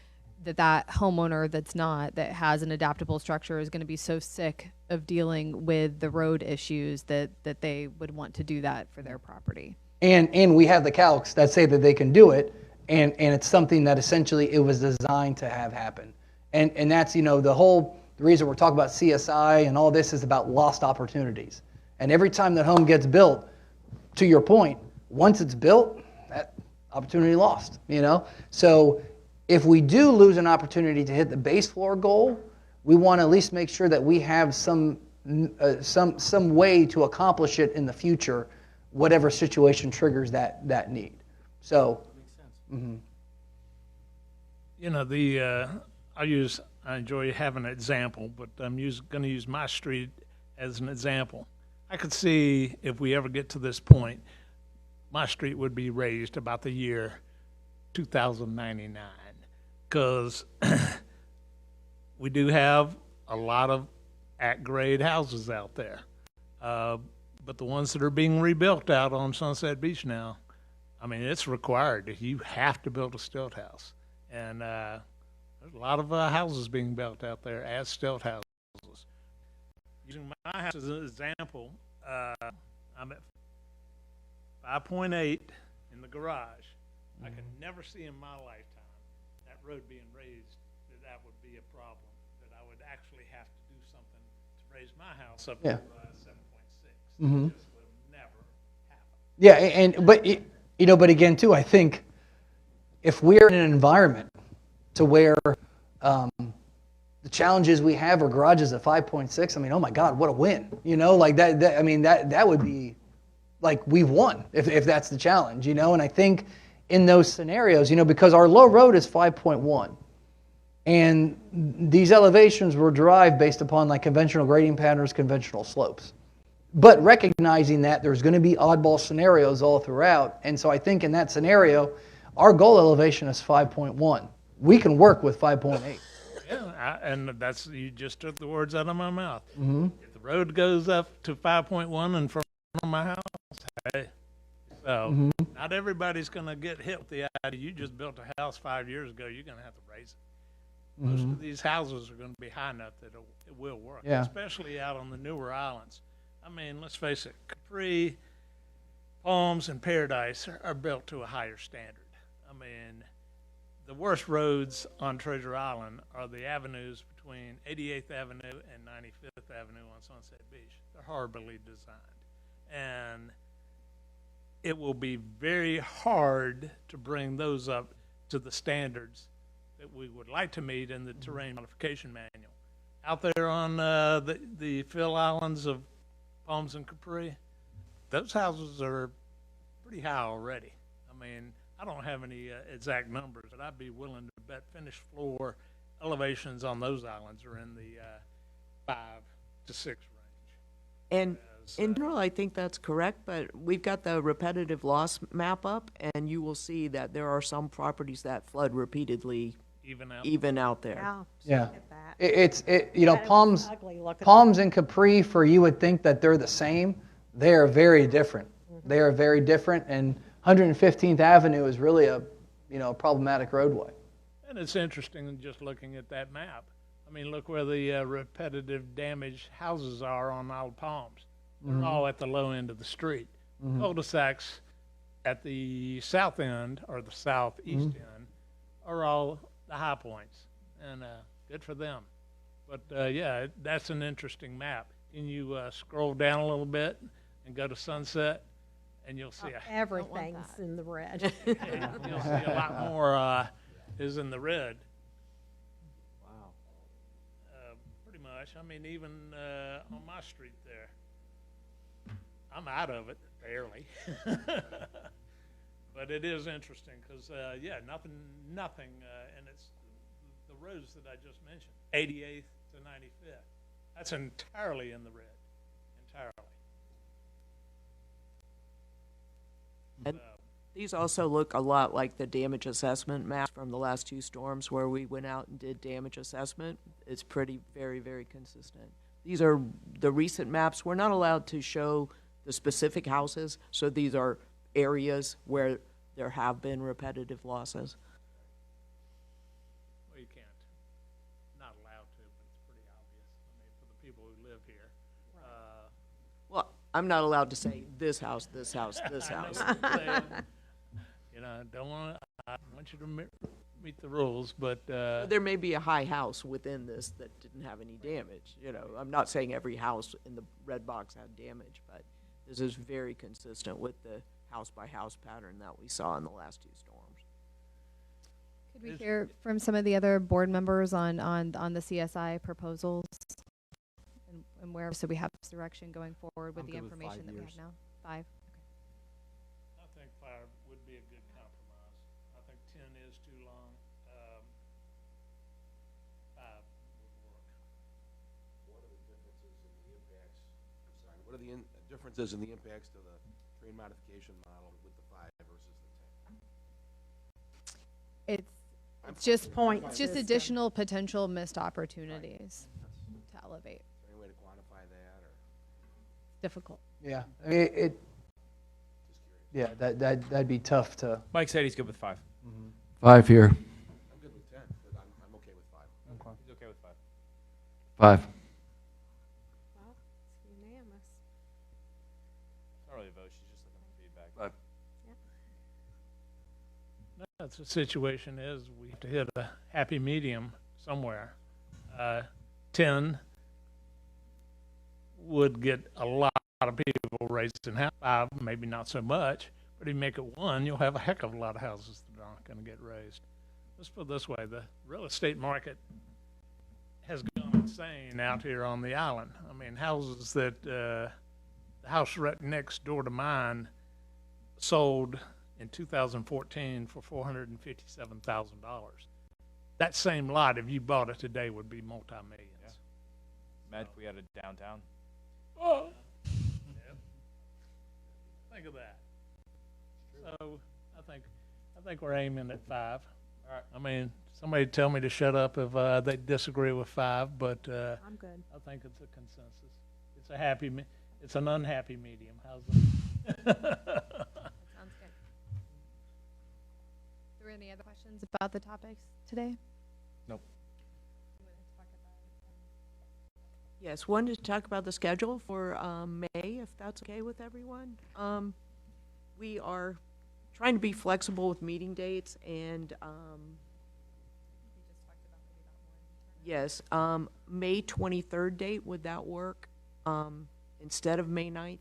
that homeowner that has an adaptable structure is going to be so sick of dealing with the road issues that they would want to do that for their property. And we have the calcs that say that they can do it, and it's something that essentially it was designed to have happen. And that's, you know, the reason we're talking about CSI and all this is about lost opportunities. And every time that home gets built, to your point, once it's built, that opportunity lost, you know? So if we do lose an opportunity to hit the base floor goal, we want to at least make sure that we have some way to accomplish it in the future, whatever situation triggers that need. So, Makes sense. You know, I enjoy having an example, but I'm going to use my street as an example. I could see if we ever get to this point, my street would be raised about the year 2099, because we do have a lot of at-grade houses out there. But the ones that are being rebuilt out on Sunset Beach now, I mean, it's required. You have to build a stilt house. And there's a lot of houses being built out there as stilt houses. Using my house as an example, I'm at 5.8 in the garage. I can never see in my lifetime that road being raised that would be a problem, that I would actually have to do something to raise my house up to 7.6. Mhm. It just would never happen. Yeah, but again too, I think if we're in an environment to where the challenges we have are garages at 5.6, I mean, oh my God, what a win! Like that I mean, that would be like we've won if that's the challenge, And I think in those scenarios, because our low road is 5.1, and these elevations were derived based upon like conventional grading patterns, conventional slopes. But recognizing that there's going to be oddball scenarios all throughout, and so I think in that scenario, our goal elevation is 5.1. We can work with 5.8. Yeah, and you just took the words out of my mouth. Mm-hmm. If the road goes up to 5.1 in front of my house, hey, so not everybody's going to get hit with the idea you just built a house 5 years ago. You're going to have to raise it. Most of these houses are going to be high enough that it will work, especially out on the newer islands. I mean, let's face it, Capri, Palms, and Paradise are built to a higher standard. I mean, the worst roads on Treasure Island are the avenues between 88th Avenue and 95th Avenue on Sunset Beach. They're horribly designed. And it will be very hard to bring those up to the standards that we would like to meet in the terrain modification manual. Out there on the Phil Islands of Palms and Capri, those houses are pretty high already. I mean, I don't have any exact numbers, but I'd be willing to bet finished floor elevations on those islands are in the 5 to 6 range. And in general, I think that's correct, but we've got the repetitive loss map up, and you will see that there are some properties that flood repeatedly, even out there. Yeah. Yeah. Look at that. It's That was Palms, ugly looking. Palms and Capri, for you would think that they're the same. They are very different. They are very different, and 115th Avenue is really a problematic roadway. And it's interesting just looking at that map. I mean, look where the repetitive damaged houses are on Old Palms. They're all at the low end of the street. Cul-de-sacs at the south end or the southeast end are all the high points, and good for them. But yeah, that's an interesting map. Can you scroll down a little bit and go to Sunset, and you'll see Everything's in the red. you'll see a lot more is in the red. Wow. Pretty much. I mean, even on my street there, I'm out of it barely. But it is interesting because, nothing, and it's the roads that I just mentioned, 88th to 95th. That's entirely in the red, entirely. And these also look a lot like the damage assessment maps from the last 2 storms where we went out and did damage assessment. It's very, very consistent. These are the recent maps. We're not allowed to show the specific houses, so these are areas where there have been repetitive losses. Well, you can't. Not allowed to, but it's pretty obvious. I mean, for the people who live here. Well, I'm not allowed to say this house, this house, this house. I want you to meet the rules, but There may be a high house within this that didn't have any damage. I'm not saying every house in the red box had damage, but this is very consistent with the house-by-house pattern that we saw in the last 2 storms. Could we hear from some of the other board members on the CSI proposals and where, so we have direction going forward with I'm the good with information 5 that we years. have now? 5? I think 5 would be a good compromise. I think 10 is too long. 5 would work. What are the differences in the impacts, what are the differences in the impacts to the terrain modification model with the 5 versus the 10? It's It's just Point it's just system. additional potential missed opportunities to elevate. Is there any way to quantify that, or Difficult. Yeah, I mean, yeah, that'd be tough to. Mike said he's good with 5. 5 here. I'm good with 10, but I'm okay with 5. He's okay with 5. 5. Well, it's unanimous. Not really a vote, she's just looking for feedback. 5. That's the situation is, we have to hit a happy medium somewhere. 10 would get a lot of people raising half. 5, maybe not so much, but if you make it 1, you'll have a heck of a lot of houses that aren't gonna get raised. Let's put it this way, the real estate market has gone insane out here on the island. I mean, houses that, the house right next door to mine sold in 2014 for $457,000. That same lot, if you bought it today, would be multi-millions. Imagine if we had a downtown. Oh. Yep. Think of that. So I think we're aiming at 5. All right. I mean, somebody tell me to shut up if they disagree with 5, but I'm good. I think it's a consensus. It's a happy, it's an unhappy medium. How's it? Sounds good. Are there any other questions about the topics today? Nope. Yes, wanted to talk about the schedule for May, if that's okay with everyone. We are trying to be flexible with meeting dates, and yes, May 23rd date, would that work? Instead of May 9th,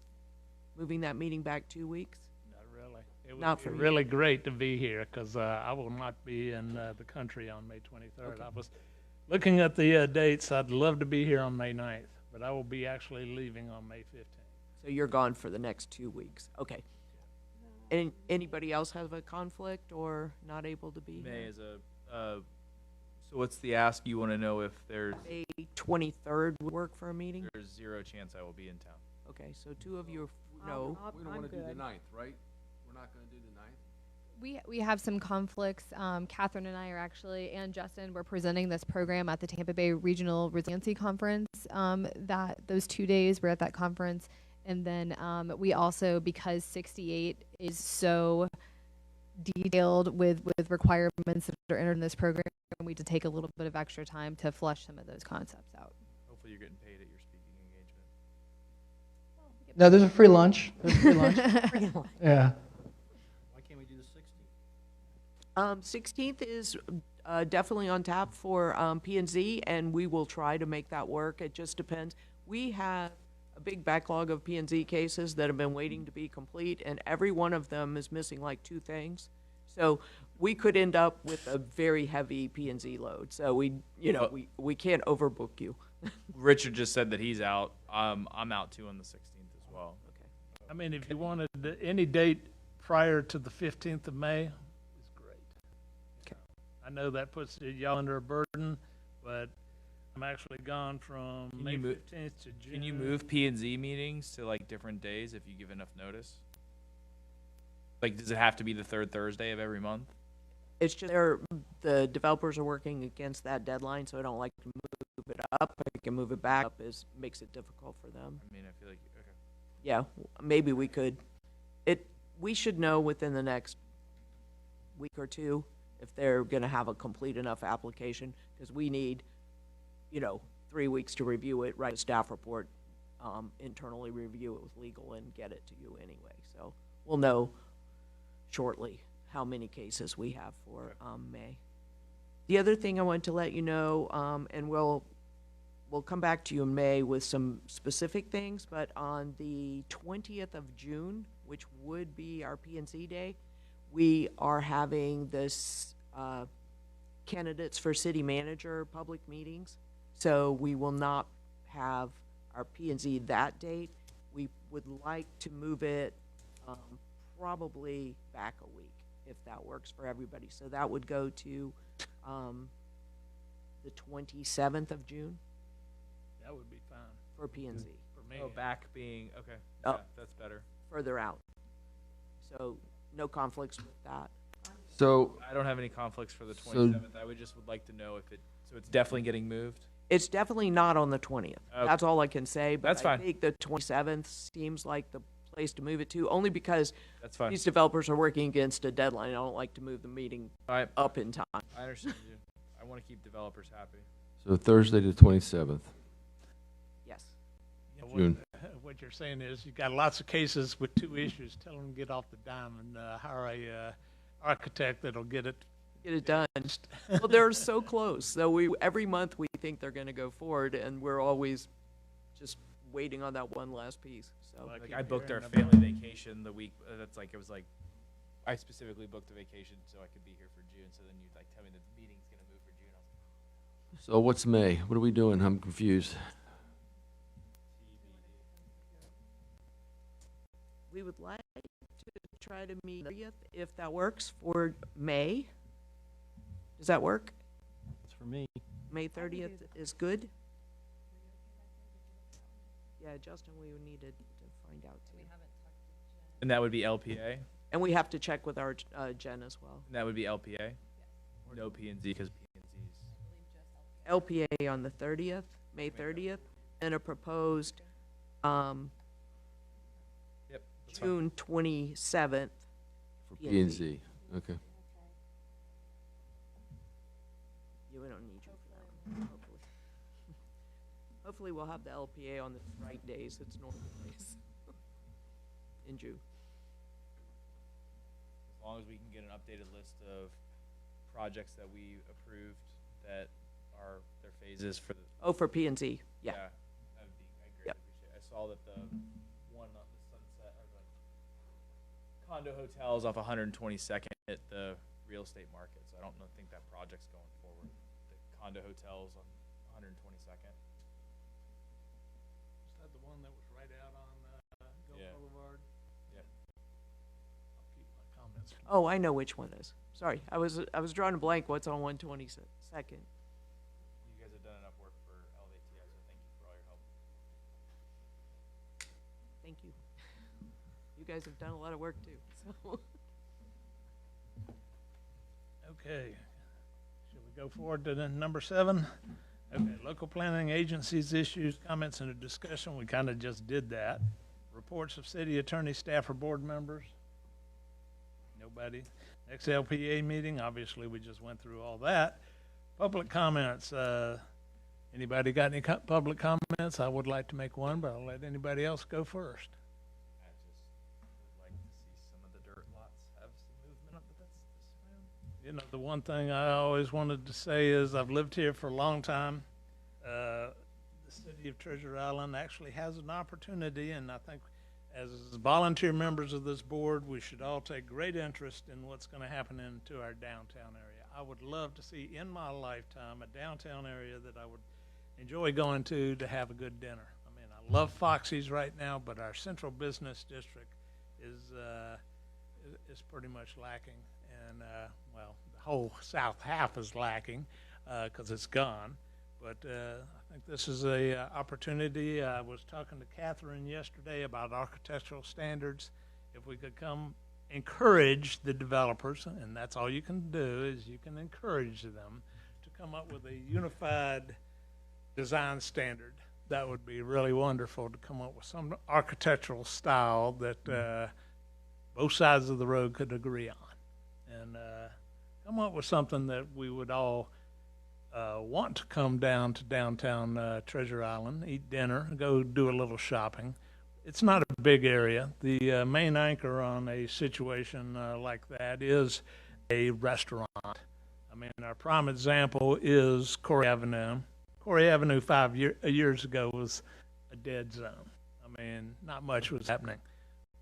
moving that meeting back 2 weeks? Not really. It would Not be for you. really great to be here because I will not be in the country on May 23rd. Okay. I was looking at the dates. I'd love to be here on May 9th, but I will be actually leaving on May 15th. So you're gone for the next 2 weeks, okay. And anybody else have a conflict or not able to be May here? is so what's the ask? You want to know if there's May 23rd would work for a meeting? 0 chance I will be in town. Okay, so 2 of you know. We don't want to do the 9th, right? We're not going to do the 9th? We have some conflicts. Catherine and I are actually, and Justin, we're presenting this program at the Tampa Bay Regional Resiliency Conference. That those 2 days we're at that conference, and then we also, because 68 is so detailed with requirements that are entered in this program, we need to take a little bit of extra time to flush some of those concepts out. Hopefully you're getting paid at your speaking engagement. No, there's a free lunch. There's free lunch. Yeah. Why can't we do the 16th? 16th is definitely on tap for P&Z, and we will try to make that work. It just depends. We have a big backlog of P&Z cases that have been waiting to be complete, and every one of them is missing like 2 things. So we could end up with a very heavy P&Z load. So we can't overbook you. Richard just said that he's out. I'm out too on the 16th as well. Okay. I mean, if you wanted any date prior to the 15th of May, is great. Okay. I know that puts y'all under a burden, but I'm actually gone from Can May you move- 15th to June. Can you move P&Z meetings to like different days if you give enough notice? Like, does it have to be the 3rd Thursday of every month? It's just the developers are working against that deadline, so I don't like to move it up. I can move it back up, makes it difficult for them. I mean, I feel like, okay. Yeah, maybe we could. We should know within the next week or 2 if they're going to have a complete enough application, because we need, 3 weeks to review it, write a staff report, internally review it with legal, and get it to you anyway. So we'll know shortly how many cases we have for May. The other thing I want to let you know, and we'll come back to you in May with some specific things, but on the 20th of June, which would be our P&Z day, we are having this candidates for city manager public meetings. So we will not have our P&Z that date. We would like to move it probably back a week, if that works for everybody. So that would go to the 27th of June That would be fine for P&Z, for me. Oh, back being, okay. Oh. Yeah, that's better. further out. So no conflicts with that. So, I don't have any conflicts for the So- 27th. I would like to know if so it's definitely getting moved. It's definitely not on the 20th. Okay. That's all I can say, but That's I fine. think the 27th seems like the place to move it to, only because That's fine. these developers are working against a deadline. I don't like to move the meeting I up in time. understand you. I want to keep developers happy. so Thursday the 27th, Yes. You know, June. What you're saying is you got lots of cases with two issues. Tell them to get off the dime and hire a architect that'll get it. Get it done. Well, they're so close. So every month we think they're gonna go forward, and we're always just waiting on that one last piece, so. Like Like keep I booked our hearing family vacation the week. It was like I specifically booked a vacation so I could be here for June. So then you'd like tell me that the meeting's gonna move for June. I was So what's May? What are we doing? I'm confused. We would like to try to meet 30th, if that works, for May. Does that work? It's for me. May 30th is good? Yeah, Justin, we would need to find out too. And that would be LPA. And we have to check with our Jen as well. And that would be LPA. No P and Z because P and Z's. LPA on the 30th, May 30th, and a proposed Yep. That's fine. June 27th. For P&Z. P&Z, okay. Yeah, we don't need you for that one, hopefully. Hopefully we'll have the LPA on the right days, it's normal days. In June. As long as we can get an updated list of projects that we approved that are their phases for the. Oh, for P and Z, yeah. That would be, I greatly Yep. appreciate it. I saw that the one on the Sunset, or the condo hotels off 122nd hit the real estate market, so I don't think that project's going forward. The condo hotels on 122nd. Is that the one that was right out on Gulf Yeah. Boulevard? Yep. I'll keep my comments. Oh, I know which one is. Sorry, I was drawing a blank what's on 122nd. You guys have done enough work for LVTI, so thank you for all your help. Thank you. You guys have done a lot of work too, so. Okay. Should we go forward to the number 7? Okay, local planning agencies, issues, comments, and a discussion. We kind of just did that. Reports of city attorney, staff, or board members? Nobody. Next LPA meeting, obviously, we just went through all that. Public comments. Anybody got any public comments? I would like to make one, but I'll let anybody else go first. I just would like to see some of the dirt lots have some movement, but that's my own. You know, the one thing I always wanted to say is I've lived here for a long time. The city of Treasure Island actually has an opportunity, and I think as volunteer members of this board, we should all take great interest in what's going to happen into our downtown area. I would love to see in my lifetime a downtown area that I would enjoy going to have a good dinner. I mean, I love Foxy's right now, but our central business district is pretty much lacking. And, well, the whole south half is lacking because it's gone. But I think this is a opportunity. I was talking to Catherine yesterday about architectural standards. If we could come encourage the developers, and that's all you can do, is you can encourage them to come up with a unified design standard. That would be really wonderful, to come up with some architectural style that both sides of the road could agree on. And come up with something that we would all want to come down to downtown Treasure Island, eat dinner, go do a little shopping. It's not a big area. The main anchor on a situation like that is a restaurant. I mean, our prime example is Corey Avenue. Corey Avenue 5 years ago was a dead zone. I mean, not much was happening.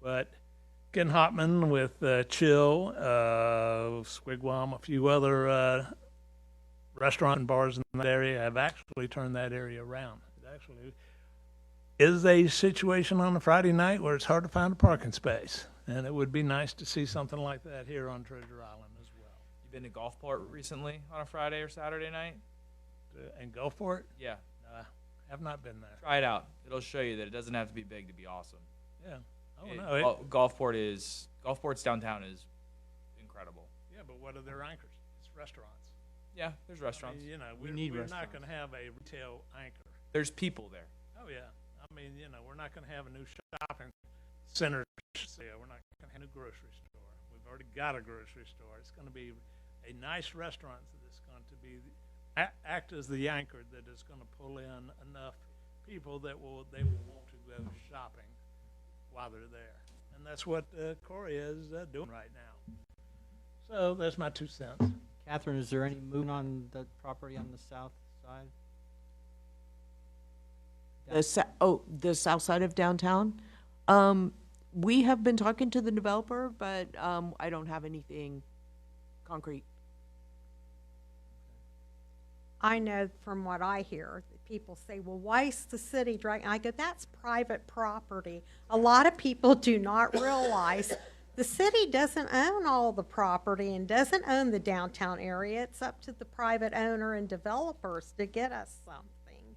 But Ken Hopman with Chill, Squigwam, a few other restaurant and bars in that area have actually turned that area around. It actually is a situation on a Friday night where it's hard to find a parking space, and it would be nice to see something like that here on Treasure Island as well. You been to Gulfport recently on a Friday or Saturday night? And Gulfport? Yeah. Have not been there. Try it out. It'll show you that it doesn't have to be big to be awesome. Yeah. Oh, no. Gulfport's downtown is incredible. Yeah, but what are their anchors? It's restaurants. Yeah, there's I restaurants. mean, you know, We we're, need we're restaurants. not gonna have a retail anchor. There's people there. Oh, yeah. I mean, you know, we're not gonna have a new shopping center there. We're not gonna have a new grocery store. We've already got a grocery store. It's gonna be a nice restaurant that's going to be, act as the anchor that is gonna pull in enough people that they will want to go shopping while they're there. And that's what Corey is doing right now. So that's my 2 cents. Catherine, is there any movement on the property on the south side? The south side of downtown? We have been talking to the developer, but, I don't have anything concrete. I know from what I hear, that people say, well, why is the city dragging? I go, that's private property. A lot of people do not realize the city doesn't own all the property and doesn't own the downtown area. It's up to the private owner and developers to get us something.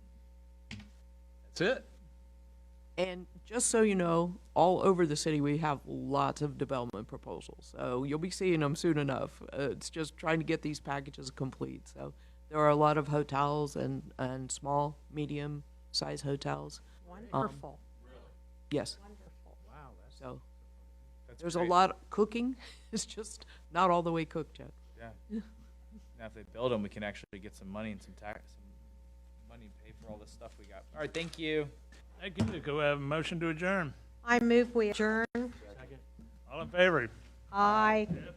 That's it. And just so you know, all over the city, we have lots of development proposals. So you'll be seeing them soon enough. It's just trying to get these packages complete. So there are a lot of hotels and small, medium-sized hotels. Wonderful. Yes. Wonderful. Wow, So That's there's great. a lot of cooking. It's just not all the way cooked yet. Yeah. Now, if they build them, we can actually get some money and some money to pay for all this stuff we got. All right, thank you. Thank you. Go have a motion to adjourn. I move we adjourn. All in favor? Aye. Yep.